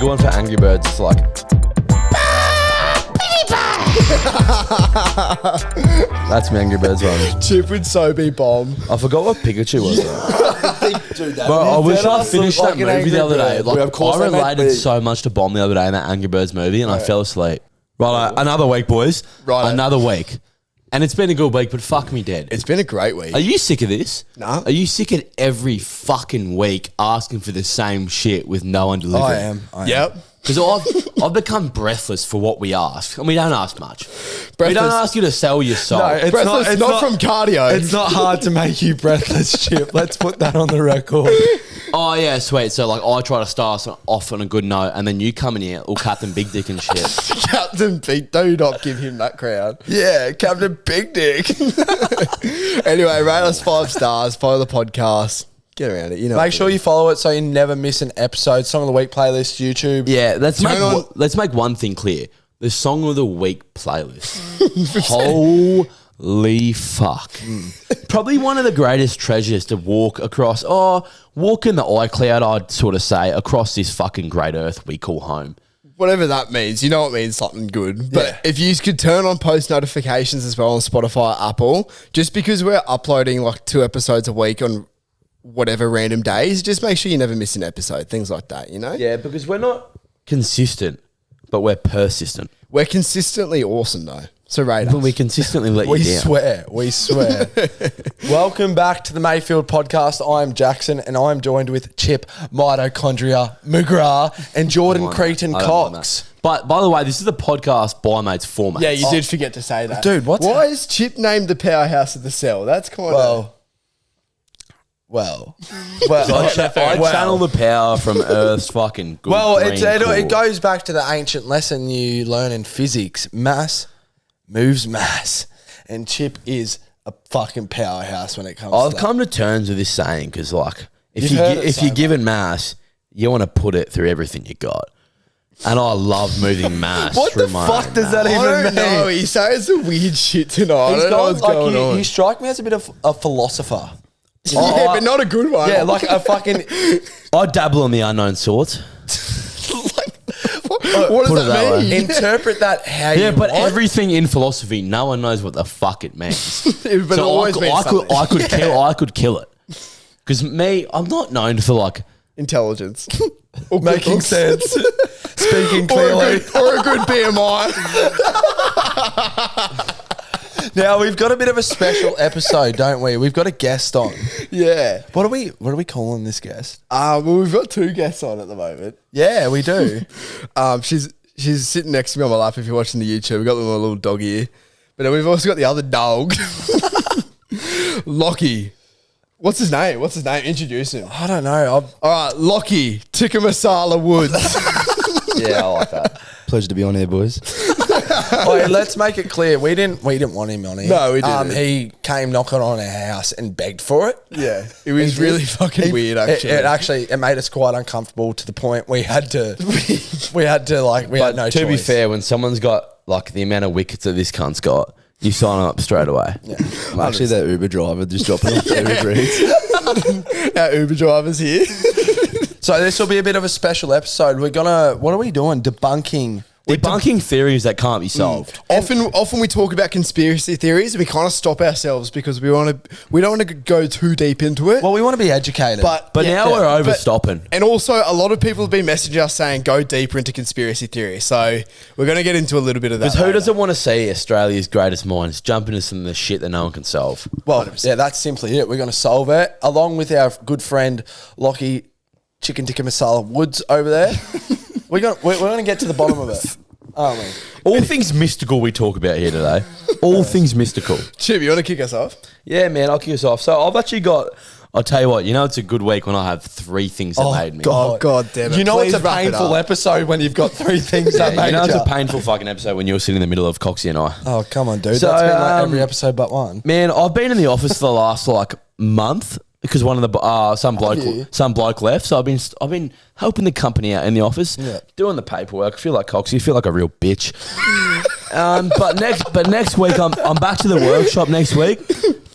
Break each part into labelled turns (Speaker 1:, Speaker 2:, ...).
Speaker 1: good one for Angry Birds. It's like... That's my Angry Birds one.
Speaker 2: Chip would so be bomb.
Speaker 1: I forgot what Pikachu was though.
Speaker 3: Dude, that
Speaker 1: Bro, I wish I finished
Speaker 3: like
Speaker 1: that
Speaker 3: an
Speaker 1: movie
Speaker 3: Angry
Speaker 1: the other day.
Speaker 3: Bird.
Speaker 1: Like,
Speaker 3: Of course
Speaker 1: I
Speaker 3: they make
Speaker 1: related
Speaker 3: the-
Speaker 1: so much to Bomb the other day in that Angry Birds movie, and I fell asleep. Right, another week, boys.
Speaker 2: Right.
Speaker 1: Another week. And it's been a good week, but fuck me dead.
Speaker 2: It's been a great week.
Speaker 1: Are you sick of this?
Speaker 2: Nah.
Speaker 1: Are you sick of every fucking week asking for the same shit with no one delivering?
Speaker 3: I am.
Speaker 2: Yep.
Speaker 1: Because I've become breathless for what we ask. And we don't ask much. We don't ask you to sell your soul.
Speaker 3: No, it's
Speaker 2: Breathless,
Speaker 3: it's
Speaker 2: not from cardio.
Speaker 3: It's not hard to make you breathless, Chip. Let's put that on the record.
Speaker 1: Oh, yeah, sweet. So, like, I try to start us off on a good note, and then you come in here, all Captain Big Dick and shit.
Speaker 2: Captain Pete, do not give him that crown.
Speaker 3: Yeah, Captain Big Dick.
Speaker 2: Anyway, rate us 5 stars. Follow the podcast. Get around it. You know.
Speaker 3: Make sure you follow it so you never miss an episode. Song of the Week playlist, YouTube.
Speaker 1: Yeah, let's make one thing clear. The Song of the Week playlist. Holy fuck. Probably one of the greatest treasures to walk across, walk in the iCloud, I'd sort of say, across this fucking great earth we call home.
Speaker 2: Whatever that means, you know it means something good. But if you could turn on post notifications as well on Spotify, Apple, just because we're uploading like 2 episodes a week on whatever random days, just make sure you never miss an episode, things like that, you know?
Speaker 1: Yeah, because we're not consistent, but we're persistent.
Speaker 2: We're consistently awesome though. So rate us.
Speaker 1: But we consistently let you down.
Speaker 3: We swear. Welcome back to the Mayfield podcast. I'm Jackson and I'm joined with Chip, Mitochondria, McGrath and Jordan Creighton Cox.
Speaker 1: But by the way, this is a podcast by mates for mates.
Speaker 2: Yeah, you did forget to say that.
Speaker 3: Dude,
Speaker 2: why is Chip named the powerhouse of the cell? That's kind of...
Speaker 3: Well,
Speaker 1: I channel the power from Earth's fucking good
Speaker 3: it goes back to the ancient lesson you learn in physics. Mass moves mass. And Chip is a fucking powerhouse when it comes to
Speaker 1: I've
Speaker 3: that.
Speaker 1: come to terms with this saying because, like, if
Speaker 3: You've
Speaker 1: you're given mass, you want to put it through everything you got. And I love moving mass.
Speaker 3: What the fuck does that even mean?
Speaker 2: No, he says some weird shit tonight. I don't know what's going on.
Speaker 3: You strike me as a bit of a philosopher.
Speaker 2: Yeah, but not a good one.
Speaker 3: Yeah, like a fucking...
Speaker 1: I dabble in the unknown sorts.
Speaker 2: What does
Speaker 1: Put it that
Speaker 2: that mean?
Speaker 3: Interpret that how you
Speaker 1: Yeah, but
Speaker 3: want.
Speaker 1: everything in philosophy, no one knows what the fuck it means.
Speaker 2: But it always means something.
Speaker 1: I could kill it. Because I'm not known for like
Speaker 2: Intelligence. Or
Speaker 3: Making sense. Speaking clearly.
Speaker 2: Or a good BMI.
Speaker 3: Now, we've got a bit of a special episode, don't we? We've got a guest on.
Speaker 2: Yeah.
Speaker 3: What are we calling this guest?
Speaker 2: Well, we've got 2 guests on at the moment.
Speaker 3: Yeah, we do.
Speaker 2: She's sitting next to me on my lap if you're watching the YouTube. We've got the little dog here. But then we've also got the other dog. Lockie. What's his name? Introduce him.
Speaker 3: I don't know.
Speaker 2: All right, Lockie Tikka Masala Woods.
Speaker 1: yeah, I like that.
Speaker 4: Pleasure to be on here, boys.
Speaker 3: Wait, let's make it clear. We didn't want him on here.
Speaker 2: No, we didn't.
Speaker 3: He came knocking on our house and begged for it.
Speaker 2: Yeah, it was really fucking weird. Actually,
Speaker 3: It made us quite uncomfortable to the point we had to had no
Speaker 1: To be
Speaker 3: choice.
Speaker 1: fair, when someone's got like the amount of wickets that this cunt's got, you sign up straight away.
Speaker 3: Yeah.
Speaker 4: I'm actually that Uber driver just dropping off Uber Eats.
Speaker 2: Our Uber driver's here.
Speaker 3: So this will be a bit of a special episode. What are we doing? Debunking
Speaker 1: theories that can't be solved.
Speaker 2: Often we talk about conspiracy theories. We kind of stop ourselves because we don't want to go too deep into it.
Speaker 3: Well, we want to be educated.
Speaker 1: But now we're overstopping.
Speaker 2: And also, a lot of people have been messaging us saying go deeper into conspiracy theory. So we're going to get into a little bit of that.
Speaker 1: Because who doesn't want to see Australia's greatest minds jump into some of the shit that no one can solve?
Speaker 3: Well, 100%. Yeah, that's simply it. We're going to solve it along with our good friend Lockie Chicken Tikka Masala Woods over there. we're going to get to the bottom of it, aren't we?
Speaker 1: All things mystical we talk about here today. All things mystical.
Speaker 2: Chip, you want to kick us off?
Speaker 1: Yeah, man, I'll kick us off. So I've actually got, I'll tell you what, it's a good week when I have 3 things that made me.
Speaker 2: Oh, God damn it.
Speaker 3: You know
Speaker 2: Please
Speaker 3: it's a
Speaker 2: wrap it
Speaker 3: painful
Speaker 2: up.
Speaker 3: episode when you've got 3 things that made
Speaker 1: It's a painful fucking episode when you're sitting in the middle of Coxie and I.
Speaker 3: Oh, come on, dude.
Speaker 1: So,
Speaker 3: That's been like every episode but one.
Speaker 1: Man, I've been in the office for the last month because one of the some bloke left. So I've been helping the company out in the office, doing the paperwork. I feel like Coxie, I feel like a real bitch. But next week I'm back to the workshop next week.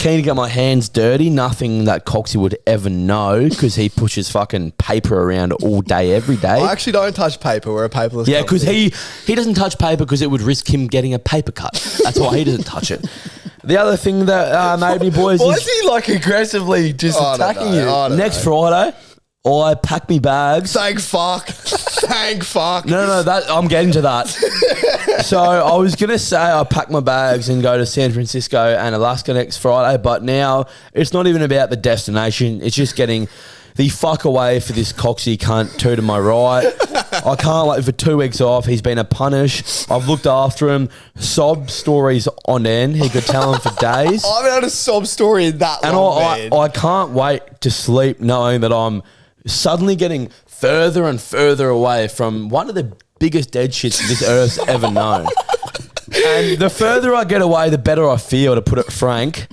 Speaker 1: keen to get my hands dirty. Nothing that Coxie would ever know because he pushes fucking paper around all day, every day.
Speaker 2: I actually don't touch paper. We're a paperless
Speaker 1: Yeah, because
Speaker 2: company.
Speaker 1: he doesn't touch paper because it would risk him getting a paper cut. That's why he doesn't touch it. The other thing that made me, boys,
Speaker 3: Why
Speaker 1: is
Speaker 3: is he like aggressively just
Speaker 2: I don't
Speaker 3: attacking
Speaker 2: know.
Speaker 3: you?
Speaker 2: I don't
Speaker 1: next
Speaker 2: know.
Speaker 1: Friday, I pack me bags.
Speaker 2: Thank fuck. Thank fuck.
Speaker 1: No, that I'm getting to that. So I was gonna say I pack my bags and go to San Francisco and Alaska next Friday, but now it's not even about the destination. It's just getting the fuck away for this Coxie cunt two to my right. I can't wait for 2 weeks off. He's been a punish. I've looked after him. Sob stories on end. He could tell him for days.
Speaker 2: I haven't had a sob story in that
Speaker 1: And
Speaker 2: long, man.
Speaker 1: I can't wait to sleep knowing that I'm suddenly getting further and further away from one of the biggest dead shits this earth's ever known. And the further I get away, the better I feel, to put it frank.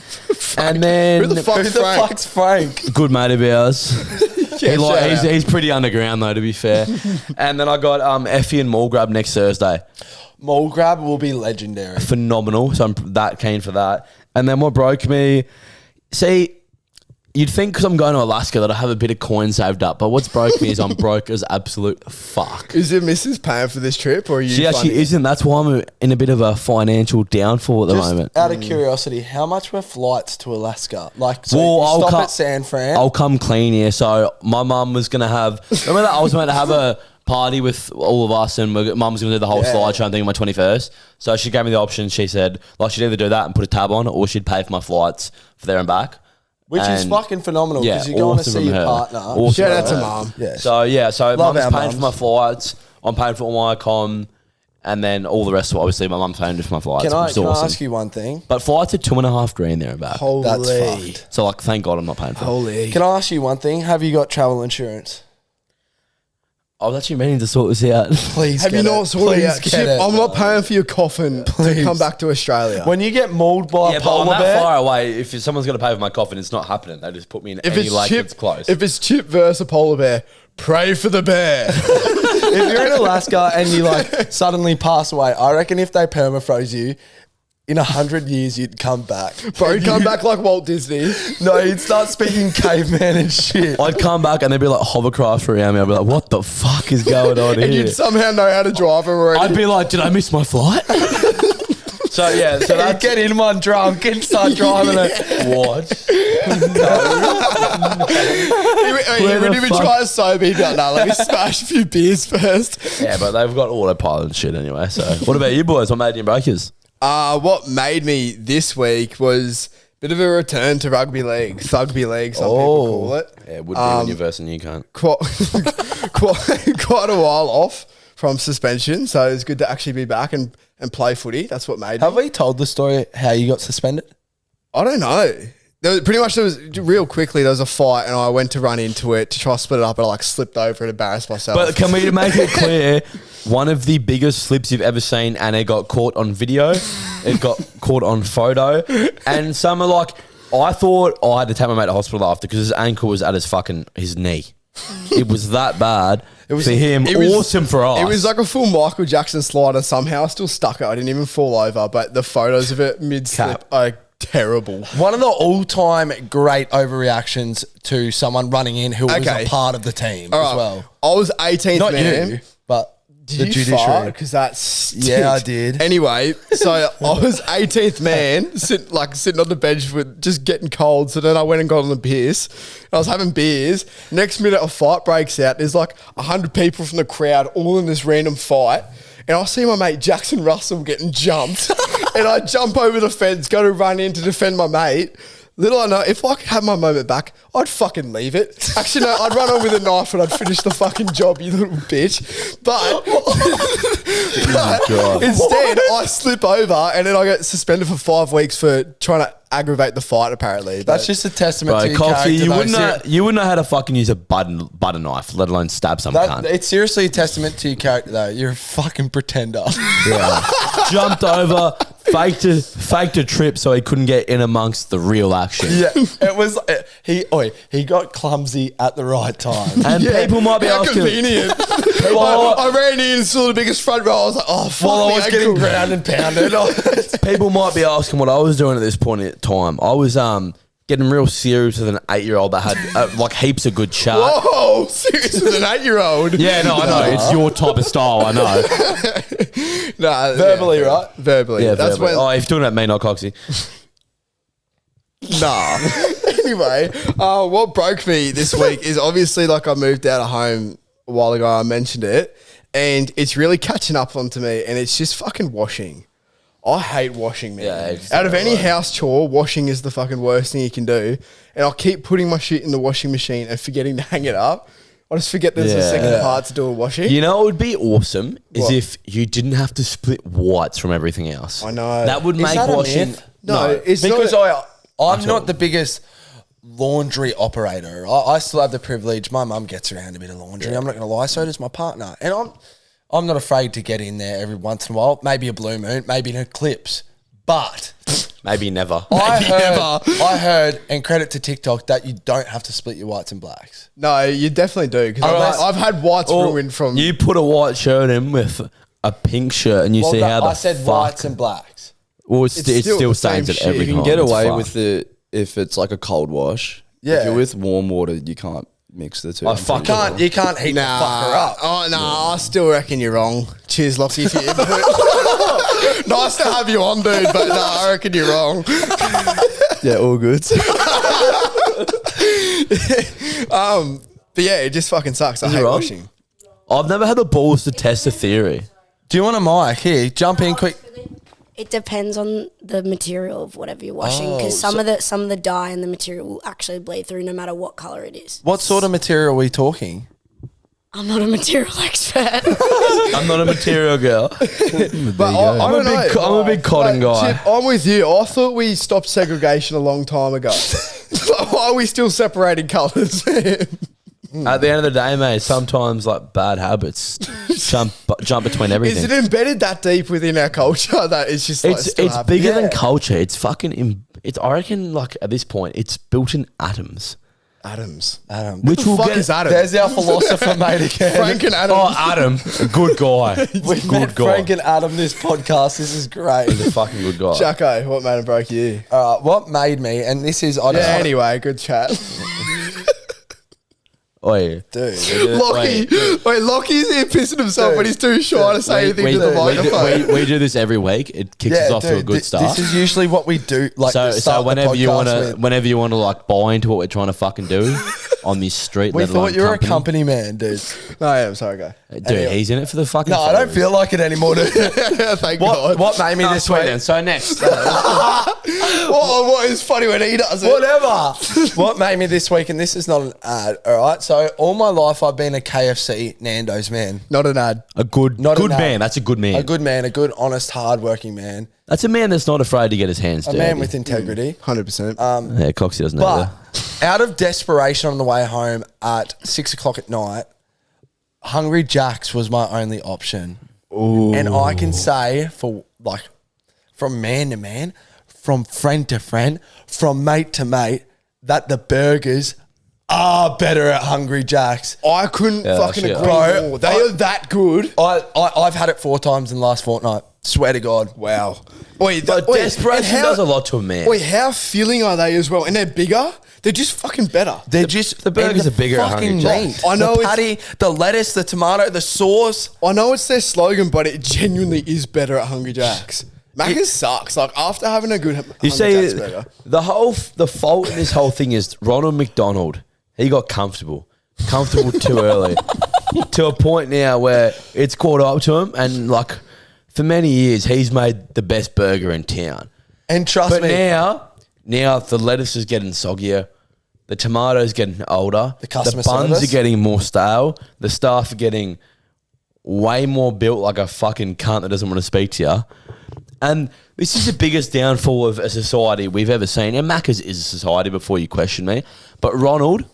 Speaker 1: And then
Speaker 2: Who the fuck's Frank?
Speaker 3: Fuck's Frank.
Speaker 1: good mate of ours. He's pretty underground though, to be fair. And then I got Effie and Mall Grab next Thursday.
Speaker 3: Mole grab will be legendary.
Speaker 1: Phenomenal. So I'm that keen for that. And then what broke me, see, you'd think because I'm going to Alaska that I have a bit of coin saved up, but what's broke me is I'm broke as absolute fuck.
Speaker 2: Is your missus paying for this trip, or are you?
Speaker 1: She actually
Speaker 2: funding it?
Speaker 1: isn't. That's why I'm in a bit of a financial downfall at the
Speaker 3: Just
Speaker 1: moment.
Speaker 3: out of curiosity, how much were flights to Alaska? Like, so
Speaker 1: Well,
Speaker 3: you
Speaker 1: I'll
Speaker 3: stop
Speaker 1: cut-
Speaker 3: at San Fran.
Speaker 1: I'll come clean here. So my mum was going to have, remember that I was meant to have a party with all of us and mum was going to do the whole slideshow thing on my 21st. So she gave me the option. She said, like, she'd either do that and put a tab on or she'd pay for my flights for there and back.
Speaker 3: Which is
Speaker 1: And-
Speaker 3: fucking phenomenal
Speaker 1: Yeah,
Speaker 3: because you're going to
Speaker 1: awesome
Speaker 3: see
Speaker 1: from
Speaker 3: your
Speaker 1: her.
Speaker 3: partner.
Speaker 1: Awesome
Speaker 2: Shout
Speaker 1: from
Speaker 2: out to
Speaker 1: her.
Speaker 2: mum.
Speaker 3: Yes.
Speaker 1: So
Speaker 3: Love
Speaker 1: mum's
Speaker 3: our
Speaker 1: paying
Speaker 3: mums.
Speaker 1: for my flights. I'm paying for all my comm, and then all the rest of it, obviously, my mum's paying for my flights.
Speaker 3: Can I
Speaker 1: which is awesome.
Speaker 3: ask you one thing?
Speaker 1: But flights are $2,500 there and back.
Speaker 2: Holy.
Speaker 3: That's fucked.
Speaker 1: So, like, thank God I'm not paying for it.
Speaker 2: Holy.
Speaker 3: Can I ask you one thing? Have you got travel insurance?
Speaker 1: I was actually meaning to sort this out.
Speaker 3: Please
Speaker 2: Have
Speaker 3: get
Speaker 2: you
Speaker 3: it.
Speaker 2: not sorted
Speaker 3: Please
Speaker 2: out?
Speaker 3: get
Speaker 2: Chip,
Speaker 3: it.
Speaker 2: I'm not paying for your coffin to
Speaker 3: Please.
Speaker 2: come back to Australia.
Speaker 3: When you get mauled by
Speaker 1: Yeah,
Speaker 3: a
Speaker 1: but I'm
Speaker 3: polar
Speaker 1: that
Speaker 3: bear,
Speaker 1: far away. If someone's going to pay for my coffin, it's not happening. They just put me in
Speaker 2: if
Speaker 1: any
Speaker 2: it's
Speaker 1: lake
Speaker 2: Chip,
Speaker 1: that's close.
Speaker 2: if it's Chip versus a polar bear, pray for the bear.
Speaker 3: if you're in Alaska and you like suddenly pass away, I reckon if they permafroze you, in 100 years you'd come back.
Speaker 2: Bro, come back like Walt Disney.
Speaker 3: No, you'd start speaking caveman and shit.
Speaker 1: I'd come back and there'd be like hovercraft around me. I'd be like, what the fuck is going on
Speaker 2: And
Speaker 1: here?
Speaker 2: you'd somehow know how to drive them already.
Speaker 1: I'd be like, did I miss my flight? So
Speaker 3: You get in one drunk and start driving it.
Speaker 1: what?
Speaker 2: He wouldn't even
Speaker 1: fuck?
Speaker 2: try to sober. He'd be like, no, let me smash a few beers first.
Speaker 1: Yeah, but they've got autopilot and shit anyway. So, what about you boys? What made you breakers?
Speaker 2: What made me this week was a bit of a return to rugby league, thugby league, some people call it.
Speaker 1: Yeah, it would be when you're versing you can't.
Speaker 2: Quite a while off from suspension, so it's good to actually be back and play footy. That's what made
Speaker 3: Have
Speaker 2: me.
Speaker 3: we told the story how you got suspended?
Speaker 2: I don't know. There was real quickly. There was a fight, and I went to run into it to try to split it up, and I like slipped over and embarrassed myself.
Speaker 1: But can we make it clear? One of the biggest slips you've ever seen, and it got caught on video. It got caught on photo, and some are like, I thought I had to take my mate to hospital after because his ankle was at his knee. It was that bad. It was for him.
Speaker 2: it was-
Speaker 1: Awesome for us.
Speaker 2: It was like a full Michael Jackson slider. Somehow I still stuck it. I didn't even fall over, but the photos of it mid slip are terrible.
Speaker 3: One of the all-time great overreactions to someone running in who was
Speaker 2: Okay.
Speaker 3: a part of the team
Speaker 2: All
Speaker 3: as
Speaker 2: right.
Speaker 3: well.
Speaker 2: I was 18th
Speaker 3: Not
Speaker 2: man.
Speaker 3: you, but
Speaker 2: Did
Speaker 3: the
Speaker 2: you
Speaker 3: judiciary.
Speaker 2: Because that's
Speaker 3: Yeah, I did.
Speaker 2: Anyway, so I was 18th man, sitting on the bench with just getting cold. So then I went and got on the piss. I was having beers. Next minute, a fight breaks out. There's like 100 people from the crowd all in this random fight. And I see my mate Jackson Russell getting jumped. And I jump over the fence, go to run in to defend my mate. Little I know, if I could have my moment back, I'd fucking leave it. Actually, no, I'd run on with a knife and I'd finish the fucking job, you little bitch. But, instead, I slip over and then I get suspended for 5 weeks for trying to aggravate the fight, apparently.
Speaker 3: That's just a testament
Speaker 1: Bro,
Speaker 3: to your
Speaker 1: Coffee,
Speaker 3: character.
Speaker 1: you
Speaker 3: though.
Speaker 1: wouldn't know how to fucking use a butter knife, let alone stab some cunt.
Speaker 3: It's seriously a testament to your character, though. You're a fucking pretender.
Speaker 1: Jumped over, faked a trip so he couldn't get in amongst the real action.
Speaker 3: Yeah, it was. He got clumsy at the right time.
Speaker 1: And
Speaker 2: Yeah,
Speaker 1: people might be
Speaker 2: how
Speaker 1: asking,
Speaker 2: convenient. I ran in and saw the biggest front row. I was like, oh, fuck.
Speaker 3: While I
Speaker 2: me
Speaker 3: was
Speaker 2: ankle.
Speaker 3: getting ground and pounded.
Speaker 1: People might be asking what I was doing at this point in time. I was getting real serious with an 8-year-old that had like heaps of good chat.
Speaker 2: Whoa, serious with an 8-year-old.
Speaker 1: Yeah, no, I know. It's your type of style, I know.
Speaker 2: No,
Speaker 3: Verbally, right?
Speaker 2: Verbally.
Speaker 1: Yeah,
Speaker 2: That's
Speaker 1: verbally.
Speaker 2: when.
Speaker 1: Oh, if you're talking about me, not Coxie.
Speaker 2: Nah. Anyway, what broke me this week is obviously like I moved out of home a while ago. I mentioned it, and it's really catching up onto me, and it's just fucking washing. I hate washing, man.
Speaker 1: Yeah, it's
Speaker 2: out of any
Speaker 1: right.
Speaker 2: house chore, washing is the fucking worst thing you can do. And I'll keep putting my shit in the washing machine and forgetting to hang it up. I just forget there's a second part to do a washing.
Speaker 1: You know what would be awesome is
Speaker 2: What?
Speaker 1: if you didn't have to split whites from everything else.
Speaker 2: I know.
Speaker 1: That would
Speaker 3: Is
Speaker 1: make
Speaker 3: that a
Speaker 1: washing.
Speaker 3: myth?
Speaker 2: No, it's
Speaker 3: Because
Speaker 2: not.
Speaker 3: I'm not the biggest laundry operator. I still have the privilege. My mum gets around a bit of laundry. I'm not going to lie. So does my partner. And I'm not afraid to get in there every once in a while. Maybe a blue moon, maybe an eclipse. But
Speaker 1: Maybe never.
Speaker 3: I heard, and credit to TikTok, that you don't have to split your whites and blacks.
Speaker 2: No, you definitely do. Because
Speaker 3: Unless-
Speaker 2: I've had whites ruined from.
Speaker 1: You put a white shirt in with a pink shirt and you see how the
Speaker 3: I said
Speaker 1: fuck.
Speaker 3: whites and blacks.
Speaker 1: Well, it
Speaker 2: still
Speaker 1: still
Speaker 2: the
Speaker 1: stains
Speaker 2: same
Speaker 1: it every
Speaker 2: shit.
Speaker 1: time.
Speaker 4: You can get
Speaker 1: It's
Speaker 4: away
Speaker 1: fucked.
Speaker 4: with it if it's like a cold wash.
Speaker 3: Yeah.
Speaker 4: If you're with warm water, you can't mix the two.
Speaker 1: I
Speaker 4: I'm pretty
Speaker 1: fuck
Speaker 4: sure.
Speaker 3: You can't heat the fucker up.
Speaker 2: Oh, no, I still reckon you're wrong. Cheers, Lockie, for your input. Nice to have you on, dude, but no, I reckon you're wrong.
Speaker 4: Yeah, all good.
Speaker 2: But yeah, it just fucking sucks. I
Speaker 1: it
Speaker 2: hate
Speaker 1: wrong?
Speaker 2: washing.
Speaker 1: I've never had the balls to test a theory.
Speaker 3: Do you want a mic? Here, jump in quick.
Speaker 5: It depends on the material of whatever you're washing, because
Speaker 3: Oh,
Speaker 5: some of the dye and the material will actually bleed through no matter what color it is.
Speaker 3: What sort of material are we talking?
Speaker 5: I'm not a material expert.
Speaker 1: I'm not a material girl.
Speaker 2: But I don't know.
Speaker 1: I'm a big cotton guy.
Speaker 2: Chip, I'm with you. I thought we stopped segregation a long time ago. Why are we still separating colours?
Speaker 1: At the end of the day, mate, sometimes like bad habits jump between everything.
Speaker 2: Is it embedded that deep within our culture that it's just like
Speaker 1: It's
Speaker 2: still happening?
Speaker 1: bigger than
Speaker 3: Yeah.
Speaker 1: culture. It's fucking. I reckon like at this point, it's built in atoms,
Speaker 2: Adams.
Speaker 1: which will
Speaker 2: Fuck
Speaker 1: get.
Speaker 2: is Adam?
Speaker 3: There's our philosopher mate again.
Speaker 2: Frank and Adam.
Speaker 1: Oh, Adam, a good guy.
Speaker 3: We
Speaker 1: good
Speaker 3: met
Speaker 1: guy.
Speaker 3: Frank and Adam this podcast. This is great.
Speaker 1: He's a fucking good guy.
Speaker 2: Jacko, what made and broke you?
Speaker 3: What made me, and this is, I don't
Speaker 2: Yeah,
Speaker 3: know,
Speaker 2: anyway, good chat.
Speaker 1: Oh yeah.
Speaker 3: dude.
Speaker 2: Lockie, wait, Lockie's here pissing himself, but he's too shy to say anything to the microphone.
Speaker 1: We do this every week. It kicks us off to a good start.
Speaker 3: This is usually what we do. Like,
Speaker 1: So
Speaker 3: start the
Speaker 1: whenever you
Speaker 3: podcast
Speaker 1: want to,
Speaker 3: with.
Speaker 1: whenever you want to like buy into what we're trying to fucking do on this street,
Speaker 3: We
Speaker 1: let alone
Speaker 3: thought you were a company man, dude.
Speaker 2: No, I am sorry, go.
Speaker 1: Dude, he's in it for the fucking.
Speaker 3: No, I don't
Speaker 1: followers.
Speaker 3: feel like it anymore, dude.
Speaker 2: Thank God.
Speaker 3: What made me
Speaker 1: No,
Speaker 3: this
Speaker 1: sweet
Speaker 3: week?
Speaker 1: then. So next,
Speaker 2: What is funny when he does it?
Speaker 3: Whatever. What made me this week, and this is not an ad, all right? So all my life I've been a KFC Nando's man.
Speaker 2: Not an ad.
Speaker 1: a good
Speaker 3: Not
Speaker 1: good
Speaker 3: an ad.
Speaker 1: man. That's a good man.
Speaker 3: A good man, a good, honest, hard-working man.
Speaker 1: That's a man that's not afraid to get his hands
Speaker 3: A
Speaker 1: dirty.
Speaker 3: man with integrity.
Speaker 2: 100%.
Speaker 1: Yeah, Coxie doesn't know
Speaker 3: But
Speaker 1: that.
Speaker 3: out of desperation on the way home at 6 o'clock at night, Hungry Jack's was my only option. And I can say from man to man, from friend to friend, from mate to mate, that the burgers are better at Hungry Jack's.
Speaker 2: I couldn't fucking
Speaker 1: shit.
Speaker 2: agree
Speaker 3: Bro,
Speaker 2: more. They are that good.
Speaker 3: I've had it 4 times in the last fortnight. Swear to God.
Speaker 2: Wow. Wait,
Speaker 1: But desperation
Speaker 2: and
Speaker 1: does a lot to a man.
Speaker 2: Wait, how filling are they as well? And they're bigger? They're just fucking better.
Speaker 3: They're just
Speaker 1: the burgers
Speaker 3: and
Speaker 1: are bigger at
Speaker 3: fucking
Speaker 1: Hungry Jack's.
Speaker 3: meat.
Speaker 2: I know
Speaker 3: the
Speaker 2: it's-
Speaker 3: patty, the lettuce, the tomato, the sauce.
Speaker 2: I know it's their slogan, but it genuinely is better at Hungry Jack's. Macca's sucks. Like, after having a good
Speaker 1: You
Speaker 2: Hungry
Speaker 1: see,
Speaker 2: Jack's burger.
Speaker 1: the fault in this whole thing is Ronald McDonald. He got comfortable too early, to a point now where it's caught up to him, and like for many years he's made the best burger in town.
Speaker 3: And trust
Speaker 1: But
Speaker 3: me,
Speaker 1: now the lettuce is getting soggier, the tomatoes getting older, the
Speaker 3: customer
Speaker 1: buns
Speaker 3: service.
Speaker 1: are getting more stale, the staff are getting way more built like a fucking cunt that doesn't want to speak to you. And this is the biggest downfall of a society we've ever seen. And Macca's is a society, before you question me. But Ronald,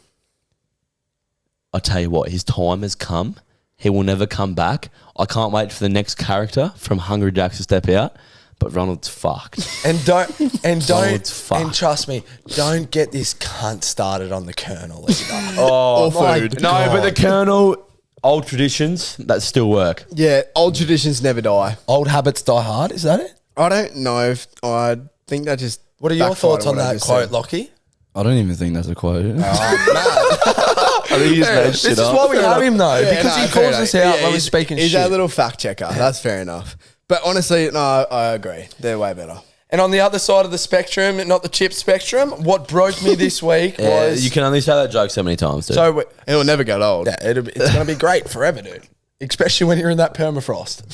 Speaker 1: I tell you what, his time has come. He will never come back. I can't wait for the next character from Hungry Jack's to step out. But Ronald's fucked.
Speaker 3: and don't
Speaker 1: it's fucked.
Speaker 3: and trust me, don't get this cunt started on the Colonel either.
Speaker 1: Oh,
Speaker 2: Or food.
Speaker 1: No, but the Colonel, old traditions that still work.
Speaker 2: Yeah, old traditions never die.
Speaker 3: Old habits die hard. Is that it?
Speaker 2: I don't know if I think that just.
Speaker 3: What are your
Speaker 2: backfired
Speaker 3: thoughts on
Speaker 2: what I
Speaker 3: that
Speaker 2: just
Speaker 3: quote,
Speaker 2: said.
Speaker 3: Lockie?
Speaker 4: I don't even think that's a quote.
Speaker 1: I think he's made
Speaker 3: This
Speaker 1: shit
Speaker 3: is
Speaker 1: up.
Speaker 3: why we have him though,
Speaker 2: Yeah,
Speaker 3: because
Speaker 2: no,
Speaker 3: he
Speaker 2: fair
Speaker 3: calls us out
Speaker 2: enough.
Speaker 3: when we're
Speaker 2: he's-
Speaker 3: speaking
Speaker 2: He's
Speaker 3: shit.
Speaker 2: our little fact checker. That's fair enough. But honestly, no, I agree. They're way better.
Speaker 3: And on the other side of the spectrum, not the chip spectrum, what broke me this week
Speaker 1: Yeah,
Speaker 3: was
Speaker 1: you can only say that joke so many times, dude.
Speaker 3: so.
Speaker 2: It'll never get old.
Speaker 3: Yeah, it's going to be great forever, dude. Especially when you're in that permafrost,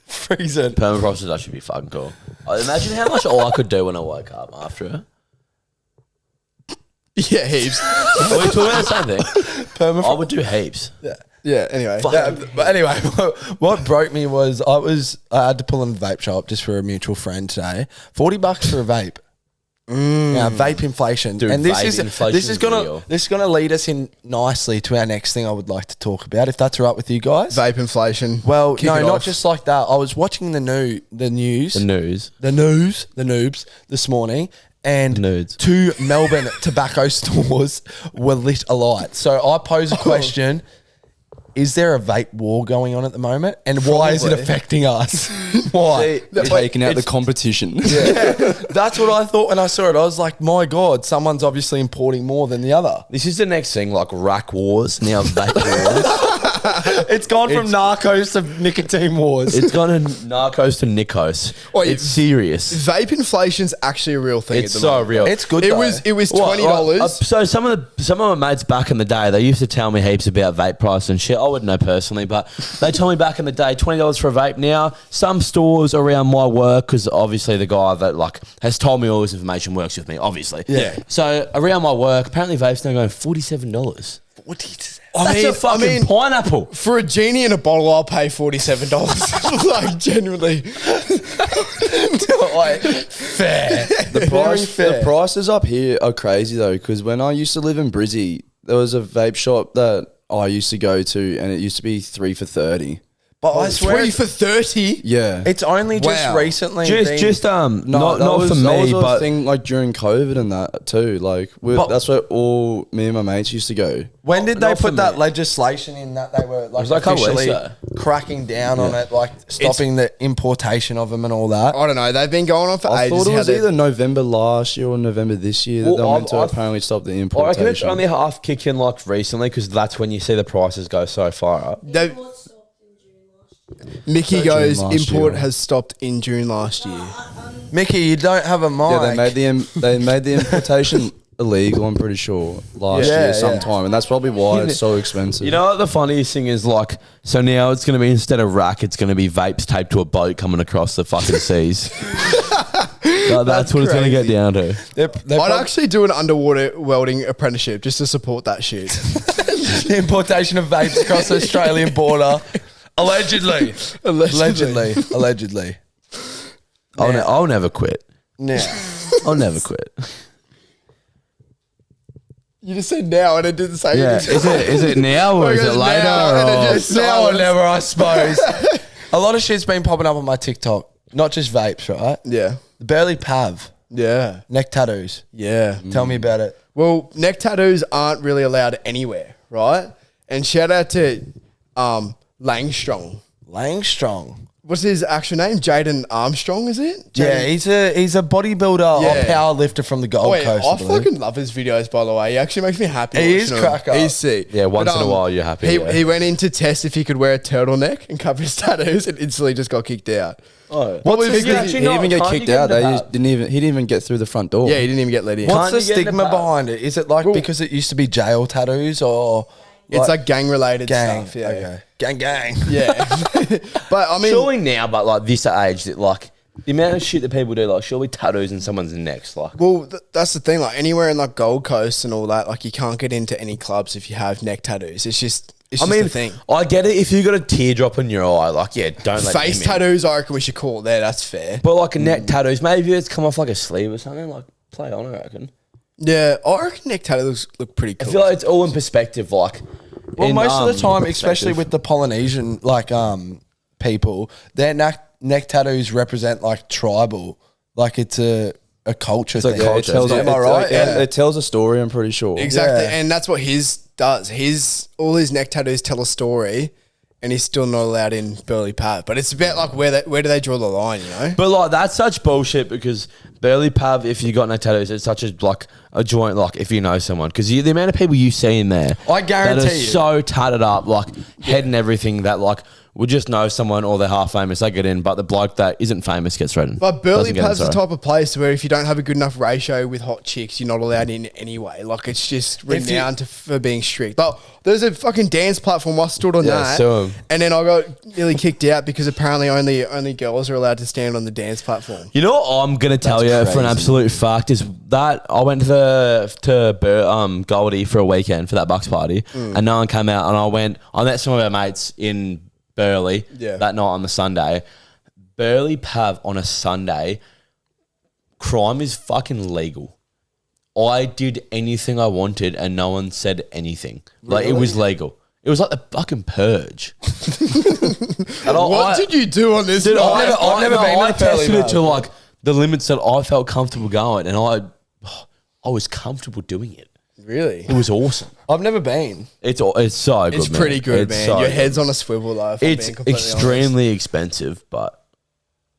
Speaker 3: freezing.
Speaker 1: Permafrost would actually be fucking cool. Imagine how much all I could do when I woke up after it.
Speaker 2: Yeah, heaps.
Speaker 1: Are we talking about the same thing?
Speaker 3: Permafrost.
Speaker 1: I would do heaps.
Speaker 2: Yeah, anyway.
Speaker 3: Yeah, but anyway, what broke me was I had to pull in a vape shop just for a mutual friend today. $40 for a vape. Yeah, vape inflation,
Speaker 1: Dude,
Speaker 3: and this
Speaker 1: vape
Speaker 3: is
Speaker 1: inflation
Speaker 3: this is
Speaker 1: is
Speaker 3: gonna
Speaker 1: real.
Speaker 3: this is gonna lead us in nicely to our next thing I would like to talk about, if that's all right with you guys.
Speaker 2: Vape inflation.
Speaker 3: Well,
Speaker 2: Kick
Speaker 3: no,
Speaker 2: it
Speaker 3: not
Speaker 2: off.
Speaker 3: just like that. I was watching the news,
Speaker 1: The news.
Speaker 3: the noobs this morning, and
Speaker 1: Nudes.
Speaker 3: 2 Melbourne tobacco stores were lit alight. So I pose a question. Is there a vape war going on at the moment? And why is it
Speaker 2: Probably.
Speaker 3: affecting us? Why?
Speaker 4: Taking out the competition.
Speaker 3: That's what I thought when I saw it. I was like, my God, someone's obviously importing more than the other.
Speaker 1: This is the next thing, like rack wars, now vape wars.
Speaker 3: It's gone from narcos to nicotine wars.
Speaker 1: It's gone to narcos to Nikos.
Speaker 2: Oi,
Speaker 1: It's serious.
Speaker 2: Vape inflation's actually a real thing.
Speaker 1: It's
Speaker 2: at the
Speaker 1: so
Speaker 2: moment.
Speaker 1: real.
Speaker 3: It's good
Speaker 2: It
Speaker 3: though.
Speaker 2: was
Speaker 1: What,
Speaker 2: $20.
Speaker 1: like, so some of my mates back in the day, they used to tell me heaps about vape price and shit. I wouldn't know personally, but they told me back in the day, $20 for a vape. Now, some stores around my work, because obviously the guy that like has told me all this information works with me, obviously.
Speaker 3: Yeah.
Speaker 1: So around my work, apparently vapes now going $47.
Speaker 3: What is
Speaker 1: That's a fucking pineapple.
Speaker 2: For a genie and a bottle, I'll pay $47. Like, genuinely.
Speaker 3: fair?
Speaker 4: The prices up here are crazy though, because when I used to live in Brizzy, there was a vape shop that I used to go to, and it used to be 3 for $30.
Speaker 3: But I swear
Speaker 2: 3 for $30?
Speaker 4: Yeah,
Speaker 3: it's only just
Speaker 2: Wow.
Speaker 3: recently.
Speaker 1: Just
Speaker 4: no,
Speaker 1: not
Speaker 4: that was,
Speaker 1: for
Speaker 4: that
Speaker 1: me,
Speaker 4: was a
Speaker 1: but
Speaker 4: thing like during COVID and that too. Like that's where all me and my mates used to go.
Speaker 3: when did they
Speaker 1: not for
Speaker 3: put that
Speaker 1: me.
Speaker 3: legislation in that they were like
Speaker 1: was like a couple
Speaker 3: officially
Speaker 1: weeks ago.
Speaker 3: cracking down on it, like stopping the importation of them and all that?
Speaker 2: I don't know. They've been going on for
Speaker 4: I
Speaker 2: ages.
Speaker 4: thought it
Speaker 2: how
Speaker 4: was
Speaker 2: they-
Speaker 4: either November last year or November this year that
Speaker 1: Well,
Speaker 4: they meant to
Speaker 1: I've-
Speaker 4: apparently stop the
Speaker 1: I reckon it's
Speaker 4: importation.
Speaker 1: only half kick in like recently, because that's when you see the prices go so far up.
Speaker 2: they- Mickey
Speaker 4: So
Speaker 2: goes,
Speaker 4: June last
Speaker 2: import
Speaker 4: year.
Speaker 2: has stopped in June last year.
Speaker 3: Mickey, you don't have a mic.
Speaker 4: Yeah, they made the importation illegal. I'm pretty sure last
Speaker 3: Yeah,
Speaker 4: year
Speaker 3: yeah.
Speaker 4: sometime, and that's probably why it's so expensive.
Speaker 1: You know what the funniest thing is? Like, so now it's going to be, instead of rack, it's going to be vapes taped to a boat coming across the fucking seas. Like, that's what it's going to get
Speaker 2: crazy.
Speaker 1: down to.
Speaker 2: I'd actually do an underwater welding apprenticeship just to support that shit.
Speaker 3: the importation of vapes across the Australian border. Allegedly. Allegedly.
Speaker 1: I'll never quit.
Speaker 3: Now,
Speaker 1: I'll never quit.
Speaker 2: You just said now and it didn't say
Speaker 1: Yeah,
Speaker 2: anything.
Speaker 1: is it now or is it later?
Speaker 2: Now, and
Speaker 1: or-
Speaker 2: it just
Speaker 3: now or
Speaker 2: silence.
Speaker 3: never, I suppose. A lot of shit's been popping up on my TikTok. Not just vapes, right?
Speaker 2: Yeah.
Speaker 3: The Burley Pav.
Speaker 2: Yeah.
Speaker 3: Neck tattoos.
Speaker 2: Yeah.
Speaker 3: Tell me about it.
Speaker 2: Well, neck tattoos aren't really allowed anywhere, right? And shout out to Langstrong.
Speaker 3: Langstrong.
Speaker 2: What's his actual name? Jaden Armstrong, is it?
Speaker 3: Yeah, he's a bodybuilder
Speaker 2: Yeah.
Speaker 3: or power lifter from the Gold
Speaker 2: Wait,
Speaker 3: Coast.
Speaker 2: I
Speaker 3: believe.
Speaker 2: fucking love his videos, by the way. He actually makes me happy.
Speaker 3: He is
Speaker 2: watching him.
Speaker 3: crack up.
Speaker 2: He's sick.
Speaker 1: Yeah, once in a while you're happy,
Speaker 2: He,
Speaker 1: yeah.
Speaker 2: he went in to test if he could wear a turtleneck and cover his tattoos and instantly just got kicked out.
Speaker 1: Oh.
Speaker 2: What was
Speaker 1: Because
Speaker 2: his-
Speaker 1: actually
Speaker 4: he didn't
Speaker 1: not-
Speaker 4: even get
Speaker 1: can't you
Speaker 4: kicked out.
Speaker 1: into
Speaker 4: They
Speaker 1: that?
Speaker 4: he didn't even get through the front door.
Speaker 2: Yeah, he didn't even get let in.
Speaker 3: What's
Speaker 1: Can't
Speaker 3: the
Speaker 1: you get in
Speaker 3: stigma
Speaker 1: the pub?
Speaker 3: behind it? Is it like because it used to be jail tattoos or
Speaker 2: It's like gang-related
Speaker 3: gang?
Speaker 2: stuff. Yeah.
Speaker 3: Okay. Gang.
Speaker 2: Yeah. But I mean,
Speaker 1: Surely now, but like this age, that like the amount of shit that people do, like surely tattoos in someone's necks, like.
Speaker 2: well, that's the thing. Like anywhere in like Gold Coast and all that, like you can't get into any clubs if you have neck tattoos. It's just
Speaker 1: I mean,
Speaker 2: the thing.
Speaker 1: I get it. If you got a teardrop in your eye, like, yeah, don't let
Speaker 2: Face
Speaker 1: him in.
Speaker 2: tattoos, I reckon we should call it there. That's fair.
Speaker 1: But like a neck tattoos, maybe it's come off like a sleeve or something. Like, play on, I reckon.
Speaker 2: Yeah, I reckon neck tattoos look pretty
Speaker 1: I
Speaker 2: cool.
Speaker 1: feel like it's all in perspective. Like,
Speaker 3: Well,
Speaker 1: in,
Speaker 3: most of the time,
Speaker 1: perspective.
Speaker 3: especially with the Polynesian people, their neck tattoos represent like tribal, like it's a culture
Speaker 4: It's like,
Speaker 3: thing.
Speaker 4: yeah, it tells,
Speaker 3: Am I right?
Speaker 4: it tells a story, I'm pretty sure.
Speaker 2: Exactly,
Speaker 3: Yeah.
Speaker 2: and that's what his does. All his neck tattoos tell a story, and he's still not allowed in Burley Pav. But it's about like where do they draw the line, you know?
Speaker 1: But like that's such bullshit because Burley Pav, if you got no tattoos, it's such a joint lock if you know someone because the amount of people you see in there,
Speaker 3: I guarantee
Speaker 1: that are
Speaker 3: you.
Speaker 1: so tatted up, like head and everything that like would just know someone or they're half famous, they get in, but the bloke that isn't famous gets threatened.
Speaker 2: But Burley
Speaker 1: Doesn't get in,
Speaker 2: Pav's the
Speaker 1: sorry.
Speaker 2: type of place where if you don't have a good enough ratio with hot chicks, you're not allowed in anyway. Like it's just renowned for being strict. Like there's a fucking dance platform. I stood on
Speaker 1: Yeah,
Speaker 2: that,
Speaker 1: so-
Speaker 2: and then I got nearly kicked out because apparently only girls are allowed to stand on the dance platform.
Speaker 1: You know what I'm gonna tell you for an absolute fact is that I went to Goldie for a weekend for that Bucks party, and no one came out, and I met some of our mates in Burley that night on the Sunday. Burley Pav on a Sunday, crime is fucking legal. I did anything I wanted and no one said anything. Like it was legal. It was like the fucking purge. And
Speaker 2: What did you do on this?
Speaker 1: Dude,
Speaker 2: night?
Speaker 3: I've never been to
Speaker 1: I
Speaker 3: the Burley
Speaker 1: tested it
Speaker 3: Pav.
Speaker 1: to like the limits that I felt comfortable going, and I was comfortable doing it.
Speaker 2: Really?
Speaker 1: It was awesome.
Speaker 3: I've never been.
Speaker 1: It's so good.
Speaker 2: It's
Speaker 1: man.
Speaker 2: pretty good,
Speaker 1: It's
Speaker 2: man.
Speaker 1: so
Speaker 2: Your
Speaker 1: good.
Speaker 2: head's on a swivel, though. If I'm
Speaker 1: It's
Speaker 2: being completely
Speaker 1: extremely expensive, but
Speaker 2: honest.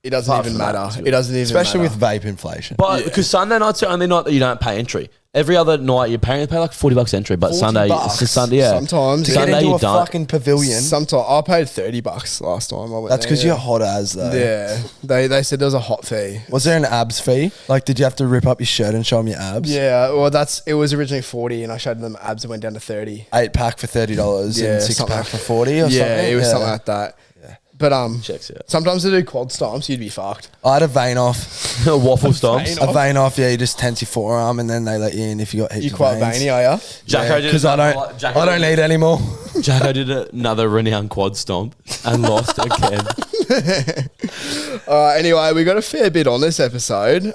Speaker 2: It doesn't
Speaker 1: apart
Speaker 2: even
Speaker 1: from that,
Speaker 2: matter.
Speaker 1: it's good.
Speaker 2: It doesn't even
Speaker 3: Especially
Speaker 2: matter.
Speaker 3: with vape inflation.
Speaker 1: because Sunday night's the only night that you don't pay entry. Every other night you pay like $40 entry, but
Speaker 3: 40
Speaker 1: Sunday,
Speaker 3: bucks?
Speaker 1: it's Sunday, yeah.
Speaker 2: Sometimes.
Speaker 3: to
Speaker 1: Sunday
Speaker 3: get into
Speaker 1: you
Speaker 3: a
Speaker 1: don't.
Speaker 3: fucking pavilion.
Speaker 2: Sometimes I paid $30 last time. I went
Speaker 3: That's because
Speaker 2: there.
Speaker 3: you're hot as though.
Speaker 2: Yeah, they said there was a hot fee.
Speaker 3: Was there an abs fee? Like, did you have to rip up your shirt and show them your abs?
Speaker 2: Yeah, well, it was originally 40, and I showed them abs and went down to 30.
Speaker 3: 8-pack for $30
Speaker 2: Yeah,
Speaker 3: and 6-pack
Speaker 2: something
Speaker 3: for 40 or something.
Speaker 2: Yeah, it was something like that. But
Speaker 1: Checks out.
Speaker 2: sometimes they do quad stomps, you'd be fucked.
Speaker 3: I had a vein off.
Speaker 1: Waffle stomps.
Speaker 3: A vein off, yeah, you just tense your forearm and then they let you in if you got heaps
Speaker 2: You
Speaker 3: of
Speaker 2: quite
Speaker 3: veins.
Speaker 2: veiny, are you?
Speaker 1: Jacko did
Speaker 3: Because I don't need any more.
Speaker 1: Jacko did another renowned quad stomp and lost again.
Speaker 2: Anyway, we got a fair bit on this episode.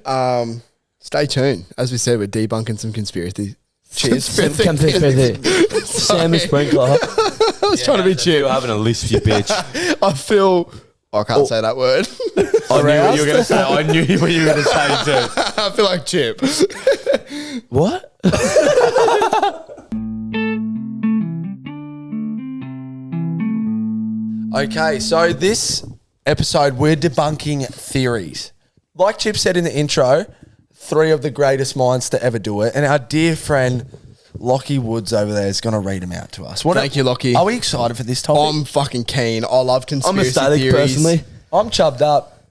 Speaker 2: Stay tuned. As we said, we're debunking some conspiracy.
Speaker 3: Cheers.
Speaker 1: Come to Sam the Sprinkler.
Speaker 2: I was trying to be cheap.
Speaker 1: You're having a lisp, you bitch.
Speaker 2: I feel... I can't say that word.
Speaker 1: I knew what you were going to say. I knew what you were going to say too.
Speaker 2: I feel like Chip.
Speaker 1: What?
Speaker 3: Okay, so this episode, we're debunking theories. Like Chip said in the intro, 3 of the greatest minds to ever do it. And our dear friend, Lockie Woods over there is going to read them out to us.
Speaker 2: Thank you, Lockie.
Speaker 3: Are we excited for this topic?
Speaker 2: I'm fucking keen. I love
Speaker 1: I'm
Speaker 2: conspiracy
Speaker 1: ecstatic
Speaker 2: theories.
Speaker 1: personally.
Speaker 3: I'm chubbed up.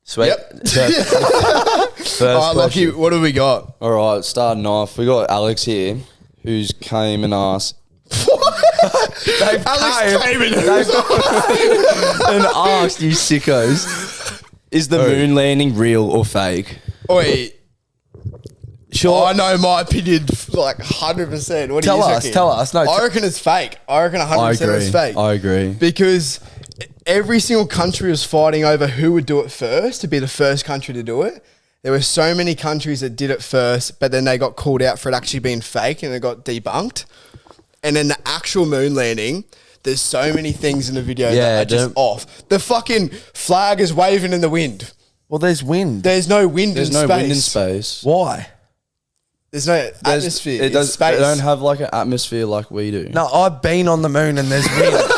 Speaker 1: Sweet.
Speaker 2: Yep.
Speaker 1: First
Speaker 2: All right, Lockie,
Speaker 1: question.
Speaker 2: what do we got?
Speaker 4: All right, starting off, we got Alex here, who's came and asked.
Speaker 2: Alex came in.
Speaker 4: And asked, you sickos, is the moon landing real or fake?
Speaker 2: Wait. Sure. I know my opinion, like 100%. What do you reckon?
Speaker 3: Tell us. No,
Speaker 2: I reckon it's fake. I reckon 100% it's fake.
Speaker 4: I agree.
Speaker 2: Because every single country was fighting over who would do it first to be the first country to do it. There were so many countries that did it first, but then they got called out for it actually being fake and it got debunked. And then the actual moon landing, there's so many things in the video that are just off. The fucking flag is waving in the wind.
Speaker 3: Well, there's wind.
Speaker 2: There's no wind
Speaker 4: There's
Speaker 2: in
Speaker 4: no
Speaker 2: space.
Speaker 4: wind in space.
Speaker 3: Why?
Speaker 2: There's no atmosphere. It's space.
Speaker 4: They don't have like an atmosphere like we do.
Speaker 3: No, I've been on the moon and there's wind.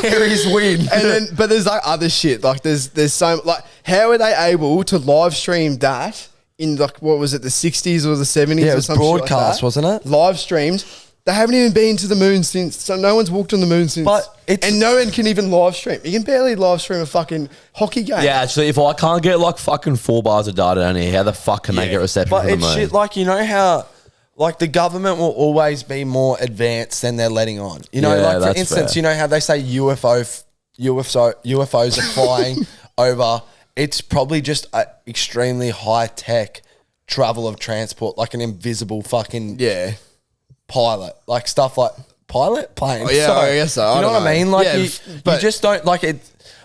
Speaker 3: There is wind.
Speaker 2: And then, but there's like other shit. Like there's so like, how are they able to live stream that in like what was it, the 60s or the 70s?
Speaker 3: Yeah, it
Speaker 2: or
Speaker 3: was
Speaker 2: some shit like
Speaker 3: broadcast,
Speaker 2: that?
Speaker 3: wasn't it?
Speaker 2: Live streamed. They haven't even been to the moon since. So no one's walked on the moon since.
Speaker 3: But it's-
Speaker 2: and no one can even live stream. You can barely live stream a fucking hockey game.
Speaker 1: Yeah, actually, if I can't get like fucking 4 bars of data down here, how the fuck can they get reception
Speaker 3: But
Speaker 1: from the
Speaker 3: it's
Speaker 1: moon?
Speaker 3: shit like, you know how, like the government will always be more advanced than they're letting on. You know,
Speaker 1: Yeah,
Speaker 3: like for
Speaker 1: that's
Speaker 3: instance,
Speaker 1: fair.
Speaker 3: you know how they say UFOs are flying over. It's probably just an extremely high tech travel of transport, like an invisible fucking
Speaker 2: Yeah.
Speaker 3: pilot, like stuff like pilot plane.
Speaker 2: Oh, yeah, I guess so. I
Speaker 3: You know
Speaker 2: don't
Speaker 3: what I
Speaker 2: know.
Speaker 3: mean? Like
Speaker 2: Yeah,
Speaker 3: you
Speaker 2: but-
Speaker 3: just don't like it.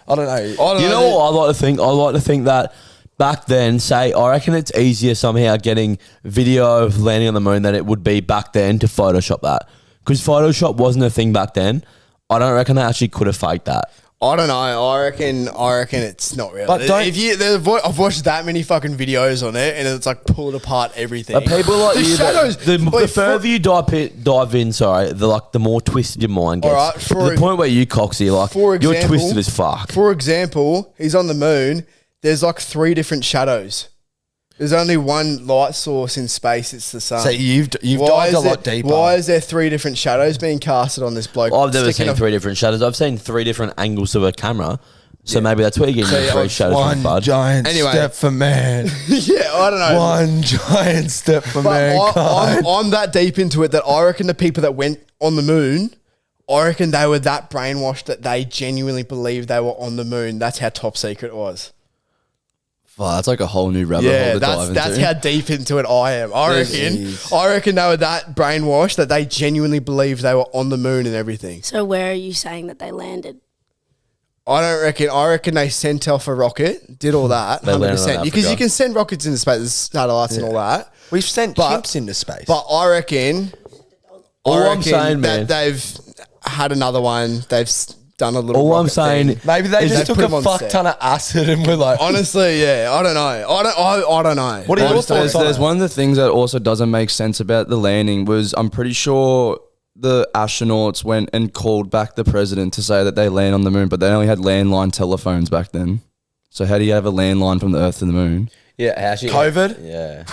Speaker 3: I don't know.
Speaker 2: I don't
Speaker 1: You know
Speaker 2: know.
Speaker 1: what I like to think? I like to think that back then, say, I reckon it's easier somehow getting video of landing on the moon than it would be back then to Photoshop that. Because Photoshop wasn't a thing back then. I don't reckon they actually could have faked that.
Speaker 2: I don't know. I reckon it's not real.
Speaker 3: But don't-
Speaker 2: I've watched that many fucking videos on it, and it's like pulled apart everything.
Speaker 1: But people like
Speaker 2: the
Speaker 1: you,
Speaker 2: shadows.
Speaker 1: the further you dive in, the more twisted your mind gets.
Speaker 2: Alright,
Speaker 1: to the point where you, Coxie, like, you're twisted as fuck.
Speaker 2: For example, he's on the moon. There's like 3 different shadows. There's only one light source in space. It's the sun.
Speaker 3: So you've dived a lot deeper.
Speaker 2: Why is there 3 different shadows being casted on this bloke?
Speaker 1: I've never seen 3 different shadows. I've seen 3 different angles of a camera. So maybe that's where you're getting your 3 shadows from,
Speaker 3: One
Speaker 1: bud.
Speaker 3: giant
Speaker 2: Anyway.
Speaker 3: step for man.
Speaker 2: Yeah, I don't know.
Speaker 3: One giant step for
Speaker 2: But
Speaker 3: mankind.
Speaker 2: I'm that deep into it that I reckon the people that went on the moon, I reckon they were that brainwashed that they genuinely believed they were on the moon. That's how top secret it was.
Speaker 4: Wow, that's like a whole new rabbit hole
Speaker 2: Yeah,
Speaker 4: to dive
Speaker 2: that's
Speaker 4: into.
Speaker 2: how deep into it I am. I reckon they were that brainwashed that they genuinely believed they were on the moon and everything.
Speaker 5: So where are you saying that they landed?
Speaker 2: I reckon they sent off a rocket, did all that,
Speaker 1: They landed on
Speaker 2: 100%. Because
Speaker 1: Africa.
Speaker 2: you can send rockets into space, there's satellites and all that.
Speaker 3: We've sent
Speaker 2: But-
Speaker 3: chimps into space.
Speaker 2: But I reckon
Speaker 1: I'm saying, man-
Speaker 2: that they've had another one. They've done a little.
Speaker 1: All I'm
Speaker 2: rocket
Speaker 1: saying,
Speaker 2: thing.
Speaker 3: maybe they
Speaker 2: Is
Speaker 3: just
Speaker 2: they
Speaker 3: took
Speaker 2: put
Speaker 3: a
Speaker 2: him on
Speaker 3: fuck
Speaker 2: set.
Speaker 3: ton of acid and we're like,
Speaker 2: Honestly, yeah, I don't know. I don't know.
Speaker 3: What are your
Speaker 2: Honestly,
Speaker 3: thoughts on
Speaker 4: There's
Speaker 3: it?
Speaker 4: one of the things that also doesn't make sense about the landing was I'm pretty sure the astronauts went and called back the president to say that they land on the moon, but they only had landline telephones back then. So how do you have a landline from the Earth to the moon?
Speaker 1: yeah, actually,
Speaker 3: COVID?
Speaker 1: Yeah.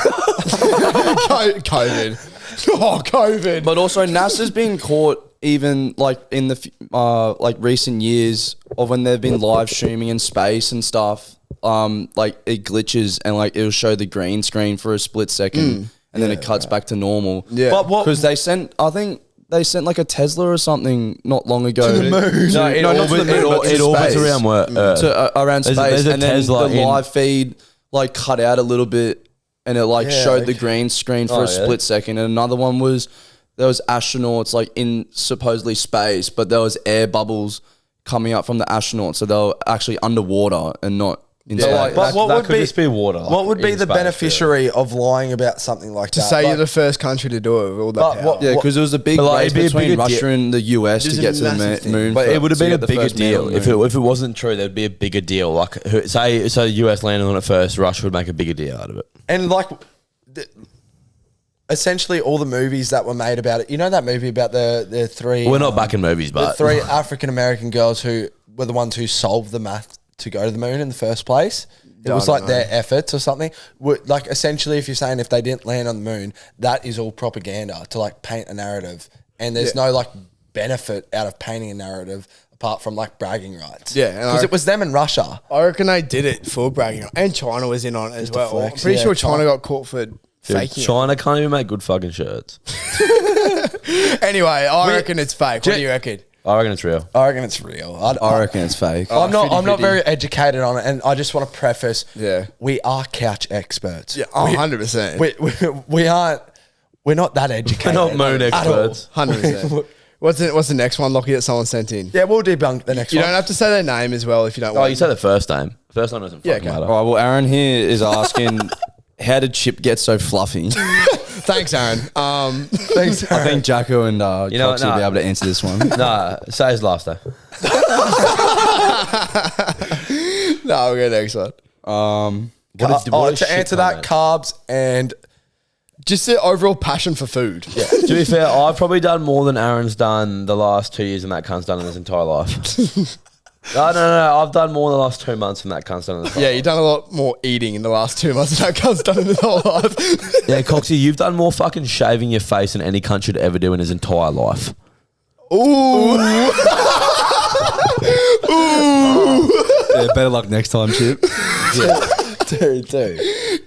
Speaker 2: COVID. Oh, COVID.
Speaker 4: But also NASA's been caught even like in the like recent years of when they've been live streaming in space and stuff. Like it glitches and like it'll show the green screen for a split second and then it cuts back to normal.
Speaker 2: Yeah.
Speaker 3: But what?
Speaker 4: Because I think they sent like a Tesla or something not long ago
Speaker 3: To the moon.
Speaker 1: No, it
Speaker 4: not to the moon, but to
Speaker 1: it orbits
Speaker 4: space.
Speaker 1: around Earth.
Speaker 4: to around
Speaker 1: There's-
Speaker 4: space,
Speaker 1: there's a
Speaker 4: and then
Speaker 1: Tesla
Speaker 4: the
Speaker 1: in-
Speaker 4: live feed like cut out a little bit, and it like
Speaker 3: Yeah,
Speaker 4: showed the
Speaker 3: okay.
Speaker 4: green screen for
Speaker 1: Oh,
Speaker 4: a
Speaker 1: yeah.
Speaker 4: split second. And another one was there was astronauts like in supposedly space, but there was air bubbles coming up from the astronauts, so they were actually underwater and not in space.
Speaker 1: like,
Speaker 3: But what
Speaker 1: that
Speaker 3: would
Speaker 1: could
Speaker 3: be
Speaker 1: just be water? like,
Speaker 3: What would be
Speaker 1: in
Speaker 3: the
Speaker 1: space,
Speaker 3: beneficiary of lying about something like
Speaker 2: to
Speaker 3: that?
Speaker 2: say
Speaker 3: Like,
Speaker 2: you're the first country to do it with all that
Speaker 3: But
Speaker 2: power.
Speaker 3: what-
Speaker 4: Yeah, because it was a big
Speaker 1: But, like,
Speaker 4: race
Speaker 1: it'd be a
Speaker 4: between
Speaker 1: bigger
Speaker 4: Russia and the US
Speaker 2: It
Speaker 4: to
Speaker 2: was
Speaker 4: get
Speaker 2: a
Speaker 4: to the
Speaker 2: massive thing.
Speaker 4: moon.
Speaker 1: But
Speaker 4: for-
Speaker 1: it would have
Speaker 4: to
Speaker 1: been a
Speaker 4: get the
Speaker 1: bigger
Speaker 4: first man
Speaker 1: deal
Speaker 4: on the
Speaker 1: if
Speaker 4: moon.
Speaker 1: it wasn't true. There'd be a bigger deal. Like say the US landed on it first, Russia would make a bigger deal out of it.
Speaker 3: and like, essentially all the movies that were made about it. You know that movie about the 3...
Speaker 1: We're not back in movies,
Speaker 3: the
Speaker 1: but
Speaker 3: 3 African-American girls who were the ones who solved the math to go to the moon in the first place. It was like their efforts or something. Like essentially, if you're saying if they didn't land on the moon, that is all propaganda to like paint a narrative. And there's no like benefit out of painting a narrative apart from like bragging rights.
Speaker 2: Yeah, and
Speaker 3: Because it was them in Russia.
Speaker 2: I reckon they did it for bragging, and China was in on it as well.
Speaker 3: flex,
Speaker 2: I'm pretty
Speaker 3: yeah,
Speaker 2: sure China
Speaker 3: China.
Speaker 2: got caught for
Speaker 1: dude,
Speaker 2: faking it.
Speaker 1: China can't even make good fucking shirts.
Speaker 2: Anyway, I reckon it's fake. What do you reckon?
Speaker 1: I reckon it's real.
Speaker 3: I reckon it's real.
Speaker 4: I reckon it's fake.
Speaker 3: I'm not
Speaker 2: 50-50.
Speaker 3: very educated on it, and I just want to preface.
Speaker 2: Yeah.
Speaker 3: We are couch experts.
Speaker 2: Yeah, 100%.
Speaker 3: We aren't. We're not that educated.
Speaker 1: We're not moon
Speaker 3: at all.
Speaker 1: experts.
Speaker 2: 100%. What's the next one, Lockie, that someone sent in?
Speaker 3: Yeah, we'll debunk the next
Speaker 2: You
Speaker 3: one.
Speaker 2: don't have to say their name as well if you don't
Speaker 1: Oh,
Speaker 2: want.
Speaker 1: you said the first name. First name doesn't
Speaker 2: Yeah,
Speaker 1: fucking
Speaker 2: okay.
Speaker 1: matter.
Speaker 4: All right, well, Aaron here is asking, how did Chip get so fluffy?
Speaker 2: Thanks, Aaron.
Speaker 3: Thanks,
Speaker 4: I think Jacko and
Speaker 1: You know what,
Speaker 4: Coxie will be
Speaker 1: nah.
Speaker 4: able to answer this one.
Speaker 1: Nah, say his last name.
Speaker 2: No, we'll go next one.
Speaker 3: to answer that, carbs and
Speaker 2: Just the overall passion for food.
Speaker 1: To be fair, I've probably done more than Aaron's done the last 2 years and that cunt's done in his entire life. No. I've done more than the last 2 months than that cunt's done in his
Speaker 2: Yeah, you've done a lot more eating in the last 2 months than that cunt's done in his whole life.
Speaker 1: Yeah, Coxie, you've done more fucking shaving your face than any cunt should ever do in his entire life.
Speaker 2: Ooh.
Speaker 4: Yeah, better luck next time, Chip.
Speaker 3: dude.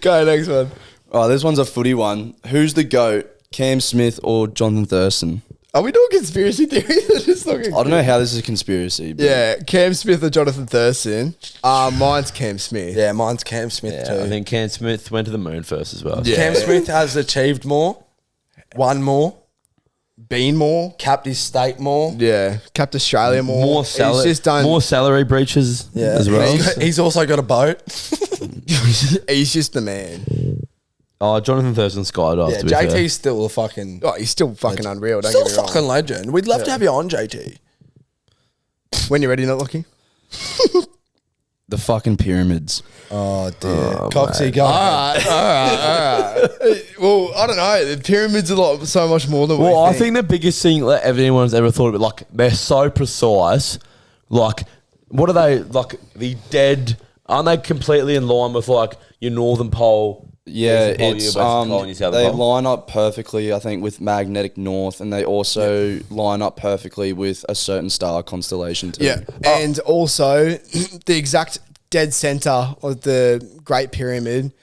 Speaker 2: Go, next one.
Speaker 4: Oh, this one's a footy one. Who's the GOAT, Cam Smith or Jonathan Thurston?
Speaker 2: Are we doing conspiracy theories? Or just looking?
Speaker 4: I don't know how this is a conspiracy. But
Speaker 2: Yeah, Cam Smith or Jonathan Thurston. Mine's Cam Smith.
Speaker 3: Yeah, mine's Cam Smith too.
Speaker 1: I think Cam Smith went to the moon first as well.
Speaker 2: Yeah.
Speaker 3: Cam Smith has achieved more, won more,
Speaker 2: Bean more.
Speaker 3: capped his state more.
Speaker 2: Yeah, capped Australia more.
Speaker 1: More
Speaker 2: He's
Speaker 1: salary,
Speaker 2: just done.
Speaker 1: more salary breaches as well.
Speaker 3: He's also got a boat.
Speaker 2: He's just the man.
Speaker 1: Oh, Jonathan Thurston skydived.
Speaker 3: Yeah,
Speaker 1: to be fair.
Speaker 3: JT's still a fucking
Speaker 2: Oh, he's still fucking unreal. Don't
Speaker 3: still
Speaker 2: get
Speaker 3: a
Speaker 2: me wrong.
Speaker 3: fucking legend. We'd love to have you on, JT.
Speaker 2: When you're ready, not looking.
Speaker 4: The fucking pyramids.
Speaker 3: Oh dear, Coxie, go.
Speaker 2: All right. Well, I don't know. The pyramids are so much more than.
Speaker 1: Well, I think the biggest thing that anyone's ever thought of, like, they're so precise. Like, what are they, like, the dead, aren't they completely in line with, like, your northern pole?
Speaker 4: Yeah,
Speaker 1: eastern pole,
Speaker 4: it's
Speaker 1: your western pole, and your southern
Speaker 4: they
Speaker 1: pole?
Speaker 4: line up perfectly, I think, with magnetic north, and they also line up perfectly with a certain star constellation too.
Speaker 2: Yeah, and also the exact dead center of the Great Pyramid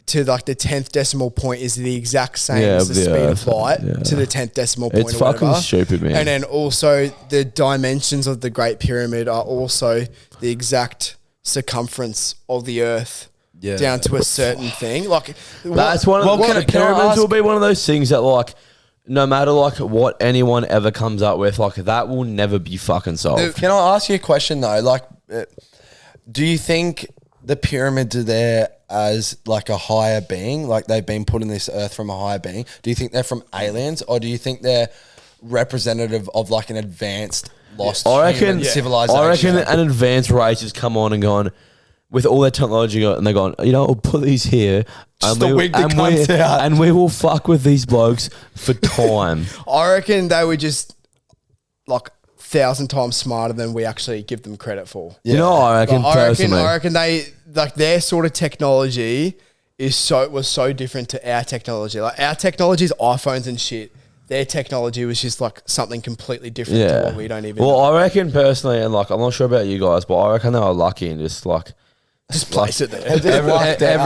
Speaker 2: to like the 10th decimal point is the exact same
Speaker 1: Yeah,
Speaker 2: as the
Speaker 1: of the
Speaker 2: speed
Speaker 1: Earth,
Speaker 2: of light
Speaker 1: yeah.
Speaker 2: to the 10th decimal point.
Speaker 1: It's
Speaker 2: or
Speaker 1: fucking
Speaker 2: whatever.
Speaker 1: stupid, man.
Speaker 2: And then also the dimensions of the Great Pyramid are also the exact circumference of the Earth.
Speaker 4: Yeah.
Speaker 2: Down to a certain thing, like
Speaker 1: That's one of the pyramids will be one of those things that, like, no matter like what anyone ever comes up with, like, that will never be fucking solved.
Speaker 3: Can I ask you a question though? Like, do you think the pyramids are there as like a higher being, like they've been put in this earth from a higher being? Do you think they're from aliens, or do you think they're representative of like an advanced lost human civilization?
Speaker 1: I reckon an advanced race has come on and gone with all their technology, and they're going, you know, we'll put these here,
Speaker 3: Just the wig that comes out.
Speaker 1: and we will fuck with these blokes for time.
Speaker 2: I reckon they were just like 1,000 times smarter than we actually give them credit for.
Speaker 1: You know, I reckon
Speaker 2: Like,
Speaker 1: personally.
Speaker 2: I reckon they like their sort of technology was so different to our technology. Like our technology is iPhones and shit. Their technology was just like something completely different to what we don't even.
Speaker 1: Well,
Speaker 2: know.
Speaker 1: I reckon personally, and like, I'm not sure about you guys, but I reckon they were lucky and just like.
Speaker 2: Just place it there.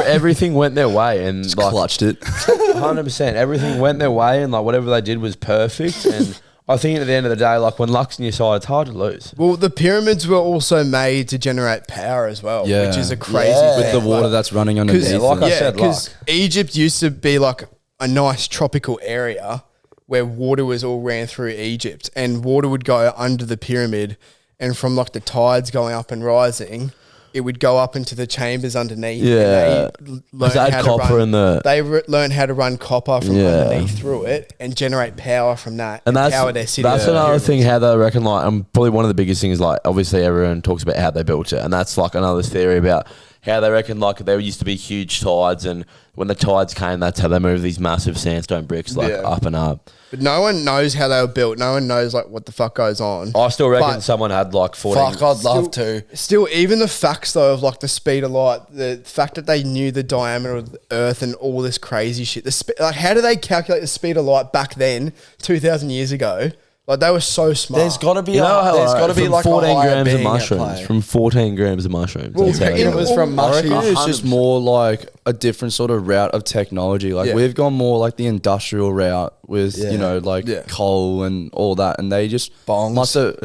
Speaker 1: Everything went their way, and
Speaker 4: Just
Speaker 1: like,
Speaker 4: clutched it.
Speaker 1: 100%. Everything went their way, and like whatever they did was perfect. And I think at the end of the day, like when luck's on your side, it's hard to lose.
Speaker 2: Well, the pyramids were also made to generate power as well,
Speaker 4: Yeah.
Speaker 2: which is a crazy
Speaker 3: Yeah.
Speaker 2: thing.
Speaker 4: With the water that's running underneath.
Speaker 1: Yeah, like I said,
Speaker 2: because
Speaker 1: luck.
Speaker 2: Egypt used to be like a nice tropical area where water was all ran through Egypt, and water would go under the pyramid, and from like the tides going up and rising, it would go up into the chambers underneath.
Speaker 1: Yeah.
Speaker 2: and
Speaker 1: Because they had
Speaker 2: how to
Speaker 1: copper
Speaker 2: run-
Speaker 1: in the-
Speaker 2: They learned how to run copper from
Speaker 1: Yeah.
Speaker 2: underneath through it and generate power from that.
Speaker 1: And that's
Speaker 2: power their city.
Speaker 1: that's
Speaker 2: with the
Speaker 1: another
Speaker 2: pyramids.
Speaker 1: thing how they reckon, like, probably one of the biggest things, like, obviously everyone talks about how they built it, and that's like another theory about how they reckon, like, there used to be huge tides, and when the tides came, that's how they moved these massive sandstone bricks, like,
Speaker 2: Yeah.
Speaker 1: up and up.
Speaker 2: But no one knows how they were built. No one knows like what the fuck goes on.
Speaker 1: I still reckon
Speaker 2: But-
Speaker 1: someone had like 14.
Speaker 3: Fuck, I'd love to.
Speaker 2: Still, even the facts though of like the speed of light, the fact that they knew the diameter of the Earth and all this crazy shit. Like, how do they calculate the speed of light back then, 2,000 years ago? Like, they were so smart.
Speaker 3: There's got to be,
Speaker 1: You know how,
Speaker 3: there's got to be
Speaker 1: from
Speaker 3: like
Speaker 1: 14
Speaker 3: a higher
Speaker 1: grams of
Speaker 3: being at
Speaker 1: mushrooms.
Speaker 3: play.
Speaker 1: From 14 grams of mushrooms.
Speaker 2: Well,
Speaker 1: That's how
Speaker 2: it
Speaker 1: they
Speaker 2: was
Speaker 1: go.
Speaker 2: from
Speaker 4: I reckon
Speaker 2: mushrooms.
Speaker 4: it's just more like a different sort of route of technology. Like
Speaker 2: Yeah.
Speaker 4: we've gone more like the industrial route with,
Speaker 3: Yeah.
Speaker 4: you know, like
Speaker 2: Yeah.
Speaker 4: coal and all that. And they just
Speaker 3: Bongs.
Speaker 4: must have,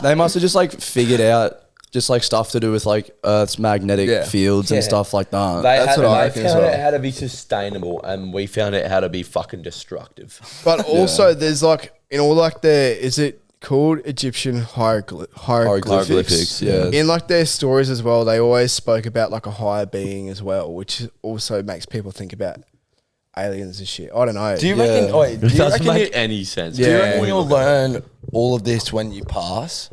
Speaker 4: they must have just like figured out just like stuff to do with like Earth's magnetic
Speaker 2: Yeah.
Speaker 4: fields and
Speaker 1: Yeah.
Speaker 4: stuff like that.
Speaker 2: That's what I reckon as
Speaker 1: found
Speaker 2: well.
Speaker 1: out how to be sustainable, and we found out how to be fucking destructive.
Speaker 2: But also, there's like, in all like is it called Egyptian hieroglyphics?
Speaker 4: Hieroglyphics, yeah.
Speaker 2: In like their stories as well, they always spoke about like a higher being as well, which also makes people think about aliens and shit. I don't know.
Speaker 3: Do you
Speaker 4: Yeah.
Speaker 3: reckon? Wait, do
Speaker 1: It
Speaker 3: you
Speaker 1: doesn't
Speaker 3: reckon,
Speaker 1: make
Speaker 3: you,
Speaker 1: any sense.
Speaker 3: do you
Speaker 2: Yeah.
Speaker 3: reckon you'll learn all of this when you pass?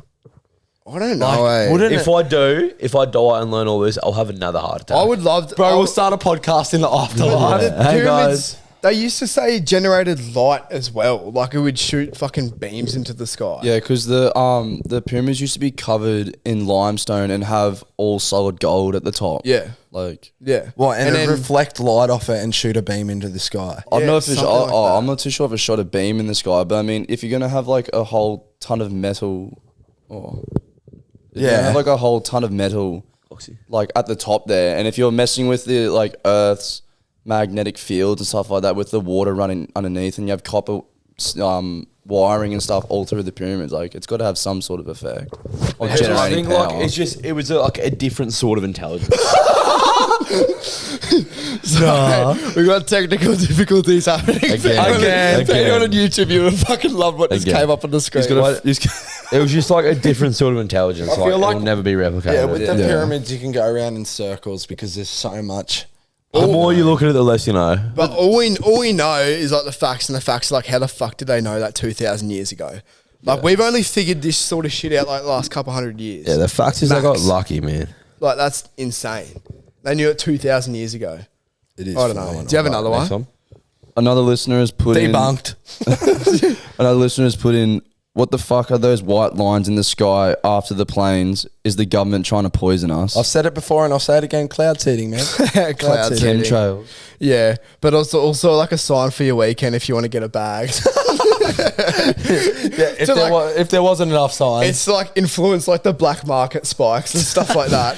Speaker 2: I don't know.
Speaker 3: Like,
Speaker 2: eh?
Speaker 3: wouldn't
Speaker 1: If I die and learn all this, I'll have another heart attack.
Speaker 2: I would love to.
Speaker 3: Bro,
Speaker 2: I
Speaker 3: we'll
Speaker 2: would-
Speaker 3: start a podcast in the afterlife.
Speaker 2: the
Speaker 1: Hey,
Speaker 2: pyramids, they used to say generated light as well. Like it would shoot fucking beams into the sky.
Speaker 4: Yeah, because the pyramids used to be covered in limestone and have all solid gold at the top.
Speaker 2: Yeah.
Speaker 4: Like
Speaker 2: Yeah.
Speaker 3: What, and
Speaker 2: then-
Speaker 3: it reflect light off it and shoot a beam into the sky.
Speaker 4: I don't
Speaker 2: Yeah,
Speaker 4: know if it's.
Speaker 2: something like that.
Speaker 4: I'm not too sure if it shot a beam in the sky, but I mean, if you're gonna have like a whole ton of metal, if you're gonna have like a whole ton of metal, like at the top there, and if you're messing with the like Earth's magnetic fields and stuff like that, with the water running underneath, and you have copper wiring and stuff all through the pyramids, like it's got to have some sort of effect on
Speaker 1: I
Speaker 4: generating
Speaker 1: think
Speaker 4: power.
Speaker 1: like it was like a different sort of intelligence.
Speaker 2: We got technical difficulties happening.
Speaker 1: Again.
Speaker 2: If anyone on YouTube, you would fucking love what just
Speaker 1: Again.
Speaker 2: came up on the screen.
Speaker 1: It was just like a different sort of intelligence.
Speaker 3: feel
Speaker 1: Like,
Speaker 3: like-
Speaker 1: it'll never be replicated.
Speaker 3: Yeah, with the
Speaker 4: Yeah.
Speaker 3: pyramids, you can go around in circles because there's so much.
Speaker 1: The more you look at it, the less you know.
Speaker 2: But all we know is like the facts, and the facts are like, how the fuck did they know that 2,000 years ago? Like we've only figured this sort of shit out like the last couple hundred years.
Speaker 1: Yeah, the fact is I got
Speaker 2: Max.
Speaker 1: lucky, man.
Speaker 2: Like that's insane. They knew it 2,000 years ago.
Speaker 3: It is.
Speaker 2: I don't know. Do you have another
Speaker 1: Next
Speaker 2: one?
Speaker 1: one.
Speaker 4: Another listener has put
Speaker 3: Debunked.
Speaker 4: Another listener has put in. What the fuck are those white lines in the sky after the planes? Is the government trying to poison us?
Speaker 3: I've said it before and I'll say it again. Cloud seeding, man.
Speaker 2: Cloud seeding.
Speaker 4: Chemtrails.
Speaker 2: Yeah, but also like a sign for your weekend if you want to get a bag.
Speaker 3: If,
Speaker 2: So
Speaker 3: there
Speaker 2: like-
Speaker 3: if there wasn't enough signs.
Speaker 2: It's like influence like the black market spikes and stuff like that.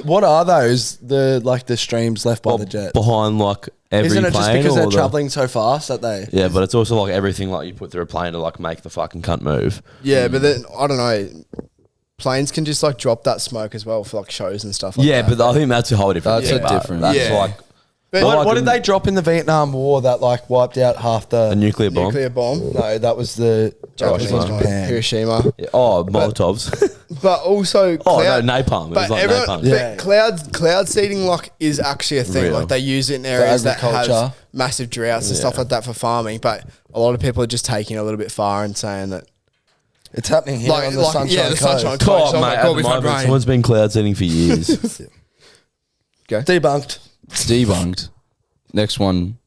Speaker 3: What are those? The streams left by the jet.
Speaker 1: Behind like every
Speaker 3: Isn't it
Speaker 1: plane.
Speaker 3: just because
Speaker 1: or
Speaker 3: they're
Speaker 1: the-
Speaker 3: traveling so fast that they?
Speaker 1: Yeah, but it's also like everything like you put through a plane to like make the fucking cunt move.
Speaker 2: Yeah, but then I don't know. Planes can just like drop that smoke as well for like shows and stuff like
Speaker 1: Yeah,
Speaker 2: that.
Speaker 1: but I think that's a whole different.
Speaker 4: That's
Speaker 1: thing,
Speaker 4: a
Speaker 1: but
Speaker 4: different-
Speaker 1: That's
Speaker 2: Yeah.
Speaker 1: like
Speaker 2: But
Speaker 1: Well,
Speaker 3: What
Speaker 1: I
Speaker 3: did they drop in the Vietnam War that like wiped out half the
Speaker 1: a nuclear bomb.
Speaker 2: nuclear bomb,
Speaker 3: No, that was the
Speaker 2: Japanese
Speaker 3: that was
Speaker 2: one,
Speaker 3: Japan.
Speaker 2: Hiroshima.
Speaker 1: Yeah. Oh, Molotovs.
Speaker 2: But also,
Speaker 1: Oh,
Speaker 2: cloud,
Speaker 1: no, napalm. It was like
Speaker 2: everyone-
Speaker 1: napalm.
Speaker 3: Yeah.
Speaker 2: but cloud seeding like is actually a thing.
Speaker 1: Real.
Speaker 2: Like they use it in areas that have
Speaker 3: agriculture.
Speaker 2: massive droughts and stuff like that for farming. But a lot of people are just taking it a little bit far and saying that.
Speaker 3: It's happening here on the Sunshine
Speaker 2: yeah, the
Speaker 3: Coast.
Speaker 2: Sunshine
Speaker 1: Oh,
Speaker 2: Coast. Oh my
Speaker 1: mate,
Speaker 2: God,
Speaker 1: at
Speaker 2: we've
Speaker 1: the
Speaker 2: had
Speaker 1: moment,
Speaker 2: rain.
Speaker 1: someone's been cloud seeding for years.
Speaker 3: Debunked.
Speaker 4: It's debunked. Next one.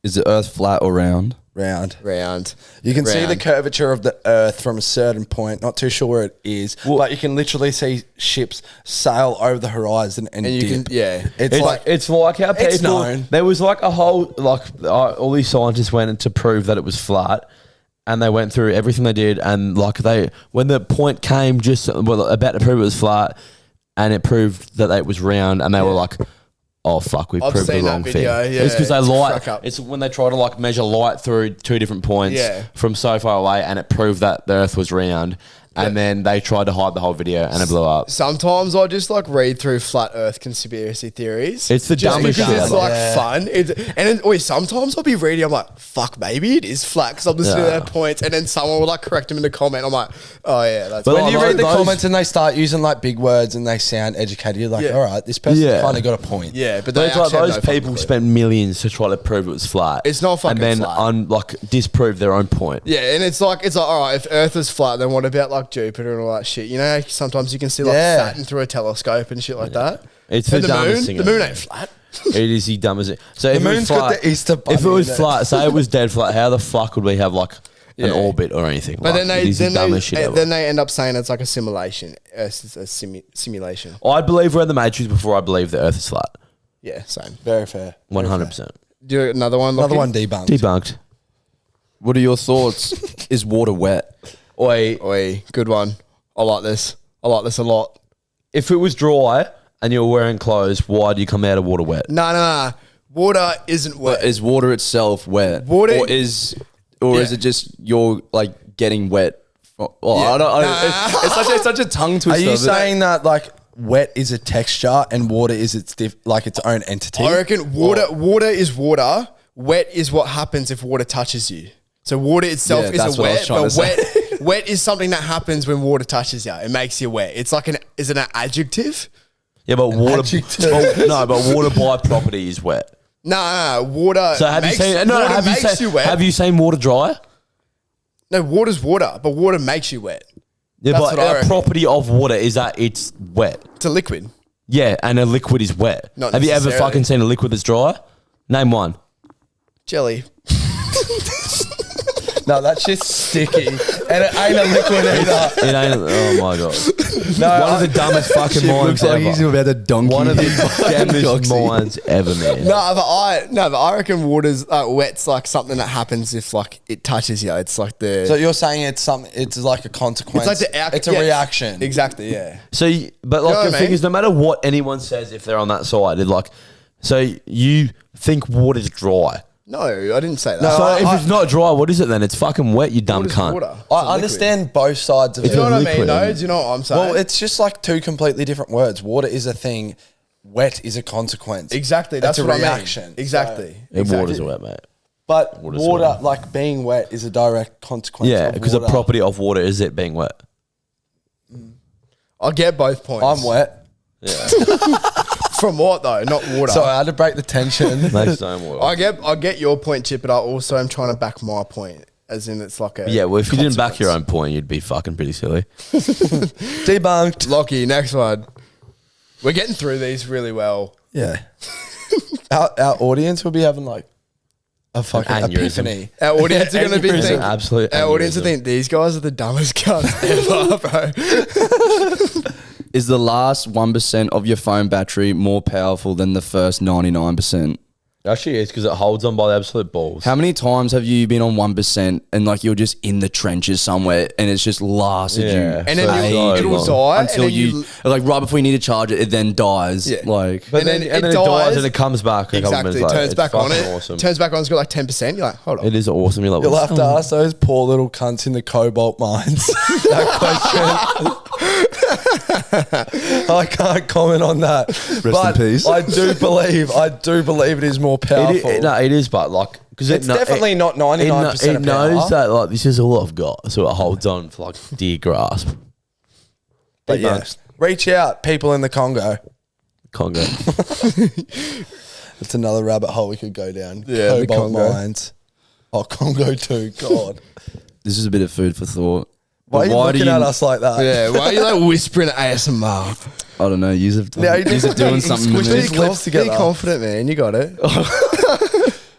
Speaker 4: Is the earth flat or round?
Speaker 3: Round.
Speaker 2: Round.
Speaker 3: You can see the
Speaker 2: Round.
Speaker 3: curvature of the earth from a certain point. Not too sure where it is, but you can literally see ships sail over the horizon and
Speaker 2: And you
Speaker 3: dip.
Speaker 2: can, yeah.
Speaker 3: It's like
Speaker 1: it's like how people.
Speaker 3: It's known.
Speaker 1: There was like a whole all these scientists went in to prove that it was flat, and they went through everything they did, and like when the point came just about to prove it was flat, and it proved that it was round, and they were like, oh fuck, we've
Speaker 2: I've
Speaker 1: proved the
Speaker 2: seen that
Speaker 1: wrong thing.
Speaker 2: video, yeah,
Speaker 1: It's because they
Speaker 2: it's a
Speaker 1: light.
Speaker 2: crack up.
Speaker 1: It's when they try to like measure light through two different points
Speaker 2: Yeah.
Speaker 1: from so far away, and it proved that the Earth was round. And then they tried to hide the whole video, and it blew up.
Speaker 2: Sometimes I just like read through flat Earth conspiracy theories.
Speaker 1: It's the
Speaker 2: just
Speaker 1: dumbest
Speaker 2: because
Speaker 1: shit
Speaker 2: it's
Speaker 1: ever.
Speaker 2: like
Speaker 3: Yeah.
Speaker 2: fun. Sometimes I'll be reading. I'm like, fuck, maybe it is flat because I'm listening to
Speaker 1: Yeah.
Speaker 2: their points, and then someone will like correct them in the comment. I'm like, oh yeah, that's.
Speaker 1: But
Speaker 2: fine.
Speaker 3: when you
Speaker 1: those-
Speaker 3: read the
Speaker 1: those-
Speaker 3: comments and they start using like big words and they sound educated, you're like,
Speaker 2: Yeah.
Speaker 3: all right, this person
Speaker 1: Yeah.
Speaker 3: kind of got a point.
Speaker 2: yeah, but
Speaker 1: But
Speaker 2: they
Speaker 1: it's like
Speaker 2: actually have
Speaker 1: those
Speaker 2: no fucking
Speaker 1: people
Speaker 2: clue.
Speaker 1: spent millions to try to prove it was flat.
Speaker 2: It's not fucking
Speaker 1: and then
Speaker 2: flat.
Speaker 1: disprove their own point.
Speaker 2: Yeah, and it's like all right. If Earth is flat, then what about like Jupiter and all that shit? You know, sometimes you can see like
Speaker 3: Yeah.
Speaker 2: Saturn through a telescope and shit like that.
Speaker 1: It's
Speaker 2: And
Speaker 1: the
Speaker 2: the
Speaker 1: dumbest
Speaker 2: moon.
Speaker 1: thing
Speaker 2: The moon
Speaker 1: ever.
Speaker 2: ain't flat.
Speaker 1: It is the dumbest thing. So if it was
Speaker 3: moon's got
Speaker 1: flat,
Speaker 3: the Easter bunny
Speaker 1: if it was
Speaker 3: in it.
Speaker 1: flat, say it was dead flat, how the fuck would we have like an
Speaker 2: Yeah.
Speaker 1: orbit or anything?
Speaker 2: But
Speaker 1: Like, it is the dumbest shit ever.
Speaker 2: then they end up saying it's like a simulation. It's a simulation.
Speaker 1: I believe we're in the Matrix before I believe the Earth is flat.
Speaker 2: Yeah, same.
Speaker 3: Very fair.
Speaker 1: 100%.
Speaker 2: Do another one.
Speaker 3: Another
Speaker 2: Lockie?
Speaker 3: one debunked.
Speaker 1: Debunked.
Speaker 4: What are your thoughts? Is water wet?
Speaker 1: Oi,
Speaker 2: Oi, good one. I like this. I like this a lot.
Speaker 1: if it was dry and you were wearing clothes, why do you come out of water wet?
Speaker 2: No. Water isn't wet.
Speaker 4: But is water itself wet?
Speaker 2: Water-
Speaker 4: or is it just you're like getting wet? Oh,
Speaker 2: Yeah.
Speaker 4: I don't.
Speaker 2: Nah.
Speaker 4: It's such a tongue
Speaker 3: Are
Speaker 4: twister.
Speaker 3: you
Speaker 4: but-
Speaker 3: saying that like wet is a texture and water is its its own entity?
Speaker 2: I reckon water is water. Wet is what happens if water touches you. So water itself
Speaker 4: Yeah,
Speaker 2: is
Speaker 4: that's
Speaker 2: a
Speaker 4: what I was
Speaker 2: wet,
Speaker 4: trying
Speaker 2: but
Speaker 4: to say.
Speaker 2: wet is something that happens when water touches you. It makes you wet. It's like is it an adjective?
Speaker 1: Yeah, but water.
Speaker 3: adjective.
Speaker 1: No, but water by property is wet.
Speaker 2: No, water.
Speaker 1: So have
Speaker 2: makes,
Speaker 1: you seen? No,
Speaker 2: water
Speaker 1: have you
Speaker 2: makes
Speaker 1: seen?
Speaker 2: you wet.
Speaker 1: Have you seen water dry?
Speaker 2: No, water's water, but water makes you wet.
Speaker 1: Yeah,
Speaker 2: That's
Speaker 1: but
Speaker 2: what I
Speaker 1: a
Speaker 2: reckon.
Speaker 1: property of water is that it's wet.
Speaker 2: It's a liquid.
Speaker 1: Yeah, and a liquid is wet.
Speaker 2: Not
Speaker 1: Have you ever
Speaker 2: necessarily.
Speaker 1: fucking seen a liquid that's dry? Name one.
Speaker 2: Jelly.
Speaker 3: No, that's just sticky, and it ain't a liquid either.
Speaker 1: It ain't. Oh my god.
Speaker 3: No,
Speaker 1: One of the dumbest fucking minds ever.
Speaker 4: about to dunk
Speaker 1: One of the dumbest minds ever, man.
Speaker 2: No, but I reckon water's wet's like something that happens if like it touches you. It's like the.
Speaker 3: So you're saying it's something? It's like a consequence.
Speaker 2: it's like the
Speaker 3: It's a reaction.
Speaker 2: Exactly. Yeah.
Speaker 1: So, but
Speaker 2: know
Speaker 1: like
Speaker 2: what
Speaker 1: the
Speaker 2: I
Speaker 1: thing
Speaker 2: mean?
Speaker 1: is, no matter what anyone says, if they're on that side, it like, so you think water's dry.
Speaker 2: No, I didn't say that.
Speaker 3: No,
Speaker 1: So if
Speaker 3: I-
Speaker 1: it's not dry, what is it then? It's fucking wet, you dumb
Speaker 2: Water's
Speaker 1: cunt.
Speaker 2: water. It's a
Speaker 3: I
Speaker 2: liquid.
Speaker 3: understand both sides of
Speaker 2: Do
Speaker 3: it.
Speaker 2: you know what I mean?
Speaker 1: liquid,
Speaker 2: though?
Speaker 1: isn't it?
Speaker 2: Do you know what I'm saying?
Speaker 3: Well, it's just like two completely different words. Water is a thing. Wet is a consequence.
Speaker 2: exactly. That's
Speaker 3: it's a
Speaker 2: what
Speaker 3: reaction.
Speaker 2: I mean. Exactly.
Speaker 1: And
Speaker 2: exactly.
Speaker 1: water's wet, mate.
Speaker 3: But
Speaker 1: Water's
Speaker 3: water,
Speaker 1: wet.
Speaker 3: like being wet, is a direct consequence.
Speaker 1: Yeah,
Speaker 3: of
Speaker 1: because the
Speaker 3: water.
Speaker 1: property of water is it being wet.
Speaker 2: I'll get both points.
Speaker 3: I'm wet,
Speaker 2: From what though? Not water.
Speaker 3: so I had to break the tension.
Speaker 1: Makes no water.
Speaker 2: I get your point, Chip, but I also am trying to back my point as in it's like a
Speaker 1: Yeah, well, if you didn't back
Speaker 2: consequence.
Speaker 1: your own point, you'd be fucking pretty silly.
Speaker 3: Debunked.
Speaker 2: Lockie, next one. We're getting through these really well.
Speaker 3: Yeah. our audience will be having like a fucking
Speaker 1: aneurysm.
Speaker 3: epiphany.
Speaker 2: Our audience are going to be
Speaker 3: Aneurysm.
Speaker 2: thinking,
Speaker 1: Absolute
Speaker 2: our audience will
Speaker 1: aneurysm.
Speaker 2: think these guys are the dumbest cunts ever, bro.
Speaker 4: Is the last 1% of your phone battery more powerful than the first 99%?
Speaker 1: Actually, it's because it holds on by the absolute balls.
Speaker 4: How many times have you been on 1% and like you're just in the trenches somewhere and it's just lasted
Speaker 1: Yeah.
Speaker 4: you
Speaker 2: And then
Speaker 1: So
Speaker 2: it'll
Speaker 1: long.
Speaker 2: die
Speaker 4: until
Speaker 2: and then
Speaker 4: you like right before you need to charge it, it then dies.
Speaker 2: Yeah.
Speaker 4: Like
Speaker 1: But
Speaker 2: and
Speaker 1: then,
Speaker 2: then
Speaker 1: and
Speaker 2: it
Speaker 1: then it dies
Speaker 2: dies.
Speaker 1: and it comes back a couple
Speaker 2: exactly
Speaker 1: minutes later.
Speaker 2: turns
Speaker 1: It's
Speaker 2: back on
Speaker 1: fucking
Speaker 2: it.
Speaker 1: awesome.
Speaker 2: Turns back on. It's got like 10%. You're like, hold on.
Speaker 1: It is awesome. You're like,
Speaker 3: You'll
Speaker 1: what?
Speaker 3: have to ask those poor little cunts in the cobalt mines that question. I can't comment on that. Rest
Speaker 4: in peace.
Speaker 3: I do believe it is more powerful.
Speaker 1: It is, but like, because
Speaker 3: It's definitely not 99%
Speaker 1: It
Speaker 3: of
Speaker 1: knows
Speaker 3: power.
Speaker 1: that like this is all I've got, so it holds on for like dear grasp.
Speaker 3: But yeah,
Speaker 1: Debunked.
Speaker 3: reach out, people in the Congo.
Speaker 1: Congo.
Speaker 3: It's another rabbit hole we could go down.
Speaker 2: Yeah, the
Speaker 3: Cobalt
Speaker 2: Congo.
Speaker 3: mines. Oh, Congo too. God.
Speaker 4: this is a bit of food for thought.
Speaker 3: Why are
Speaker 4: But
Speaker 3: you looking
Speaker 4: do
Speaker 3: at us like that?
Speaker 2: Yeah, why are you like whispering ASMR?
Speaker 4: I don't know. You're
Speaker 3: Yeah, he just-
Speaker 4: doing
Speaker 3: he
Speaker 4: something.
Speaker 3: squished
Speaker 4: with
Speaker 3: his
Speaker 4: me.
Speaker 3: lips
Speaker 2: Be
Speaker 3: together.
Speaker 2: confident, man. You got it.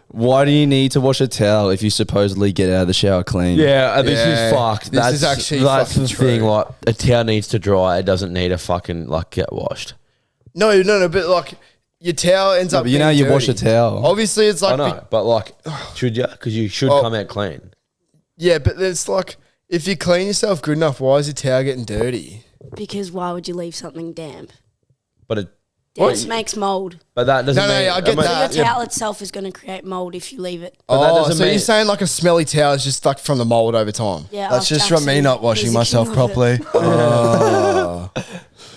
Speaker 4: Why do you need to wash a towel if you supposedly get out of the shower clean?
Speaker 1: Yeah, this
Speaker 2: Yeah,
Speaker 1: is fucked.
Speaker 2: this
Speaker 1: That's
Speaker 2: is actually
Speaker 1: that's
Speaker 2: fucking
Speaker 1: the thing.
Speaker 2: true.
Speaker 1: Like a towel needs to dry. It doesn't need to fucking like get washed.
Speaker 2: No, but like your towel ends up.
Speaker 4: but you know
Speaker 2: being
Speaker 4: you wash a
Speaker 2: dirty.
Speaker 4: towel.
Speaker 2: Obviously, it's like
Speaker 1: I know, but like, should you? Because you should
Speaker 2: Oh.
Speaker 1: come out clean.
Speaker 2: yeah, but it's like if you clean yourself good enough, why is your towel getting dirty?
Speaker 5: Because why would you leave something damp?
Speaker 1: But it,
Speaker 5: Damp makes mold.
Speaker 1: but that doesn't.
Speaker 2: No, no,
Speaker 1: mean,
Speaker 2: I get
Speaker 1: mean-
Speaker 2: that.
Speaker 5: Your towel itself is going to create mold if you leave it.
Speaker 1: But that
Speaker 2: Oh,
Speaker 1: doesn't
Speaker 2: so
Speaker 1: mean-
Speaker 2: you're saying like a smelly towel is just like from the mold over time?
Speaker 5: Yeah,
Speaker 3: That's just from me not washing myself properly.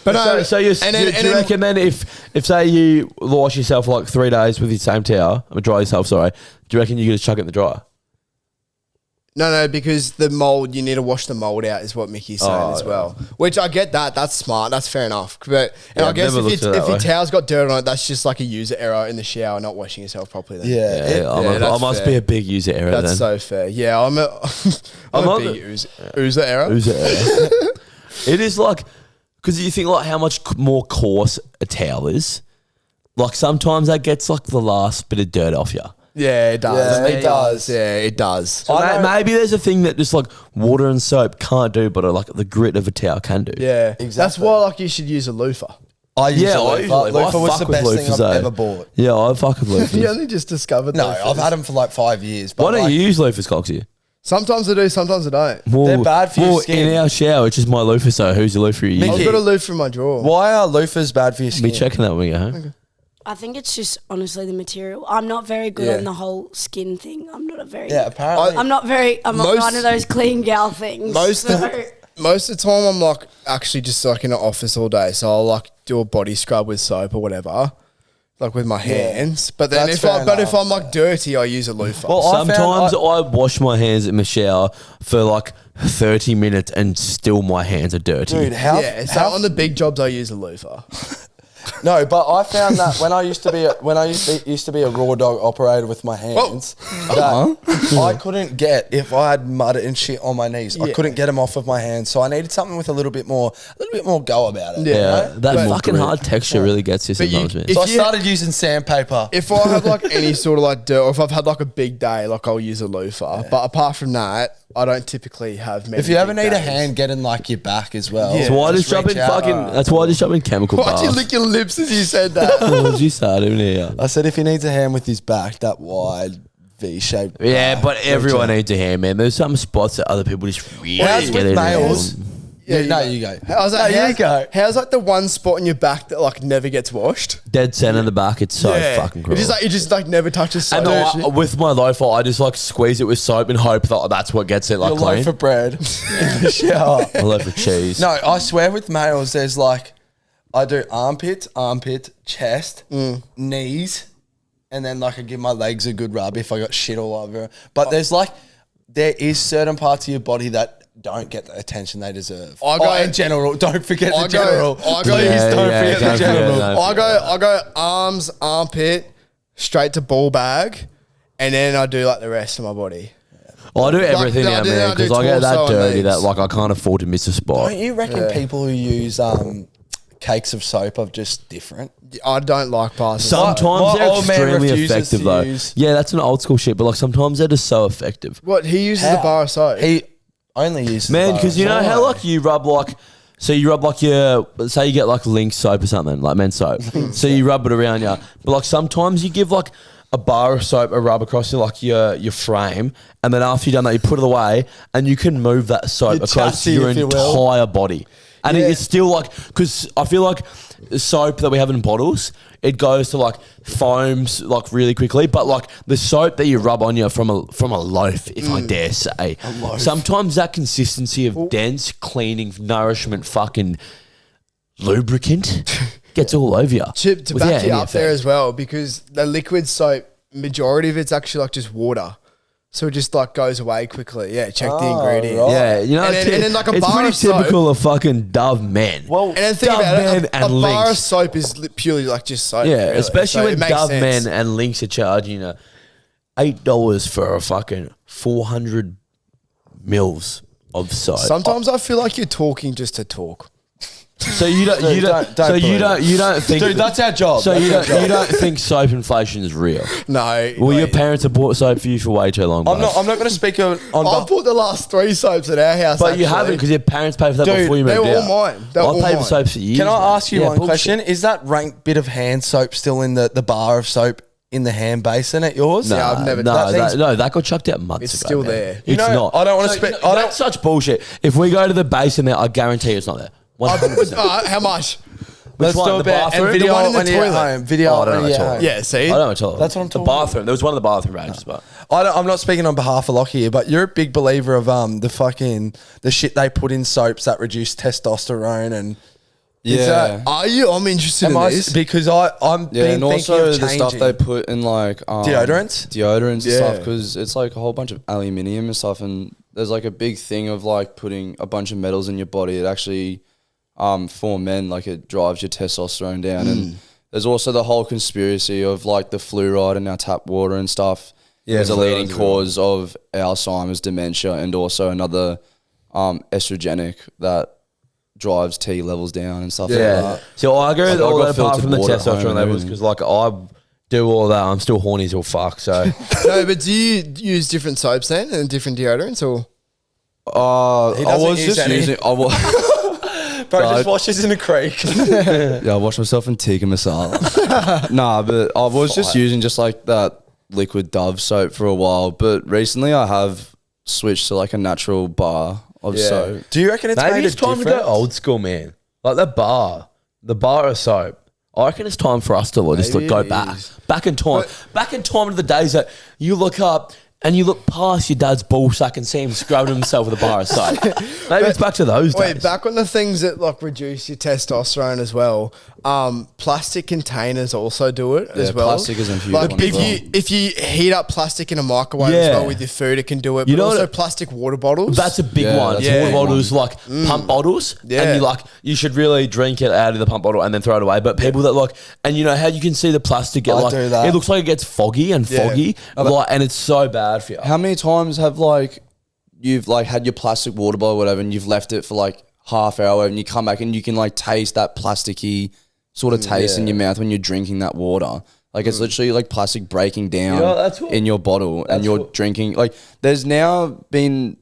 Speaker 2: But no,
Speaker 1: So you
Speaker 2: and then-
Speaker 1: do
Speaker 2: and
Speaker 1: you
Speaker 2: then-
Speaker 1: reckon then if say you wash yourself like 3 days with your same towel, dry yourself, sorry, do you reckon you could just chuck it in the dryer?
Speaker 2: No, because the mold, you need to wash the mold out, is what Mickey's saying as well. Which I get that. That's smart. That's fair enough. But
Speaker 1: Yeah,
Speaker 2: I
Speaker 1: I've
Speaker 2: guess
Speaker 1: never
Speaker 2: if,
Speaker 1: looked at it
Speaker 2: if
Speaker 1: that
Speaker 2: your
Speaker 1: way.
Speaker 2: towel's got dirt on it, that's just like a user error in the shower, not washing yourself properly. Then.
Speaker 3: Yeah.
Speaker 1: I
Speaker 2: that's
Speaker 1: must
Speaker 2: fair.
Speaker 1: be a big user error
Speaker 2: That's
Speaker 1: then.
Speaker 2: so fair. Yeah, I'm a, I'm
Speaker 1: I'm
Speaker 2: a
Speaker 1: not
Speaker 2: big user error.
Speaker 1: User error. It is like, because you think like how much more coarse a towel is. Like sometimes that gets like the last bit of dirt off you.
Speaker 2: Yeah, it does.
Speaker 3: Yeah, it does.
Speaker 2: Yeah, it does.
Speaker 1: So
Speaker 3: I know-
Speaker 1: maybe there's a thing that just like water and soap can't do, but like the grit of a towel can do.
Speaker 2: Yeah, That's
Speaker 3: Exactly.
Speaker 2: why like you should use a loofah.
Speaker 3: I use
Speaker 1: Yeah,
Speaker 3: a
Speaker 1: I
Speaker 3: loofah.
Speaker 1: use a loofah.
Speaker 3: Loofah
Speaker 1: I
Speaker 3: was
Speaker 1: fuck
Speaker 3: the
Speaker 1: with
Speaker 3: best thing
Speaker 1: loofahs,
Speaker 3: I've
Speaker 1: though.
Speaker 3: ever bought.
Speaker 1: Yeah, I fuck with loofahs.
Speaker 2: You only just discovered.
Speaker 3: No,
Speaker 2: loofahs.
Speaker 3: I've had them for like 5 years. But
Speaker 1: Why don't
Speaker 3: like,
Speaker 1: you use loofahs, Coxie?
Speaker 2: Sometimes I do, sometimes I don't.
Speaker 1: Well,
Speaker 3: They're bad for your
Speaker 1: well,
Speaker 3: skin.
Speaker 1: in our shower, it's just my loofah, so who's your loofah you
Speaker 2: I've
Speaker 3: Mickey.
Speaker 1: use?
Speaker 2: got a loofah in my drawer.
Speaker 3: Why are loofahs bad for your skin?
Speaker 1: Be checking that when we go home.
Speaker 5: I think it's just honestly the material. I'm not very good
Speaker 2: Yeah.
Speaker 5: on the whole skin thing. I'm not a very.
Speaker 3: Yeah, apparently.
Speaker 5: I'm not
Speaker 2: Most-
Speaker 5: one of those clean gal things.
Speaker 2: Most of the time, I'm like actually just like in an office all day, so I'll like do a body scrub with soap or whatever, like with my hands. But then
Speaker 3: That's
Speaker 2: if
Speaker 3: fair enough.
Speaker 2: I'm like dirty, I use a loofah.
Speaker 3: Well, I found
Speaker 1: Sometimes
Speaker 3: I-
Speaker 1: I wash my hands in the shower for like 30 minutes and still my hands are dirty.
Speaker 3: Dude, how?
Speaker 2: yeah, so
Speaker 3: how
Speaker 2: on the big jobs, I use a loofah.
Speaker 3: no, but I found that when I used to be a raw dog operator with my hands, that I couldn't get if I had mud and shit on my knees. I
Speaker 2: Yeah.
Speaker 3: couldn't get them off of my hands, so I needed something with a little bit more go about it.
Speaker 2: Yeah.
Speaker 3: you
Speaker 1: Yeah,
Speaker 3: know?
Speaker 1: that
Speaker 2: But-
Speaker 1: fucking hard texture really gets you
Speaker 2: But you-
Speaker 1: sometimes, man.
Speaker 2: if
Speaker 3: So I
Speaker 2: you-
Speaker 3: started using sandpaper.
Speaker 2: If I have like any sort of like dirt, or if I've had like a big day, like I'll use a loofah. But apart from that, I don't typically have many.
Speaker 3: If you ever
Speaker 2: big
Speaker 3: need a
Speaker 2: days.
Speaker 3: hand getting like your back as well,
Speaker 2: Yeah.
Speaker 1: That's why I just jump
Speaker 3: reach
Speaker 1: in
Speaker 3: out.
Speaker 1: fucking. That's why I just jump in chemical
Speaker 2: Why'd you
Speaker 1: baths.
Speaker 2: lick your lips as you said that?
Speaker 1: What did you start in here?
Speaker 3: I said if he needs a hand with his back, that wide V-shaped.
Speaker 1: Yeah,
Speaker 3: back,
Speaker 1: but
Speaker 3: reach
Speaker 1: everyone
Speaker 3: out.
Speaker 1: needs a hand, man. There's some spots that other people just really
Speaker 3: Well, that's
Speaker 1: get
Speaker 3: with
Speaker 1: in there.
Speaker 3: males. Yeah, no, you go.
Speaker 2: How's that?
Speaker 3: No, you go.
Speaker 2: How's like the one spot on your back that like never gets washed?
Speaker 1: Dead center in the back. It's so fucking
Speaker 2: It
Speaker 1: gross.
Speaker 2: just like never touches soap.
Speaker 1: And with my loofah, I just like squeeze it with soap and hope that that's what gets it like
Speaker 3: Your
Speaker 1: clean.
Speaker 3: loaf of bread in the shower.
Speaker 1: A loaf of cheese.
Speaker 3: No, I swear with males, there's like, I do armpit, chest, knees, and then like I give my legs a good rub if I got shit all over. But there is certain parts of your body that don't get the attention they deserve.
Speaker 2: I go-
Speaker 3: in general, don't forget
Speaker 2: I
Speaker 3: the
Speaker 2: go-
Speaker 3: general.
Speaker 2: I go-
Speaker 3: Please
Speaker 1: Yeah,
Speaker 3: don't
Speaker 1: yeah,
Speaker 3: forget
Speaker 1: don't
Speaker 3: the
Speaker 1: forget,
Speaker 3: general.
Speaker 1: no.
Speaker 2: I go arms, armpit, straight to ball bag, and then I do like the rest of my body.
Speaker 1: Well, I do everything
Speaker 2: I
Speaker 1: now,
Speaker 2: do-
Speaker 1: man,
Speaker 2: I do
Speaker 1: because I get that
Speaker 2: torso and
Speaker 1: dirty that
Speaker 2: legs.
Speaker 1: like I can't afford to miss a spot.
Speaker 3: Don't you reckon people who use cakes of soap are just different?
Speaker 2: I don't like bars.
Speaker 1: Sometimes
Speaker 3: My
Speaker 1: they're
Speaker 3: old man
Speaker 1: extremely
Speaker 3: refuses
Speaker 1: effective
Speaker 3: to
Speaker 1: though.
Speaker 3: use-
Speaker 1: Yeah, that's an old school shit, but like sometimes they're just so effective.
Speaker 2: What he uses
Speaker 3: How?
Speaker 2: a bar of soap.
Speaker 3: He only uses
Speaker 1: Man,
Speaker 3: the bar
Speaker 1: because
Speaker 3: of
Speaker 1: you know
Speaker 3: soap.
Speaker 1: how like you rub like, so you rub like your, say you get like Lynx soap or something, like men's soap. So you rub it around you. But like sometimes you give like a bar of soap a rub across your frame, and then after you've done that, you put it away, and you can move that soap
Speaker 3: Your
Speaker 1: across
Speaker 3: chassis,
Speaker 1: your
Speaker 3: if you will.
Speaker 1: entire body. And it's still like, because I feel like the soap that we have in bottles, it goes to like foams like really quickly, but like the soap that you rub on you from a loaf, if I dare say, sometimes that consistency of dense, cleaning, nourishment, fucking lubricant gets all over you.
Speaker 2: to
Speaker 1: without
Speaker 2: back you
Speaker 1: any
Speaker 2: up there
Speaker 1: effect.
Speaker 2: as well, because the liquid soap, majority of it's actually like just water. So it just like goes away quickly. Yeah, check the ingredients.
Speaker 3: right.
Speaker 1: Yeah, you know,
Speaker 2: And then like a
Speaker 1: it's
Speaker 2: bar
Speaker 1: pretty
Speaker 2: of soap-
Speaker 1: typical of fucking Dove men.
Speaker 3: Well,
Speaker 2: And then think
Speaker 1: Dove
Speaker 2: about
Speaker 1: men
Speaker 2: it,
Speaker 1: and
Speaker 2: a bar of
Speaker 1: Lynx.
Speaker 2: soap is purely like just soap.
Speaker 1: Yeah,
Speaker 2: really.
Speaker 1: especially
Speaker 2: So it
Speaker 1: when
Speaker 2: makes
Speaker 1: Dove
Speaker 2: sense.
Speaker 1: men and Lynx are charging you $8 for a fucking 400 mils of soap.
Speaker 2: Sometimes I feel like you're talking just to talk.
Speaker 1: So you don't,
Speaker 3: Dude, don't
Speaker 1: you don't think,
Speaker 3: Dude, that's our job.
Speaker 1: So
Speaker 3: That's
Speaker 1: you don't think soap inflation is real?
Speaker 2: No.
Speaker 1: Well, your
Speaker 2: wait.
Speaker 1: parents have bought soap for you for way too long.
Speaker 3: I'm
Speaker 1: bro.
Speaker 3: not going to speak on
Speaker 2: I've bought the last 3 soaps at our house.
Speaker 1: But you
Speaker 2: actually.
Speaker 1: haven't because your parents paid for that
Speaker 3: Dude,
Speaker 1: before you
Speaker 2: they
Speaker 1: moved
Speaker 2: were
Speaker 1: out.
Speaker 2: all mine. They were
Speaker 1: I
Speaker 2: all
Speaker 1: paid for
Speaker 2: mine.
Speaker 1: soap for years.
Speaker 3: Can I
Speaker 1: man.
Speaker 3: ask you
Speaker 1: Yeah,
Speaker 3: one
Speaker 1: bullshit.
Speaker 3: question? Is that rank bit of hand soap still in the bar of soap in the hand basin at yours?
Speaker 1: No,
Speaker 2: Yeah, I've never-
Speaker 1: no,
Speaker 3: that
Speaker 1: that,
Speaker 3: thing's-
Speaker 1: no, that got chucked out months
Speaker 2: It's
Speaker 1: ago.
Speaker 2: still
Speaker 1: man.
Speaker 2: there.
Speaker 3: You
Speaker 1: It's
Speaker 3: know,
Speaker 1: not.
Speaker 3: I don't wanna
Speaker 1: So,
Speaker 3: spec-
Speaker 1: you know,
Speaker 3: I don't-
Speaker 1: that's such bullshit. If we go to the base in there, I guarantee it's not there. 100%.
Speaker 2: How much?
Speaker 3: Let's
Speaker 1: one?
Speaker 3: do
Speaker 1: The
Speaker 3: a bet and
Speaker 1: bathroom?
Speaker 3: video
Speaker 2: The one in the
Speaker 3: when you're at
Speaker 2: toilet?
Speaker 3: home. Video
Speaker 1: Oh, I don't know
Speaker 3: when you're
Speaker 1: at
Speaker 3: at
Speaker 1: all.
Speaker 3: home.
Speaker 2: Yeah, see?
Speaker 1: I don't know what you're
Speaker 3: That's what I'm
Speaker 1: The
Speaker 3: talking about.
Speaker 1: bathroom. There was one of the bathroom ranges, but
Speaker 3: I'm not speaking on behalf of Lockie here, but you're a big believer of the shit they put in soaps that reduce testosterone and is that-
Speaker 2: Are you? I'm interested in this.
Speaker 3: because I'm
Speaker 4: Yeah,
Speaker 3: been
Speaker 4: and
Speaker 3: thinking
Speaker 4: also
Speaker 3: of
Speaker 4: the stuff
Speaker 3: changing.
Speaker 4: they put in like
Speaker 3: Deodorants?
Speaker 4: deodorants and
Speaker 2: Yeah.
Speaker 4: stuff, because it's like a whole bunch of aluminium and stuff, and there's like a big thing of like putting a bunch of metals in your body. It actually, for men, like it drives your testosterone down, and there's also the whole conspiracy of like the fluoride in our tap water and stuff.
Speaker 3: Yeah,
Speaker 4: is a leading
Speaker 3: fluoride's
Speaker 4: cause of Alzheimer's, dementia, and also another estrogenic that drives T levels down and stuff like
Speaker 1: yeah.
Speaker 4: that.
Speaker 1: So I agree with
Speaker 4: Like,
Speaker 1: all
Speaker 4: I've
Speaker 1: that
Speaker 4: got
Speaker 1: apart from the
Speaker 4: filtered water at home
Speaker 1: testosterone
Speaker 4: and
Speaker 1: levels
Speaker 4: everything.
Speaker 1: because like I do all that. I'm still horny as all fuck. So
Speaker 2: No, but do you use different soaps then and different deodorants or?
Speaker 3: He
Speaker 4: I
Speaker 3: doesn't
Speaker 4: was
Speaker 3: use
Speaker 4: just
Speaker 3: any.
Speaker 4: using.
Speaker 3: Bro,
Speaker 4: No,
Speaker 3: just washes in a creek.
Speaker 4: Yeah, I washed myself in tikka masala. Nah, but I was just using just like that liquid Dove soap for a while. But recently I have switched to like a natural bar of soap.
Speaker 3: Do you reckon it's
Speaker 1: maybe
Speaker 3: made
Speaker 1: it's
Speaker 3: a
Speaker 1: time to
Speaker 3: difference?
Speaker 1: go old school, man. Like the bar of soap. I reckon it's time for us to just
Speaker 2: Maybe
Speaker 1: go
Speaker 2: it
Speaker 1: back,
Speaker 2: is.
Speaker 1: back in time, back in time to the days that you look up and you look past your dad's ball sack and see him scrubbing himself with a bar of soap. Maybe it's back to those days.
Speaker 2: Wait, back on the things that like reduce your testosterone as well. Plastic containers also do it as well.
Speaker 4: plastic is a huge
Speaker 2: like
Speaker 4: one as
Speaker 2: if you heat up plastic in a microwave as
Speaker 1: Yeah.
Speaker 2: well with your food, it can do it.
Speaker 1: You
Speaker 2: But
Speaker 1: know
Speaker 2: also
Speaker 1: what-
Speaker 2: plastic water bottles.
Speaker 1: That's a big
Speaker 4: Yeah,
Speaker 1: one.
Speaker 4: that's
Speaker 2: a
Speaker 1: Water
Speaker 2: big
Speaker 1: bottles, like pump bottles,
Speaker 2: Yeah.
Speaker 1: and you should really drink it out of the pump bottle and then throw it away. But people that like, and you know how you can see the plastic get
Speaker 3: I
Speaker 1: like,
Speaker 3: do that.
Speaker 1: it looks like it gets foggy and foggy, like, and it's so bad for you.
Speaker 4: How many times have like you've like had your plastic water bottle or whatever and you've left it for like half hour and you come back and you can like taste that plasticky sort of taste in your mouth when you're drinking that water. Like it's literally like plastic breaking down
Speaker 1: that's what-
Speaker 4: in your bottle and you're drinking. Like there's now been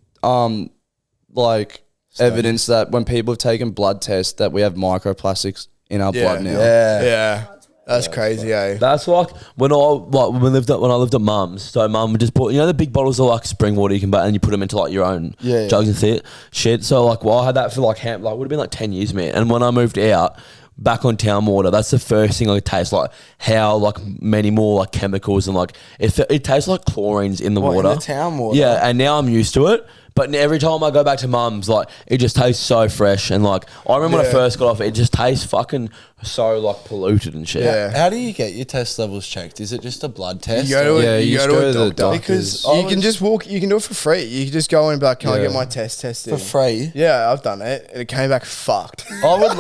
Speaker 4: like evidence that when people have taken blood tests that we have microplastics in our blood now.
Speaker 2: yeah. That's crazy, eh?
Speaker 1: That's like when I lived at mum's. So mum would just put, you know, the big bottles of like spring water you can buy and you put them into like your own
Speaker 3: Yeah,
Speaker 1: jugs and shit. So like, I had that for like would have been like 10 years, man. And when I moved out back on town water, that's the first thing I taste, like how like many more like chemicals and like it tastes like chlorines in the
Speaker 3: What, in
Speaker 1: water.
Speaker 3: the town water?
Speaker 1: Yeah, and now I'm used to it. But every time I go back to mum's, like it just tastes so fresh. And like I remember when I first got off, it just tastes fucking so like polluted and shit.
Speaker 2: Yeah.
Speaker 3: How do you get your test levels checked? Is it just a blood test?
Speaker 2: You go to,
Speaker 4: Yeah,
Speaker 2: you
Speaker 4: you
Speaker 2: go
Speaker 4: just
Speaker 2: to
Speaker 4: go
Speaker 2: a
Speaker 4: to the
Speaker 2: doctor.
Speaker 4: doctors.
Speaker 3: Because
Speaker 2: You can just walk. You can do it for free. You can just go in and be like, "Can I get my test tested
Speaker 3: for free.
Speaker 2: Yeah, I've done it, and it came back fucked.
Speaker 3: I would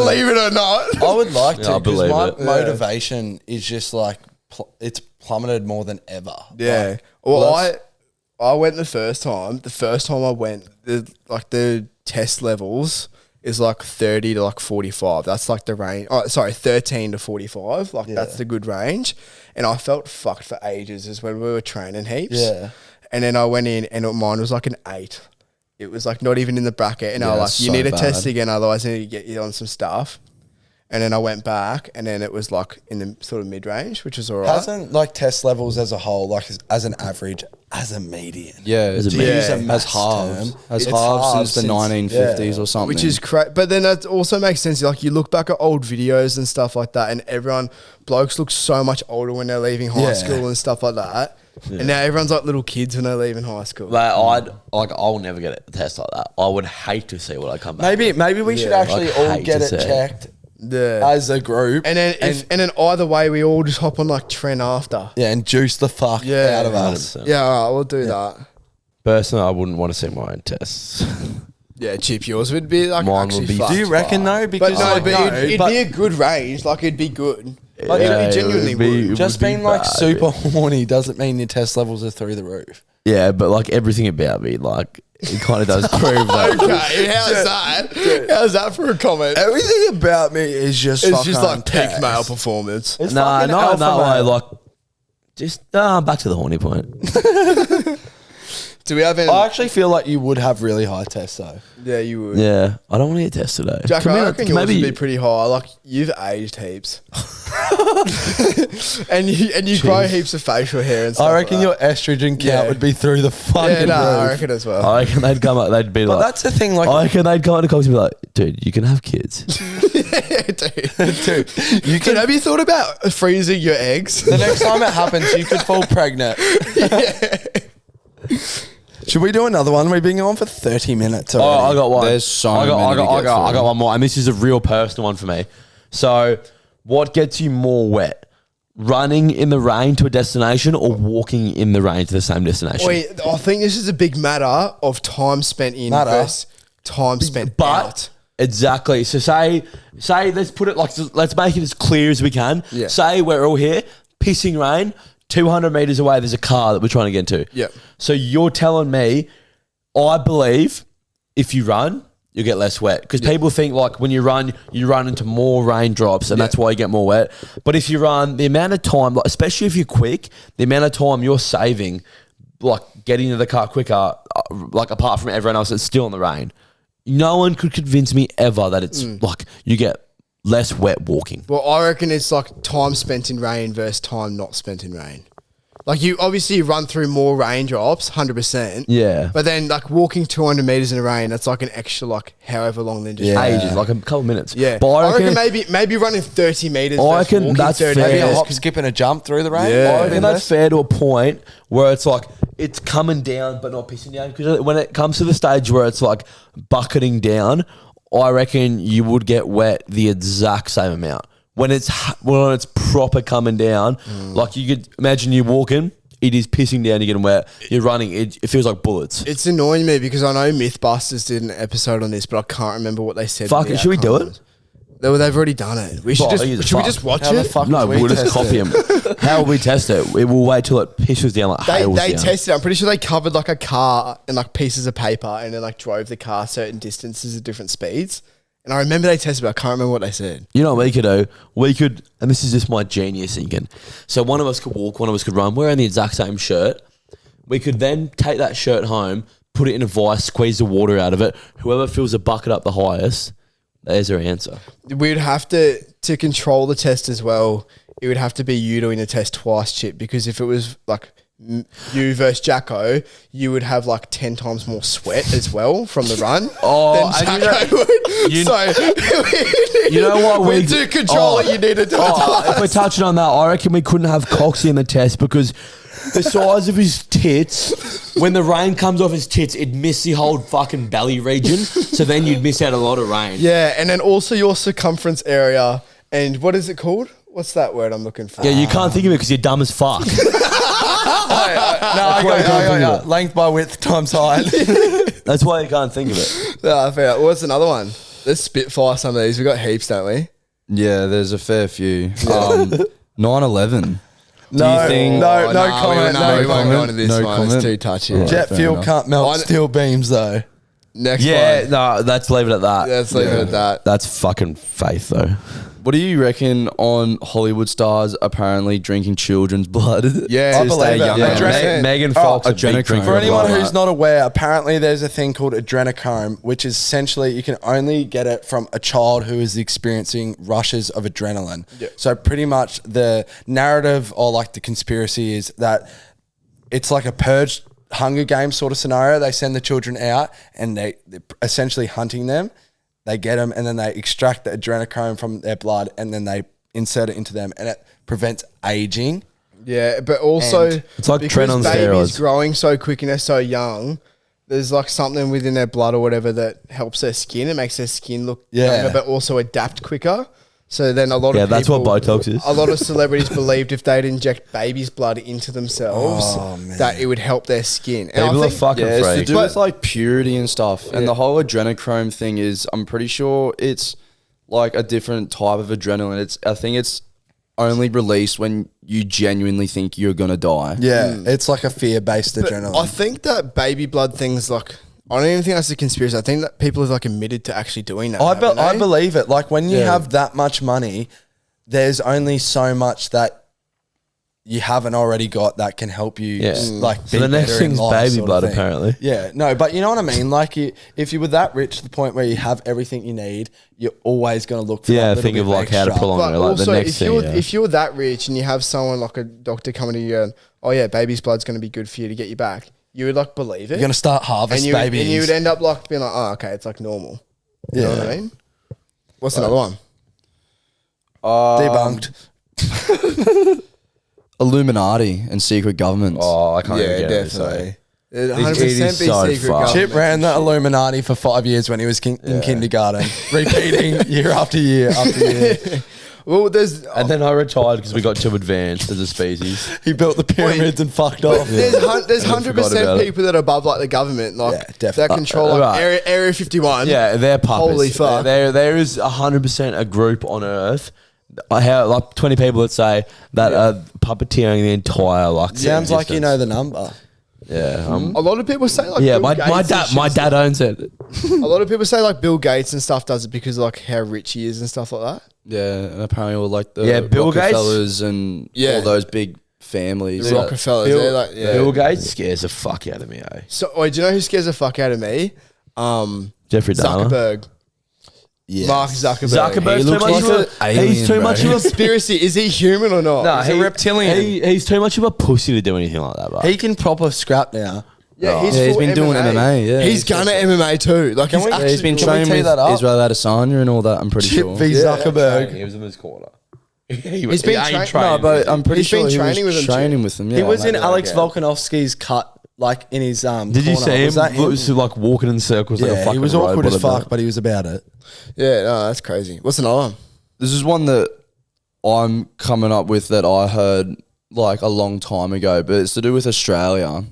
Speaker 2: Believe it or not.
Speaker 3: I would like
Speaker 1: Yeah,
Speaker 3: to
Speaker 1: I
Speaker 3: because
Speaker 1: believe
Speaker 3: my
Speaker 1: it.
Speaker 3: motivation is just like it's plummeted more than ever.
Speaker 2: Yeah.
Speaker 3: Like,
Speaker 2: Well,
Speaker 3: that's-
Speaker 2: I went the first time. The first time I went, the test levels is like 30 to like 45. That's like the range. Oh, sorry, 13 to 45. Like that's the good range. And I felt fucked for ages is when we were training heaps.
Speaker 3: Yeah.
Speaker 2: And then I went in and mine was like an 8. It was like not even in the bracket. And I was like, you need to test again, otherwise I need to get you on some stuff. And then I went back, and then it was like in the sort of mid range, which is all right.
Speaker 3: Hasn't like test levels as a whole, like as an average, as a median?
Speaker 4: Yeah,
Speaker 1: As a
Speaker 4: to
Speaker 1: median.
Speaker 4: use
Speaker 3: Yeah.
Speaker 4: as
Speaker 3: Maths
Speaker 4: halves.
Speaker 3: term.
Speaker 4: As
Speaker 3: It's
Speaker 4: halves
Speaker 3: halves
Speaker 4: since the
Speaker 3: since-
Speaker 4: 1950s
Speaker 3: yeah.
Speaker 4: or something.
Speaker 2: Which is crazy. But then that also makes sense. Like you look back at old videos and stuff like that, and blokes look so much older when they're leaving high
Speaker 3: Yeah.
Speaker 2: school and stuff like that. And now everyone's like little kids when they're leaving high school.
Speaker 1: Like I'll never get a test like that. I would hate to see what I come back.
Speaker 3: Maybe we should actually
Speaker 1: Like,
Speaker 3: all
Speaker 1: hate
Speaker 3: get
Speaker 1: to
Speaker 3: it
Speaker 1: say it.
Speaker 3: checked
Speaker 2: Yeah.
Speaker 3: as a group,
Speaker 2: And then either way, we all just hop on like trend after.
Speaker 3: yeah, and juice the fuck
Speaker 2: Yeah.
Speaker 3: out of us.
Speaker 1: 100%.
Speaker 2: Yeah, all right, we'll do that.
Speaker 1: Personally, I wouldn't want to see my own tests.
Speaker 2: Yeah, Chip, yours would be like
Speaker 1: Mine
Speaker 2: actually
Speaker 1: would be
Speaker 2: fucked.
Speaker 3: Do you reckon though?
Speaker 2: But
Speaker 3: Because
Speaker 2: no,
Speaker 3: like,
Speaker 2: but it'd
Speaker 3: but
Speaker 2: be a good range. Like it'd be good. Like
Speaker 1: Yeah,
Speaker 2: it
Speaker 1: it
Speaker 2: genuinely
Speaker 1: would be-
Speaker 2: would.
Speaker 3: just
Speaker 1: would be
Speaker 3: being like
Speaker 1: bad,
Speaker 3: super horny doesn't mean your test levels are through the roof.
Speaker 1: Yeah, but like everything about me, like it kind of does prove that.
Speaker 2: Okay, how's that? How's that for a comment?
Speaker 3: Everything about me is just
Speaker 2: It's
Speaker 3: fucking
Speaker 2: just like peak
Speaker 3: test.
Speaker 2: male performance.
Speaker 3: It's
Speaker 1: Nah,
Speaker 3: fucking
Speaker 1: not
Speaker 3: alpha
Speaker 1: in that way.
Speaker 3: male.
Speaker 1: Like, just back to the horny point.
Speaker 2: Do we have any?
Speaker 3: I actually feel like you would have really high tests though.
Speaker 2: Yeah, you would.
Speaker 1: Yeah, I don't want to get tested today.
Speaker 2: Jack,
Speaker 1: Can we
Speaker 2: I
Speaker 1: not-
Speaker 2: reckon
Speaker 1: can
Speaker 2: yours
Speaker 1: maybe
Speaker 2: would be pretty high. Like you've aged heaps, and you grow heaps of facial hair and stuff.
Speaker 3: I reckon your
Speaker 2: like
Speaker 3: estrogen count
Speaker 2: Yeah.
Speaker 3: would be through the
Speaker 2: that.
Speaker 3: fucking
Speaker 2: Yeah, no, I
Speaker 3: roof.
Speaker 2: reckon as well.
Speaker 1: I reckon they'd come up. They'd be
Speaker 3: But
Speaker 1: like,
Speaker 3: that's the thing, like,
Speaker 1: I reckon they'd come to Cox and be like, dude, you can have kids.
Speaker 2: Dude, you can. Have you thought about freezing your eggs?
Speaker 3: the next time it happens, you could fall pregnant. Should we do another one? We've been going for 30 minutes
Speaker 1: Oh,
Speaker 3: already.
Speaker 1: I got one.
Speaker 4: There's so
Speaker 1: I got,
Speaker 4: many
Speaker 1: I got,
Speaker 4: to
Speaker 1: I
Speaker 4: get
Speaker 1: got, I
Speaker 4: through.
Speaker 1: got one more, and this is a real personal one for me. So, what gets you more wet? Running in the rain to a destination or walking in the rain to the same destination?
Speaker 2: Wait, I think this is a big matter of time spent in
Speaker 3: Matter.
Speaker 2: versus time spent out.
Speaker 1: But exactly. So say let's put it like let's make it as clear as we can.
Speaker 2: Yeah.
Speaker 1: Say we're all here, pissing rain, 200 meters away. There's a car that we're trying to get into.
Speaker 2: Yep.
Speaker 1: So you're telling me, I believe if you run, you get less wet because people think like when you run into more raindrops and that's why you get more wet. But if you run, the amount of time, like, especially if you're quick, the amount of time you're saving, like getting to the car quicker, like apart from everyone else that's still in the rain. No one could convince me ever that it's like you get less wet walking.
Speaker 2: Well, I reckon it's like time spent in rain versus time not spent in rain. Like you obviously run through more raindrops, 100%.
Speaker 1: Yeah.
Speaker 2: But then like walking 200 meters in the rain, that's like an extra like however long than just
Speaker 3: Yeah.
Speaker 1: Ages, like a couple minutes.
Speaker 2: Yeah.
Speaker 1: But I reckon,
Speaker 2: maybe running 30 meters.
Speaker 1: I
Speaker 2: versus
Speaker 1: reckon
Speaker 2: walking
Speaker 1: that's
Speaker 2: 30
Speaker 1: fair.
Speaker 3: Maybe a
Speaker 2: meters
Speaker 3: hop,
Speaker 2: could-
Speaker 3: skip, and a jump through the rain.
Speaker 2: Yeah.
Speaker 1: I reckon that's fair to a point where it's like it's coming down but not pissing down. Because when it comes to the stage where it's like bucketing down, I reckon you would get wet the exact same amount. When it's proper coming down, like you could imagine you walking, it is pissing down, you're getting wet. You're running, it feels like bullets.
Speaker 2: It's annoying me because I know Mythbusters did an episode on this, but I can't remember what they said.
Speaker 1: Fuck
Speaker 2: the
Speaker 1: it, should we do
Speaker 2: outcome
Speaker 1: it?
Speaker 2: was. They've already done it. We should
Speaker 1: Oh,
Speaker 2: just
Speaker 1: he's a
Speaker 2: should we
Speaker 1: fuck.
Speaker 2: just watch
Speaker 3: How the
Speaker 2: it?
Speaker 3: fuck
Speaker 1: No,
Speaker 3: do we
Speaker 1: we'll just
Speaker 3: test
Speaker 1: copy
Speaker 3: it?
Speaker 1: him. How will we test it? We will wait till it pisses down like
Speaker 2: They
Speaker 1: hails down.
Speaker 2: tested it. I'm pretty sure they covered like a car and like pieces of paper and then like drove the car certain distances at different speeds. And I remember they tested it, but I can't remember what they said.
Speaker 1: You know what we could do? We could, and this is just my genius thinking. So one of us could walk, one of us could run. We're in the exact same shirt. We could then take that shirt home, put it in a vice, squeeze the water out of it. Whoever fills the bucket up the highest, there's our answer.
Speaker 2: We'd have to control the test as well. It would have to be you doing the test twice, Chip, because if it was like you versus Jacko, you would have like 10 times more sweat as well from the run
Speaker 1: Oh,
Speaker 2: than
Speaker 1: and
Speaker 2: Jacko would.
Speaker 1: You know what?
Speaker 2: We to control it, you need to do it.
Speaker 1: If we're touching on that, I reckon we couldn't have Coxie in the test because the size of his tits, when the rain comes off his tits, it'd miss the whole fucking belly region. So then you'd miss out a lot of rain.
Speaker 2: Yeah, and then also your circumference area. And what is it called? What's that word I'm looking for?
Speaker 1: Yeah, you can't think of it because you're dumb as fuck.
Speaker 3: I got length by width times height.
Speaker 1: That's why you can't think of it.
Speaker 2: I forgot. What's another one? Let's spitfire some of these. We got heaps, don't we?
Speaker 4: Yeah, there's a fair few. 9/11.
Speaker 3: No,
Speaker 4: you think?
Speaker 3: no
Speaker 2: No,
Speaker 3: comment.
Speaker 2: we won't go into this
Speaker 4: No
Speaker 2: one.
Speaker 4: comment.
Speaker 2: It's too touchy.
Speaker 4: Right.
Speaker 3: Jet
Speaker 4: fair
Speaker 3: fuel
Speaker 4: enough.
Speaker 3: can't melt steel beams though.
Speaker 2: Next
Speaker 1: Yeah,
Speaker 2: one.
Speaker 1: no, let's leave it at that.
Speaker 2: Let's leave it at that.
Speaker 1: That's fucking faith, though.
Speaker 4: What do you reckon on Hollywood stars apparently drinking children's blood?
Speaker 2: Yeah,
Speaker 3: I
Speaker 4: to
Speaker 3: believe
Speaker 4: stay
Speaker 3: it.
Speaker 4: young?
Speaker 3: Adrenaline.
Speaker 1: Megan Fox, a big
Speaker 4: adrenochrome.
Speaker 1: drinker
Speaker 3: For
Speaker 1: of
Speaker 3: anyone
Speaker 1: blood.
Speaker 3: who's not aware, apparently there's a thing called adrenochrome, which is essentially you can only get it from a child who is experiencing rushes of adrenaline.
Speaker 2: Yeah.
Speaker 3: So pretty much the narrative or like the conspiracy is that it's like a purge Hunger Games sort of scenario. They send the children out and they're essentially hunting them. They get them and then they extract the adrenochrome from their blood and then they insert it into them and it prevents aging.
Speaker 2: Yeah, but also
Speaker 3: And
Speaker 1: it's like
Speaker 2: because
Speaker 1: Trent on
Speaker 2: babies
Speaker 1: steroids.
Speaker 2: growing so quick and they're so young, there's like something within their blood or whatever that helps their skin. It makes their skin look younger, but also adapt quicker. So then a lot of
Speaker 1: that's what
Speaker 2: people,
Speaker 1: Botox is.
Speaker 2: A lot of celebrities believed if they'd inject baby's blood into themselves, that it would help their skin. And
Speaker 1: People
Speaker 2: I
Speaker 1: are
Speaker 2: think,
Speaker 1: fucking
Speaker 4: Yeah, it's to
Speaker 1: freaks.
Speaker 4: do with like purity and stuff. And the whole adrenochrome thing is, I'm pretty sure it's like a different type of adrenaline. I think it's only released when you genuinely think you're gonna die.
Speaker 3: Yeah, it's like a fear-based
Speaker 2: but
Speaker 3: adrenaline.
Speaker 2: I think that baby blood thing's like, I don't even think that's a conspiracy. I think that people have like admitted to actually doing that. haven't
Speaker 3: I
Speaker 2: they?
Speaker 3: believe it. Like when you
Speaker 4: Yeah.
Speaker 3: have that much money, there's only so much that you haven't already got that can help you.
Speaker 1: Yeah.
Speaker 3: Like
Speaker 1: So
Speaker 3: be
Speaker 1: the next
Speaker 3: better in
Speaker 1: thing's
Speaker 3: life
Speaker 1: baby
Speaker 3: sort of
Speaker 1: blood,
Speaker 3: thing.
Speaker 1: apparently.
Speaker 3: Yeah, no, but you know what I mean. Like if you were that rich to the point where you have everything you need, you're always going to look for.
Speaker 1: Yeah,
Speaker 3: that little
Speaker 1: think
Speaker 3: bit
Speaker 1: of like how to
Speaker 3: extra.
Speaker 1: prolong
Speaker 2: But
Speaker 1: it. Like the
Speaker 2: also,
Speaker 1: next
Speaker 2: if
Speaker 1: thing.
Speaker 2: you're
Speaker 1: Yeah.
Speaker 2: if you're that rich and you have someone like a doctor coming to you and, oh yeah, baby's blood's going to be good for you to get you back, you would like believe it.
Speaker 3: You're going to start harvest
Speaker 2: and
Speaker 3: babies.
Speaker 2: and you would end up like being like, oh, okay, it's like normal. You know what I mean? What's another one?
Speaker 3: Debunked.
Speaker 4: Illuminati and secret governments.
Speaker 1: Oh, I can't
Speaker 2: Yeah,
Speaker 1: even get
Speaker 2: definitely.
Speaker 1: it.
Speaker 2: It
Speaker 1: It
Speaker 2: 100% be
Speaker 1: is so
Speaker 2: secret
Speaker 1: fucked.
Speaker 3: Chip
Speaker 2: government.
Speaker 3: ran the Illuminati for 5 years when he was in kindergarten, repeating year after year after year.
Speaker 2: Well, there's
Speaker 1: And then I retired because we got too advanced as a species.
Speaker 3: He built the pyramids and fucked off.
Speaker 2: there's
Speaker 1: forgot
Speaker 2: 100%
Speaker 1: about it.
Speaker 2: people that are above like the government, like
Speaker 3: Yeah, definitely.
Speaker 2: that control like,
Speaker 1: Right.
Speaker 2: Area 51.
Speaker 1: Yeah, they're puppets.
Speaker 2: Holy fuck.
Speaker 1: There is 100% a group on Earth. I have like 20 people that say that are puppeteering the entire like.
Speaker 3: Sounds like you know
Speaker 1: existence.
Speaker 3: the number.
Speaker 1: Yeah.
Speaker 2: A lot of people say like
Speaker 1: Yeah,
Speaker 2: Bill
Speaker 1: my
Speaker 2: Gates and
Speaker 1: my
Speaker 2: shit.
Speaker 1: dad owns it.
Speaker 2: A lot of people say like Bill Gates and stuff does it because of like how rich he is and stuff like that.
Speaker 4: Yeah, and apparently all like the
Speaker 1: Yeah, Bill Gates.
Speaker 4: Rockefellers and
Speaker 2: Yeah.
Speaker 4: all those big families.
Speaker 2: The Rockefellers,
Speaker 1: Bill,
Speaker 2: they're like, yeah.
Speaker 1: Bill Gates scares the fuck out of me. Eh?
Speaker 2: So, wait, do you know who scares the fuck out of me?
Speaker 1: Jeffrey Dahmer.
Speaker 2: Zuckerberg.
Speaker 3: Yeah.
Speaker 2: Mark Zuckerberg.
Speaker 1: Zuckerberg's
Speaker 4: He
Speaker 1: too
Speaker 4: looks
Speaker 1: much
Speaker 4: like
Speaker 1: of
Speaker 4: an
Speaker 1: a. He's
Speaker 4: alien,
Speaker 1: too
Speaker 4: bro.
Speaker 1: much of a.
Speaker 2: Conspiracy. Is he human or not?
Speaker 1: Nah,
Speaker 3: He's a reptilian.
Speaker 1: He's too much of a pussy to do anything like that. Bro.
Speaker 3: He can proper scrap now.
Speaker 2: Yeah,
Speaker 4: Yeah, he's
Speaker 2: full
Speaker 4: been doing MMA, yeah.
Speaker 2: He's gonna MMA too. Like he's
Speaker 3: we-
Speaker 2: actually
Speaker 4: He's been
Speaker 3: Can we
Speaker 4: training
Speaker 3: tee
Speaker 4: with
Speaker 3: that up?
Speaker 4: Israel Adesanya and all that, I'm pretty
Speaker 3: Chip
Speaker 4: sure.
Speaker 3: v Zuckerberg.
Speaker 1: He was in his corner.
Speaker 2: He's been
Speaker 1: ain't
Speaker 2: trained.
Speaker 4: No, but I'm pretty
Speaker 2: He's
Speaker 4: sure
Speaker 2: been
Speaker 4: he
Speaker 2: training
Speaker 4: was
Speaker 2: with him too.
Speaker 4: training with them. Yeah,
Speaker 3: He was in
Speaker 1: maybe
Speaker 3: Alex
Speaker 1: like,
Speaker 3: Volkanovski's cut, like in his
Speaker 1: Did you
Speaker 3: corner.
Speaker 1: see him?
Speaker 3: Was that him?
Speaker 1: Was like walking in circles like a
Speaker 3: Yeah,
Speaker 1: fucking
Speaker 3: he was awkward
Speaker 1: robot
Speaker 3: as
Speaker 1: about
Speaker 3: fuck, but he was about it.
Speaker 2: Yeah, no, that's crazy. What's another one?
Speaker 4: This is one that I'm coming up with that I heard like a long time ago, but it's to do with Australia.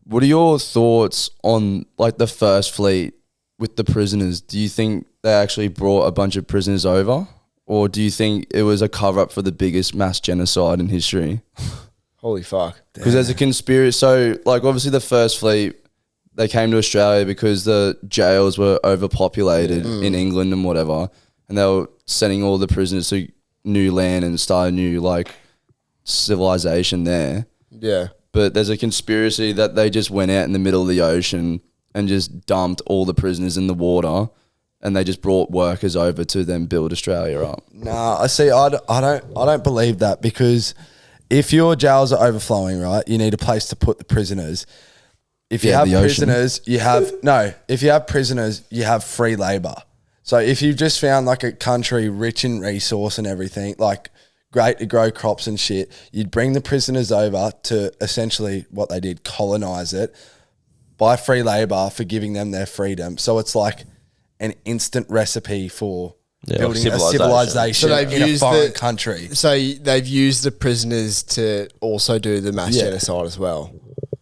Speaker 4: What are your thoughts on like the first fleet with the prisoners? Do you think they actually brought a bunch of prisoners over? Or do you think it was a cover up for the biggest mass genocide in history?
Speaker 2: Holy fuck.
Speaker 4: Because there's a conspiracy. So, like, obviously, the first fleet, they came to Australia because the jails were overpopulated in England and whatever. And they were sending all the prisoners to new land and start a new, like, civilization there.
Speaker 2: Yeah.
Speaker 4: But there's a conspiracy that they just went out in the middle of the ocean and just dumped all the prisoners in the water. And they just brought workers over to then build Australia up.
Speaker 3: Nah, I see. I don't believe that because if your jails are overflowing, right, you need a place to put the prisoners. If you
Speaker 4: Yeah,
Speaker 3: have
Speaker 4: the ocean.
Speaker 3: prisoners, you have If you have prisoners, you have free labor. So if you've just found like a country rich in resource and everything, like great to grow crops and shit, you'd bring the prisoners over to essentially what they did, colonize it, buy free labor for giving them their freedom. So it's like an instant recipe for building a civilization
Speaker 2: So they've
Speaker 3: in a
Speaker 2: used
Speaker 3: foreign
Speaker 2: the-
Speaker 3: country.
Speaker 2: So they've used the prisoners to also do the mass genocide as well.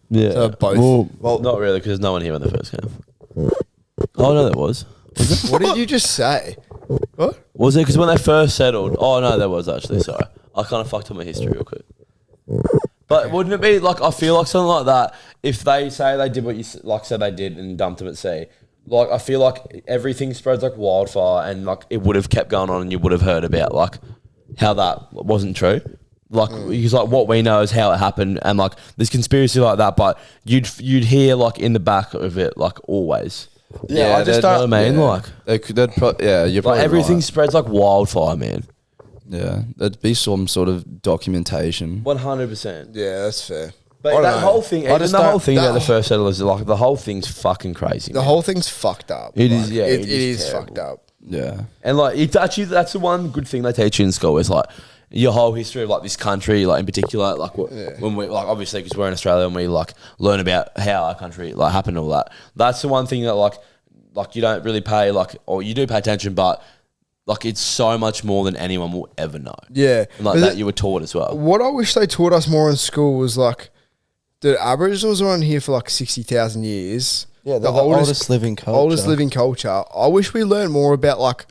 Speaker 1: Yeah.
Speaker 2: So both.
Speaker 1: Well, not really, because there's no one here in the first game. Oh, no, there was.
Speaker 2: What did you just say? What?
Speaker 1: Was it? Because when they first settled. Oh, no, there was actually. Sorry. I kind of fucked up my history real quick. But wouldn't it be like, I feel like something like that, if they say they did what you said they did and dumped them at sea, like I feel like everything spreads like wildfire, and like it would have kept going on, and you would have heard about like how that wasn't true. Like because like what we know is how it happened, and like there's conspiracy like that, but you'd hear like in the back of it like always.
Speaker 3: Yeah, I just
Speaker 1: know
Speaker 3: don't.
Speaker 1: what I mean.
Speaker 4: Yeah.
Speaker 1: Like
Speaker 4: You're probably
Speaker 1: like everything
Speaker 4: right.
Speaker 1: spreads like wildfire, man.
Speaker 4: Yeah, there'd be some sort of documentation.
Speaker 1: 100%.
Speaker 2: Yeah, that's fair. I
Speaker 1: But
Speaker 2: don't
Speaker 1: that
Speaker 2: know.
Speaker 1: whole thing,
Speaker 3: I
Speaker 1: even
Speaker 3: just
Speaker 1: the whole
Speaker 3: don't-
Speaker 1: thing about the
Speaker 2: that-
Speaker 1: first settlers, like the whole thing's fucking crazy.
Speaker 2: The
Speaker 1: man.
Speaker 2: whole thing's fucked up.
Speaker 1: It is, yeah,
Speaker 2: It
Speaker 1: it
Speaker 2: is
Speaker 1: is
Speaker 2: fucked up.
Speaker 4: Yeah.
Speaker 1: And like it's actually that's the one good thing they teach you in school is like your whole history of like this country, like in particular, like when we like obviously because we're in Australia and we like learn about how our country like happened and all that. That's the one thing that like you don't really pay like, or you do pay attention, but like it's so much more than anyone will ever know.
Speaker 2: Yeah.
Speaker 1: And like
Speaker 2: But
Speaker 1: that you were taught as well.
Speaker 2: What I wish they taught us more in school was like the Aboriginals are on here for like 60,000 years.
Speaker 3: Yeah, the oldest living culture.
Speaker 2: Oldest living culture. I wish we learned more about like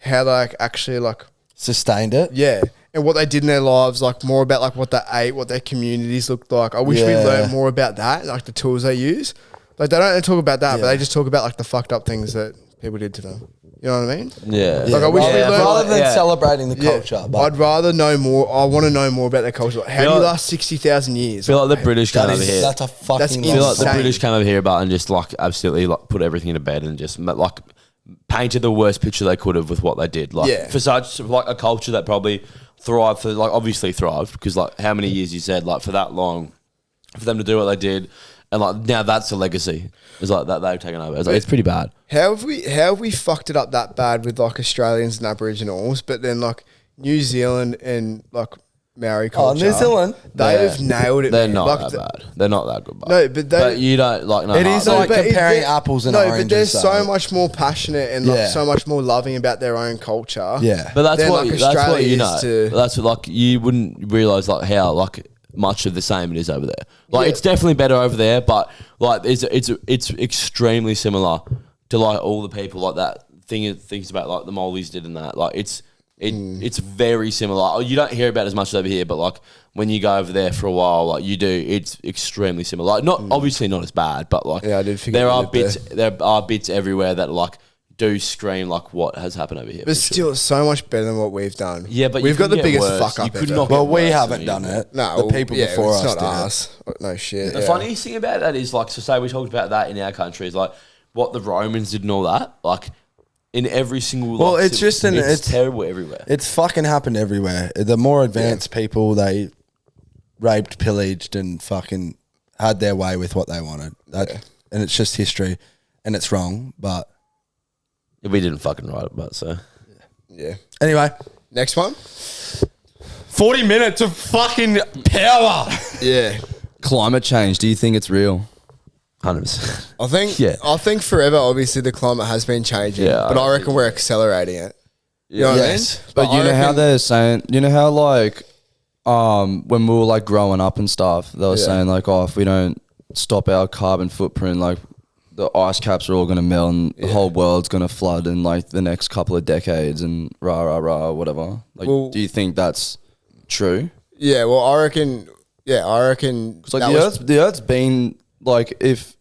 Speaker 2: how they like actually like
Speaker 3: Sustained it.
Speaker 2: yeah, and what they did in their lives, like more about like what they ate, what their communities looked like. I wish we
Speaker 3: Yeah.
Speaker 2: learned more about that, like the tools they use. Like they don't talk about that, but
Speaker 3: Yeah.
Speaker 2: they just talk about like the fucked up things that people did to them. You know what I mean?
Speaker 1: Yeah.
Speaker 2: Like, I wish we learned-
Speaker 3: rather than
Speaker 1: yeah.
Speaker 3: celebrating the culture.
Speaker 2: Yeah,
Speaker 3: But
Speaker 2: I'd rather know more. I want to know more about their culture. Like, how do you
Speaker 1: like-
Speaker 2: last 60,000 years?
Speaker 1: I feel like the British came
Speaker 3: that
Speaker 1: over
Speaker 3: is,
Speaker 1: here.
Speaker 3: that's a fucking
Speaker 2: That's
Speaker 1: I feel like the
Speaker 2: insane.
Speaker 1: British came over here about and just like absolutely like put everything into bed and just like painted the worst picture they could have with what they did. Like
Speaker 2: Yeah.
Speaker 1: for such like a culture that probably thrived for like obviously thrived because like how many years you said like for that long for them to do what they did and like now that's a legacy. It's like that they've taken over. It's, like, it's pretty bad.
Speaker 2: How have we fucked it up that bad with like Australians and Aboriginals, but then like New Zealand and like Maori culture?
Speaker 3: New Zealand?
Speaker 2: they have nailed it.
Speaker 1: They're
Speaker 2: man.
Speaker 1: not
Speaker 2: Like,
Speaker 1: that
Speaker 2: the-
Speaker 1: bad. They're not that good.
Speaker 2: No, but they-
Speaker 1: you don't like no.
Speaker 3: It is
Speaker 1: heart.
Speaker 3: like
Speaker 2: but
Speaker 3: comparing
Speaker 2: they're-
Speaker 3: apples and
Speaker 2: no,
Speaker 3: oranges.
Speaker 2: but they're so
Speaker 3: though.
Speaker 2: much more passionate and like
Speaker 3: Yeah.
Speaker 2: so much more loving about their own culture.
Speaker 3: Yeah.
Speaker 1: But that's
Speaker 2: Then,
Speaker 1: what
Speaker 2: like,
Speaker 1: that's what
Speaker 2: Australia
Speaker 1: you know.
Speaker 2: is to-
Speaker 1: That's what, like you wouldn't realize like how like much of the same it is over there. Like
Speaker 2: Yeah.
Speaker 1: it's definitely better over there, but like it's extremely similar to like all the people like that things about like the Māoris did and that. Like it's very similar. You don't hear about it as much over here, but like when you go over there for a while, like you do, it's extremely similar. Like not obviously not as bad, but like
Speaker 2: Yeah, I did forget
Speaker 1: there
Speaker 2: you
Speaker 1: are
Speaker 2: lived
Speaker 1: bits there are bits everywhere that like do scream like what has happened over here.
Speaker 2: But
Speaker 1: for sure.
Speaker 2: still, it's so much better than what we've done.
Speaker 1: Yeah, but you
Speaker 2: we've got the
Speaker 1: couldn't get
Speaker 2: biggest
Speaker 1: worse.
Speaker 2: fuck up.
Speaker 1: You could
Speaker 2: ever.
Speaker 1: not
Speaker 3: Well,
Speaker 1: get
Speaker 3: we
Speaker 1: worse
Speaker 3: haven't
Speaker 1: than
Speaker 3: done
Speaker 1: you.
Speaker 3: it.
Speaker 2: No,
Speaker 3: the people
Speaker 2: yeah,
Speaker 3: before
Speaker 2: it's
Speaker 3: us
Speaker 2: not
Speaker 3: did.
Speaker 2: us. No shit.
Speaker 1: The
Speaker 2: yeah.
Speaker 1: funniest thing about that is like, so say we talked about that in our country is like what the Romans did and all that. Like in every single.
Speaker 3: Well,
Speaker 1: like,
Speaker 3: it's just
Speaker 1: it's terrible everywhere.
Speaker 3: It's fucking happened everywhere. The more advanced people, they raped, pillaged, and fucking had their way with what they wanted. And it's just history, and it's wrong. But
Speaker 1: We didn't fucking write it, but so
Speaker 2: Yeah.
Speaker 3: anyway,
Speaker 2: Next one.
Speaker 3: 40 minutes of fucking power.
Speaker 2: Yeah.
Speaker 4: Climate change. Do you think it's real?
Speaker 1: 100%.
Speaker 2: I think.
Speaker 1: Yeah.
Speaker 2: I think forever. Obviously, the climate has been changing.
Speaker 1: Yeah,
Speaker 2: but I reckon we're accelerating it. You know what
Speaker 3: Yes.
Speaker 2: I mean?
Speaker 4: But you
Speaker 2: I
Speaker 4: know how
Speaker 2: reckon-
Speaker 4: they're saying, you know how like, when we were like growing up and stuff, they were
Speaker 2: Yeah.
Speaker 4: saying like, oh, if we don't stop our carbon footprint, like the ice caps are all going to melt and the whole world's going to flood in like the next couple of decades and rah, rah, rah, whatever. Like,
Speaker 2: Well-
Speaker 4: do you think that's true?
Speaker 2: Yeah. Well, I reckon. Yeah, I reckon.
Speaker 4: It's like
Speaker 2: that was-
Speaker 4: the Earth's been like, if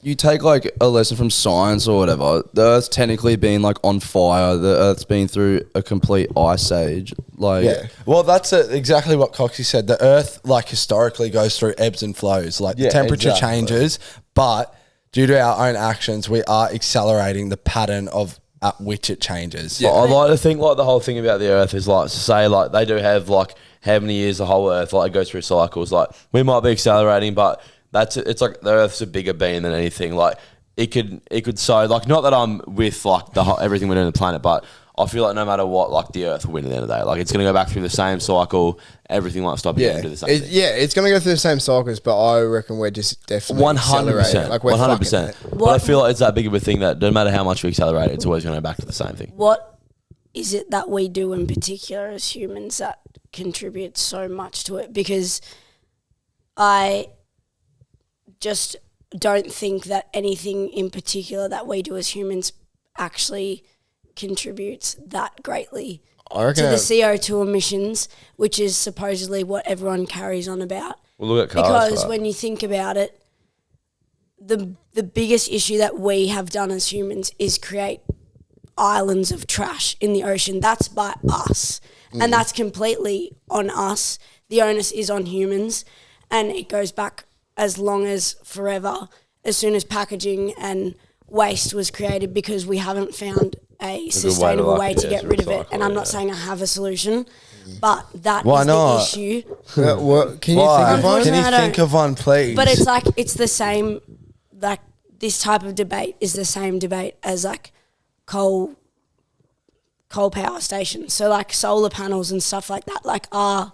Speaker 4: you take like a lesson from science or whatever, the Earth's technically been like on fire. The Earth's been through a complete ice age. Like,
Speaker 3: Yeah. Well, that's exactly what Coxie said. The Earth, like historically, goes through ebbs and flows. Like the
Speaker 1: Yeah,
Speaker 3: temperature
Speaker 1: exactly.
Speaker 3: changes, but due to our own actions, we are accelerating the pattern of at which it changes.
Speaker 1: I like to think like the whole thing about the Earth is like to say like they do have like how many years the whole Earth like goes through cycles. Like we might be accelerating, but it's like the Earth's a bigger being than anything. Like it could so like not that I'm with like the whole, everything we're doing on the planet, but I feel like no matter what, like the Earth will win at the end of the day. Like it's gonna go back through the same cycle. Everything might stop again
Speaker 2: Yeah.
Speaker 1: and do the same thing.
Speaker 2: Yeah, it's going to go through the same cycles, but I reckon we're just definitely
Speaker 1: 100%.
Speaker 2: accelerating. Like we're
Speaker 1: 100%.
Speaker 2: fucking it.
Speaker 1: But I feel like it's that big of a thing that no matter how much we accelerate, it's always going to go back to the same thing.
Speaker 5: What is it that we do in particular as humans that contributes so much to it? Because I just don't think that anything in particular that we do as humans actually contributes that greatly
Speaker 2: I reckon
Speaker 5: to the CO2 emissions, which is supposedly what everyone carries on about.
Speaker 1: Well, look at cars.
Speaker 5: Because when you think about it, the biggest issue that we have done as humans is create islands of trash in the ocean. That's by us. And that's completely on us. The onus is on humans. And it goes back as long as forever, as soon as packaging and waste was created, because we haven't found a sustainable way to get rid of it. And I'm not saying I have a solution, but that
Speaker 3: Why
Speaker 5: is
Speaker 3: not?
Speaker 5: the issue.
Speaker 2: Can you think of one?
Speaker 3: Can you
Speaker 5: I don't-
Speaker 3: think of one, please?
Speaker 5: But it's like, it's the same, like this type of debate is the same debate as like coal power stations. So like solar panels and stuff like that, like are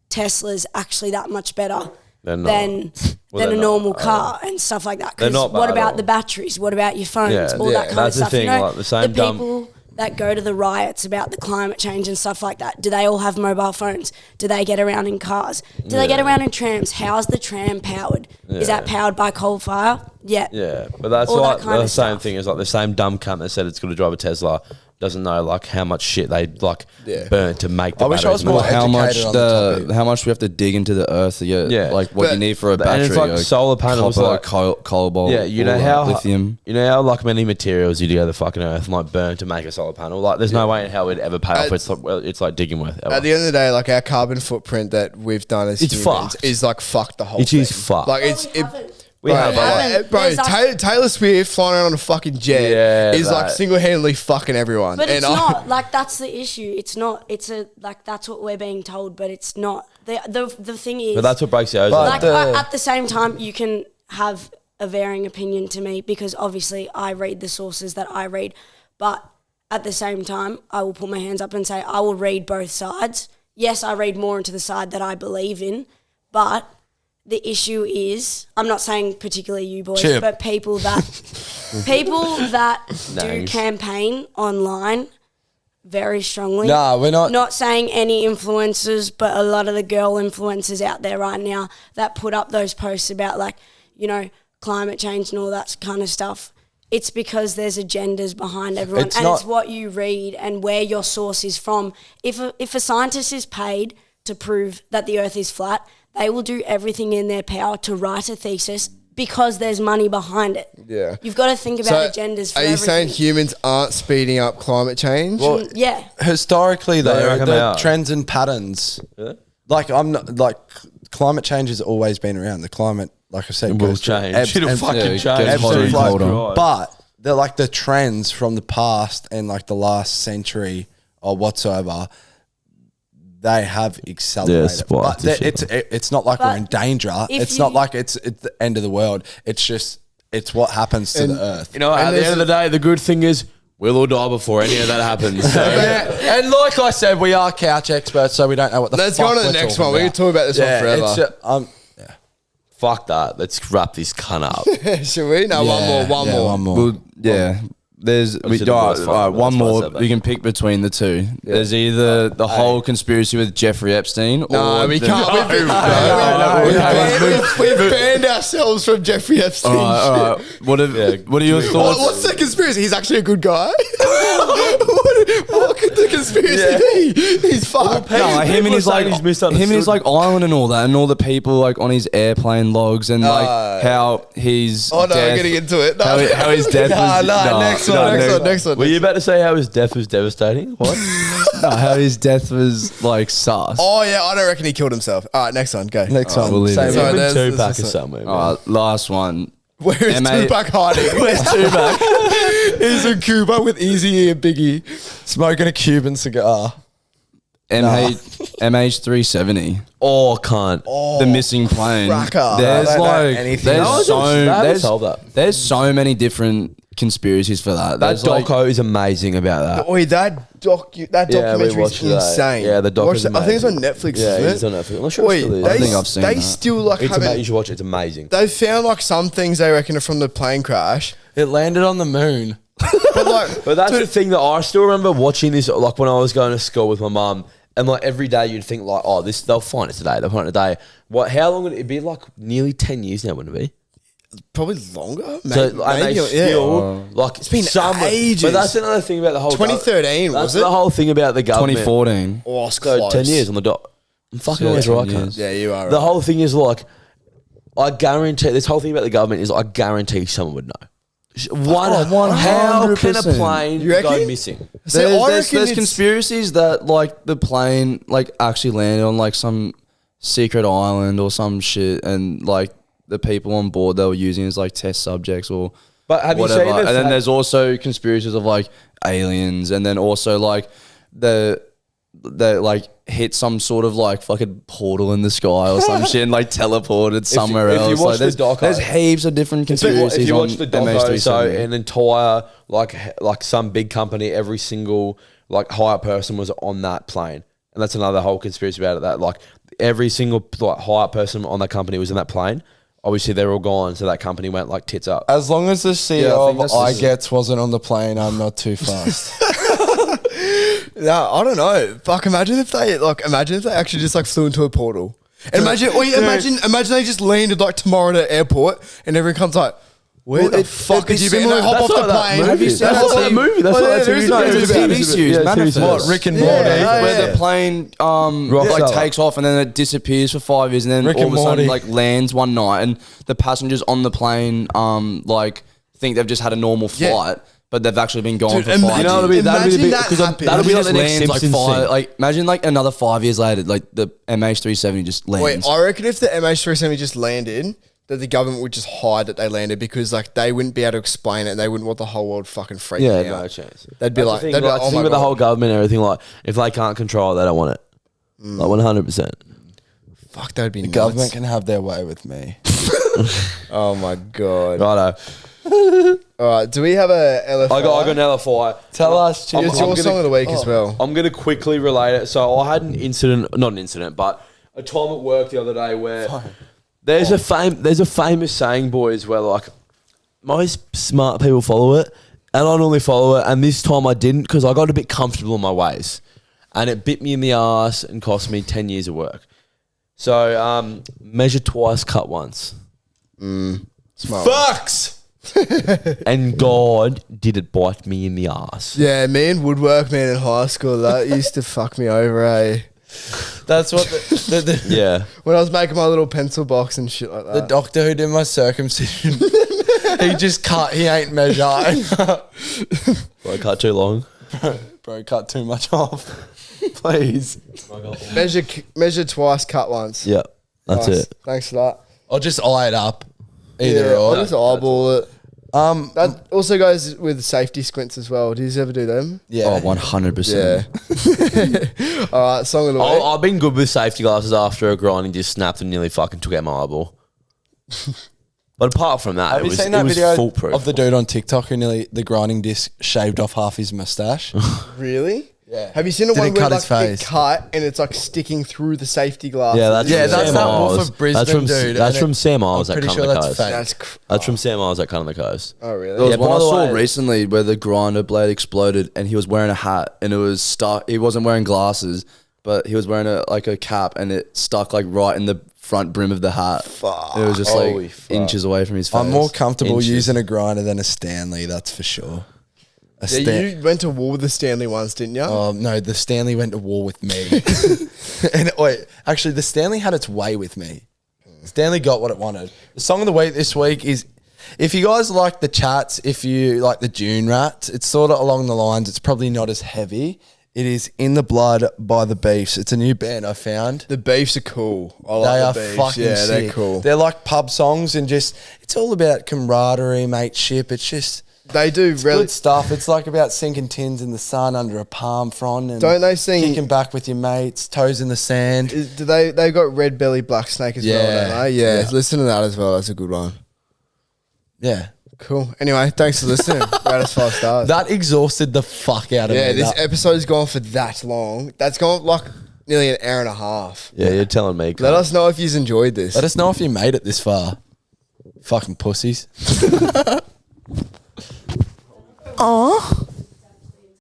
Speaker 5: Tesla's actually that much better than a normal car and stuff like that? Because
Speaker 1: not bad
Speaker 5: what
Speaker 1: at
Speaker 5: about
Speaker 1: all.
Speaker 5: the batteries? What about your phones? All that kind
Speaker 1: that's
Speaker 5: of
Speaker 1: the
Speaker 5: stuff.
Speaker 1: thing,
Speaker 5: You know,
Speaker 1: like the same dumb-
Speaker 5: people that go to the riots about the climate change and stuff like that, do they all have mobile phones? Do they get around in cars? Do they get around in trams? How's the tram powered? Is that powered by coal fire? Yeah.
Speaker 1: Yeah, but that's
Speaker 5: All that
Speaker 1: like
Speaker 5: kind
Speaker 1: the
Speaker 5: of
Speaker 1: same
Speaker 5: stuff.
Speaker 1: thing as like the same dumb cunt that said it's going to drive a Tesla doesn't know like how much shit they like burn to make the
Speaker 3: I wish I was
Speaker 1: batteries
Speaker 3: more
Speaker 1: move.
Speaker 4: How much
Speaker 3: educated on the topic.
Speaker 4: how much we have to dig into the earth to get like what you need for a battery?
Speaker 1: And it's like solar panels,
Speaker 4: copper,
Speaker 1: like
Speaker 4: cobalt.
Speaker 1: yeah, you know
Speaker 4: all that,
Speaker 1: how
Speaker 4: lithium.
Speaker 1: You know how like many materials you do to the fucking earth and like burn to make a solar panel. Like there's no way in hell it'd ever pay off. It's like digging worth. Ever.
Speaker 2: At the end of the day, like our carbon footprint that we've done as
Speaker 1: It's
Speaker 2: humans
Speaker 1: fucked.
Speaker 2: is like fuck the whole
Speaker 1: It
Speaker 2: thing.
Speaker 1: is fucked.
Speaker 2: Like
Speaker 1: We have,
Speaker 5: haven't.
Speaker 2: bro.
Speaker 5: There's like-
Speaker 2: Taylor Swift flying around on a fucking jet
Speaker 1: Yeah,
Speaker 2: is like
Speaker 1: that-
Speaker 2: single-handedly fucking everyone.
Speaker 5: But it's
Speaker 2: I-
Speaker 5: not like that's the issue. It's not. It's a like that's what we're being told, but it's not. The thing is,
Speaker 1: but that's what breaks the ozone.
Speaker 3: But
Speaker 5: like at the same time, you can have a varying opinion to me because obviously I read the sources that I read, but at the same time, I will put my hands up and say I will read both sides. Yes, I read more into the side that I believe in, but the issue is, I'm not saying particularly you boys,
Speaker 3: Chip.
Speaker 5: but people that do
Speaker 1: Names.
Speaker 5: campaign online very strongly.
Speaker 3: Nah, we're not-
Speaker 5: Not saying any influencers, but a lot of the girl influencers out there right now that put up those posts about like, you know, climate change and all that kind of stuff. It's because there's agendas behind everyone,
Speaker 3: It's
Speaker 5: and
Speaker 3: not-
Speaker 5: it's what you read and where your source is from. If a scientist is paid to prove that the Earth is flat, they will do everything in their power to write a thesis because there's money behind it.
Speaker 2: Yeah.
Speaker 5: You've got to think about agendas for
Speaker 2: are you
Speaker 5: everything.
Speaker 2: saying humans aren't speeding up climate change?
Speaker 3: Well,
Speaker 5: Yeah.
Speaker 3: historically
Speaker 1: They
Speaker 3: though,
Speaker 1: reckon
Speaker 3: the
Speaker 1: they are.
Speaker 3: trends and patterns, like I'm not like climate change has always been around. The climate, like I said,
Speaker 1: It will
Speaker 3: goes through
Speaker 1: change.
Speaker 3: ebbs
Speaker 1: It'll
Speaker 3: and-
Speaker 1: fucking
Speaker 4: yeah, it
Speaker 1: change.
Speaker 4: gets
Speaker 3: ebbs
Speaker 4: hotter
Speaker 3: and
Speaker 4: and
Speaker 3: flows.
Speaker 4: colder.
Speaker 3: But they're like the trends from the past and like the last century or whatsoever. They have accelerated,
Speaker 1: spiked
Speaker 3: but
Speaker 1: the shit.
Speaker 3: it's not like
Speaker 5: But
Speaker 3: we're in danger.
Speaker 5: if
Speaker 3: It's not
Speaker 5: you-
Speaker 3: like it's the end of the world. It's just it's what happens to
Speaker 2: And-
Speaker 3: the earth.
Speaker 1: You know, at the end of the day, the good thing is we'll all die before any of that happens. So.
Speaker 3: And like I said, we are couch experts, so we don't know what the.
Speaker 2: Let's
Speaker 3: fuck
Speaker 2: go on to the
Speaker 3: we're
Speaker 2: next
Speaker 3: talking
Speaker 2: one. We can talk about this one forever.
Speaker 3: It's,
Speaker 1: Fuck that. Let's wrap this cunt up.
Speaker 2: Should we? No, one more.
Speaker 3: One more.
Speaker 4: Well, yeah. There's
Speaker 1: Obviously the worst one.
Speaker 4: one
Speaker 1: That's
Speaker 4: more.
Speaker 1: why I said that.
Speaker 4: You can pick between the two. There's either the whole conspiracy with Jeffrey Epstein,
Speaker 2: No,
Speaker 4: or
Speaker 2: we
Speaker 4: the-
Speaker 2: can't. We've banned ourselves from Jeffrey Epstein.
Speaker 4: All right. What are your thoughts?
Speaker 2: What's the conspiracy? He's actually a good guy. what could the conspiracy be? He's fucked.
Speaker 4: No, like him and
Speaker 1: People
Speaker 4: his
Speaker 1: are
Speaker 4: like
Speaker 1: saying he's misunderstood.
Speaker 4: him and his like island and all that, and all the people like on his airplane logs, and like how his
Speaker 2: Oh no,
Speaker 4: death,
Speaker 2: we're getting into it. No.
Speaker 4: how his death was
Speaker 2: Next one.
Speaker 1: Were you about to say how his death was devastating? What?
Speaker 4: No, how his death was like sus.
Speaker 2: Oh yeah, I don't reckon he killed himself. All right, next one, go.
Speaker 3: Next
Speaker 4: Alright,
Speaker 3: one.
Speaker 4: we'll leave
Speaker 3: Same
Speaker 4: it.
Speaker 2: Sorry,
Speaker 3: one.
Speaker 2: there's-
Speaker 1: Tupac
Speaker 2: there's
Speaker 1: or
Speaker 2: a-
Speaker 1: somewhere.
Speaker 4: All right, last one.
Speaker 2: Where is
Speaker 4: MA
Speaker 2: Tupac hiding?
Speaker 3: Where's Tupac?
Speaker 2: He's in Cuba with Easy and Biggie.
Speaker 3: Smoking a Cuban cigar.
Speaker 4: MH370,
Speaker 1: Oh, can't.
Speaker 4: the missing plane.
Speaker 2: cracker.
Speaker 4: There's
Speaker 3: I don't know
Speaker 4: like
Speaker 3: anything
Speaker 1: about
Speaker 4: there's
Speaker 1: it. They haven't
Speaker 4: there's
Speaker 1: solved that.
Speaker 4: there's so many different conspiracies for that.
Speaker 1: That
Speaker 4: There's like,
Speaker 1: doco is amazing about that.
Speaker 2: Oi, that documentary is
Speaker 1: watched that.
Speaker 2: insane.
Speaker 1: Yeah, the doc
Speaker 2: Watch
Speaker 1: is
Speaker 2: that. I think it's on
Speaker 1: amazing.
Speaker 2: Netflix.
Speaker 1: Yeah,
Speaker 2: isn't
Speaker 1: it's
Speaker 2: it?
Speaker 1: on Netflix. I'm not sure
Speaker 2: Oi,
Speaker 1: it still is.
Speaker 4: I think I've seen
Speaker 2: they
Speaker 4: that.
Speaker 2: still like
Speaker 1: It's
Speaker 2: haven't.
Speaker 1: you should watch it. It's amazing.
Speaker 2: They found like some things they reckon are from the plane crash,
Speaker 3: It landed on the moon.
Speaker 2: but like,
Speaker 1: But that's the thing that I still remember watching this, like when I was going to school with my mum, and like every day you'd think like, oh, they'll find it today. They'll find it today. What? How long would it be? Like nearly 10 years now, wouldn't it be?
Speaker 2: probably longer.
Speaker 1: So, and they still like it's
Speaker 2: been ages.
Speaker 1: But that's another thing about the whole
Speaker 2: 2013
Speaker 1: That's
Speaker 2: was it?
Speaker 1: the whole thing about the government.
Speaker 4: 2014.
Speaker 2: Oh, it's
Speaker 1: So
Speaker 2: close.
Speaker 1: 10 years on the dot. I'm fucking always
Speaker 4: 10
Speaker 1: right,
Speaker 4: years.
Speaker 1: cunt.
Speaker 2: Yeah, you are.
Speaker 1: The
Speaker 2: right.
Speaker 1: whole thing is like, I guarantee this whole thing about the government is I guarantee someone would know. How can a
Speaker 4: 100%.
Speaker 1: plane
Speaker 2: You
Speaker 1: go
Speaker 2: reckon?
Speaker 1: missing?
Speaker 2: See, I
Speaker 4: There's
Speaker 2: reckon it's-
Speaker 4: conspiracies that like the plane like actually landed on like some secret island or some shit, and like the people on board they were using as like test subjects or
Speaker 1: But have
Speaker 4: whatever.
Speaker 1: you seen the
Speaker 4: And then
Speaker 1: fact-
Speaker 4: there's also conspiracies of like aliens, and then also like they like hit some sort of like fucking portal in the sky or some shit and like teleported somewhere
Speaker 1: if you
Speaker 4: else.
Speaker 1: watch
Speaker 4: Like,
Speaker 1: the doco-
Speaker 4: there's heaps of different
Speaker 1: If you
Speaker 4: conspiracies
Speaker 1: watch
Speaker 4: on
Speaker 1: the doco, so
Speaker 4: MH370.
Speaker 1: an entire like some big company, every single like hire person was on that plane, and that's another whole conspiracy about it. That like every single like hire person on that company was in that plane. Obviously, they're all gone, so that company went like tits up.
Speaker 3: As long as the
Speaker 4: Yeah, I
Speaker 3: CEO
Speaker 4: think
Speaker 3: of
Speaker 4: that's just-
Speaker 3: iGets wasn't on the plane, I'm not too fast.
Speaker 2: No, I don't know. Fuck, imagine if they actually just like flew into a portal. And imagine they just landed like tomorrow at an airport and everyone comes like, where the fuck
Speaker 4: it'd
Speaker 2: did
Speaker 4: be
Speaker 2: you be? And
Speaker 4: similar-
Speaker 2: they hop
Speaker 1: That's
Speaker 2: off
Speaker 1: what
Speaker 2: the
Speaker 1: that
Speaker 2: plane.
Speaker 1: movie
Speaker 4: Have you
Speaker 1: is.
Speaker 4: seen
Speaker 1: That's
Speaker 4: that
Speaker 1: what that
Speaker 4: TV?
Speaker 1: movie? That's
Speaker 2: Oh,
Speaker 1: what
Speaker 2: yeah,
Speaker 1: that
Speaker 2: there is
Speaker 1: TV
Speaker 2: a
Speaker 1: is
Speaker 2: movie
Speaker 1: about.
Speaker 2: about
Speaker 4: TV
Speaker 2: it.
Speaker 4: series,
Speaker 1: Yeah,
Speaker 4: Manifest.
Speaker 1: TV
Speaker 3: What,
Speaker 1: series.
Speaker 3: Rick and Morty?
Speaker 4: Where the plane
Speaker 1: Rock
Speaker 4: like
Speaker 1: Seller.
Speaker 4: takes off and then it disappears for 5 years, and then
Speaker 3: Rick
Speaker 4: all
Speaker 3: and
Speaker 4: of a sudden
Speaker 3: Morty.
Speaker 4: like lands one night, and the passengers on the plane like think they've just had a normal flight, but they've actually been gone
Speaker 2: Dude,
Speaker 4: for 5 years.
Speaker 1: You know, that'd be
Speaker 2: Imagine
Speaker 1: big,
Speaker 2: that
Speaker 1: 'cause
Speaker 2: happened.
Speaker 1: that'll be like
Speaker 4: Just
Speaker 1: the next
Speaker 4: lands, like,
Speaker 1: Simpsons thing.
Speaker 4: like imagine like another 5 years later, like the MH370 just lands.
Speaker 2: Wait, I reckon if the MH370 just landed, that the government would just hide that they landed because like they wouldn't be able to explain it and they wouldn't want the whole world fucking freaking
Speaker 1: Yeah,
Speaker 2: out.
Speaker 1: no chance.
Speaker 2: They'd be like,
Speaker 1: thing,
Speaker 2: they'd be like,
Speaker 1: the
Speaker 2: oh
Speaker 1: thing
Speaker 2: my
Speaker 1: with the whole
Speaker 2: God.
Speaker 1: government and everything, like if they can't control it, they don't want it. Like 100%.
Speaker 2: Fuck, that'd be nuts.
Speaker 3: Government can have their way with me.
Speaker 2: Oh my God.
Speaker 1: Righto.
Speaker 2: All right, do we have a LFI?
Speaker 1: I got another fire.
Speaker 3: Tell us,
Speaker 2: It's your song of the week as well.
Speaker 1: I'm going to quickly relate it. So I had an incident, not an incident, but a time at work the other day where there's a famous saying, boys, where like most smart people follow it, and I normally follow it, and this time I didn't because I got a bit comfortable in my ways, and it bit me in the ass and cost me 10 years of work. So measure twice, cut once.
Speaker 2: Smart.
Speaker 1: Fucks. And God did it bite me in the ass.
Speaker 2: Yeah, me and woodwork, man, in high school, that used to fuck me over, eh?
Speaker 3: That's what the
Speaker 1: Yeah.
Speaker 2: When I was making my little pencil box and shit like that.
Speaker 3: the doctor who did my circumcision. He just cut. He ain't measure.
Speaker 1: I cut too long.
Speaker 3: Bro, cut too much off. Please.
Speaker 2: Measure twice, cut once.
Speaker 1: Yeah, that's
Speaker 2: Nice.
Speaker 1: it.
Speaker 2: Thanks for that.
Speaker 3: I'll just eye it up. Either
Speaker 2: Yeah,
Speaker 3: or.
Speaker 2: I'll just eyeball it.
Speaker 3: Um,
Speaker 2: That also goes with safety squints as well. Do you ever do them?
Speaker 3: yeah.
Speaker 4: Oh, 100%.
Speaker 2: Yeah. All right, song of the week.
Speaker 1: I've been good with safety glasses after a grinding just snapped and nearly fucking took out my eyeball. But apart from that,
Speaker 3: Have
Speaker 1: it
Speaker 3: you
Speaker 1: was,
Speaker 3: seen
Speaker 1: it
Speaker 3: that
Speaker 1: was
Speaker 3: video
Speaker 1: foolproof.
Speaker 3: of the dude on TikTok who nearly the grinding disc shaved off half his mustache?
Speaker 2: Really?
Speaker 3: Yeah.
Speaker 2: Have you seen the
Speaker 3: Did
Speaker 2: one
Speaker 3: it
Speaker 2: where
Speaker 3: cut
Speaker 2: like
Speaker 3: his face?
Speaker 2: it cut and it's like sticking through the safety glass?
Speaker 1: Yeah, that's
Speaker 3: Yeah,
Speaker 1: from
Speaker 3: that's
Speaker 1: Sam
Speaker 3: that Wolf
Speaker 1: Isles.
Speaker 3: of Brisbane
Speaker 1: that's from,
Speaker 3: dude,
Speaker 1: That's
Speaker 3: and
Speaker 1: from
Speaker 3: it-
Speaker 1: Sam Isles
Speaker 3: I'm
Speaker 1: at
Speaker 3: pretty
Speaker 1: Cunning
Speaker 3: sure
Speaker 1: the
Speaker 3: that's
Speaker 1: Coast.
Speaker 3: fake.
Speaker 2: That's
Speaker 1: That's from Sam Isles at Cunning the Coast.
Speaker 2: oh really?
Speaker 4: There was
Speaker 1: Yeah,
Speaker 4: one
Speaker 1: by
Speaker 4: I
Speaker 1: the
Speaker 4: saw
Speaker 1: way-
Speaker 4: recently where the grinder blade exploded and he was wearing a hat and it was stuck. He wasn't wearing glasses, but he was wearing a cap and it stuck like right in the front brim of the hat.
Speaker 2: Fuck.
Speaker 4: It was just
Speaker 1: Holy
Speaker 4: like
Speaker 1: fuck.
Speaker 4: inches away from his face.
Speaker 3: I'm more comfortable
Speaker 4: Inches.
Speaker 3: using a grinder than a Stanley, that's for sure.
Speaker 2: Yeah, you went to war with the Stanley once, didn't you?
Speaker 3: No, the Stanley went to war with me. And wait, actually, the Stanley had its way with me. Stanley got what it wanted. The song of the week this week is, if you guys like the chats, if you like the Dune Rats, it's sort of along the lines, it's probably not as heavy. It is In the Blood by the Beefs. It's a new band I found.
Speaker 2: The beefs are cool. I like
Speaker 3: They
Speaker 2: the
Speaker 3: are
Speaker 2: beefs.
Speaker 3: fucking
Speaker 2: Yeah,
Speaker 3: sick.
Speaker 2: they're cool.
Speaker 3: They're like pub songs and just, it's all about camaraderie, mateship. It's just
Speaker 2: They do really.
Speaker 3: good stuff. It's like about sinking tins in the sun under a palm frond and
Speaker 2: Don't they sing-
Speaker 3: kicking back with your mates, toes in the sand.
Speaker 2: Do they got Red Belly Black Snake as well,
Speaker 3: Yeah.
Speaker 2: don't they? Yeah,
Speaker 3: Yeah.
Speaker 2: listen to that as well. That's a good one.
Speaker 3: Yeah.
Speaker 2: Cool. Anyway, thanks for listening. Rate us 5 stars.
Speaker 3: That exhausted the fuck out of
Speaker 2: Yeah,
Speaker 3: me.
Speaker 2: this
Speaker 3: That-
Speaker 2: episode's gone for that long. That's gone like nearly an hour and a half.
Speaker 1: Yeah, you're telling me.
Speaker 2: Let us know if you've enjoyed this.
Speaker 3: Let us know if you made it this far. Fucking pussies.
Speaker 5: Aw.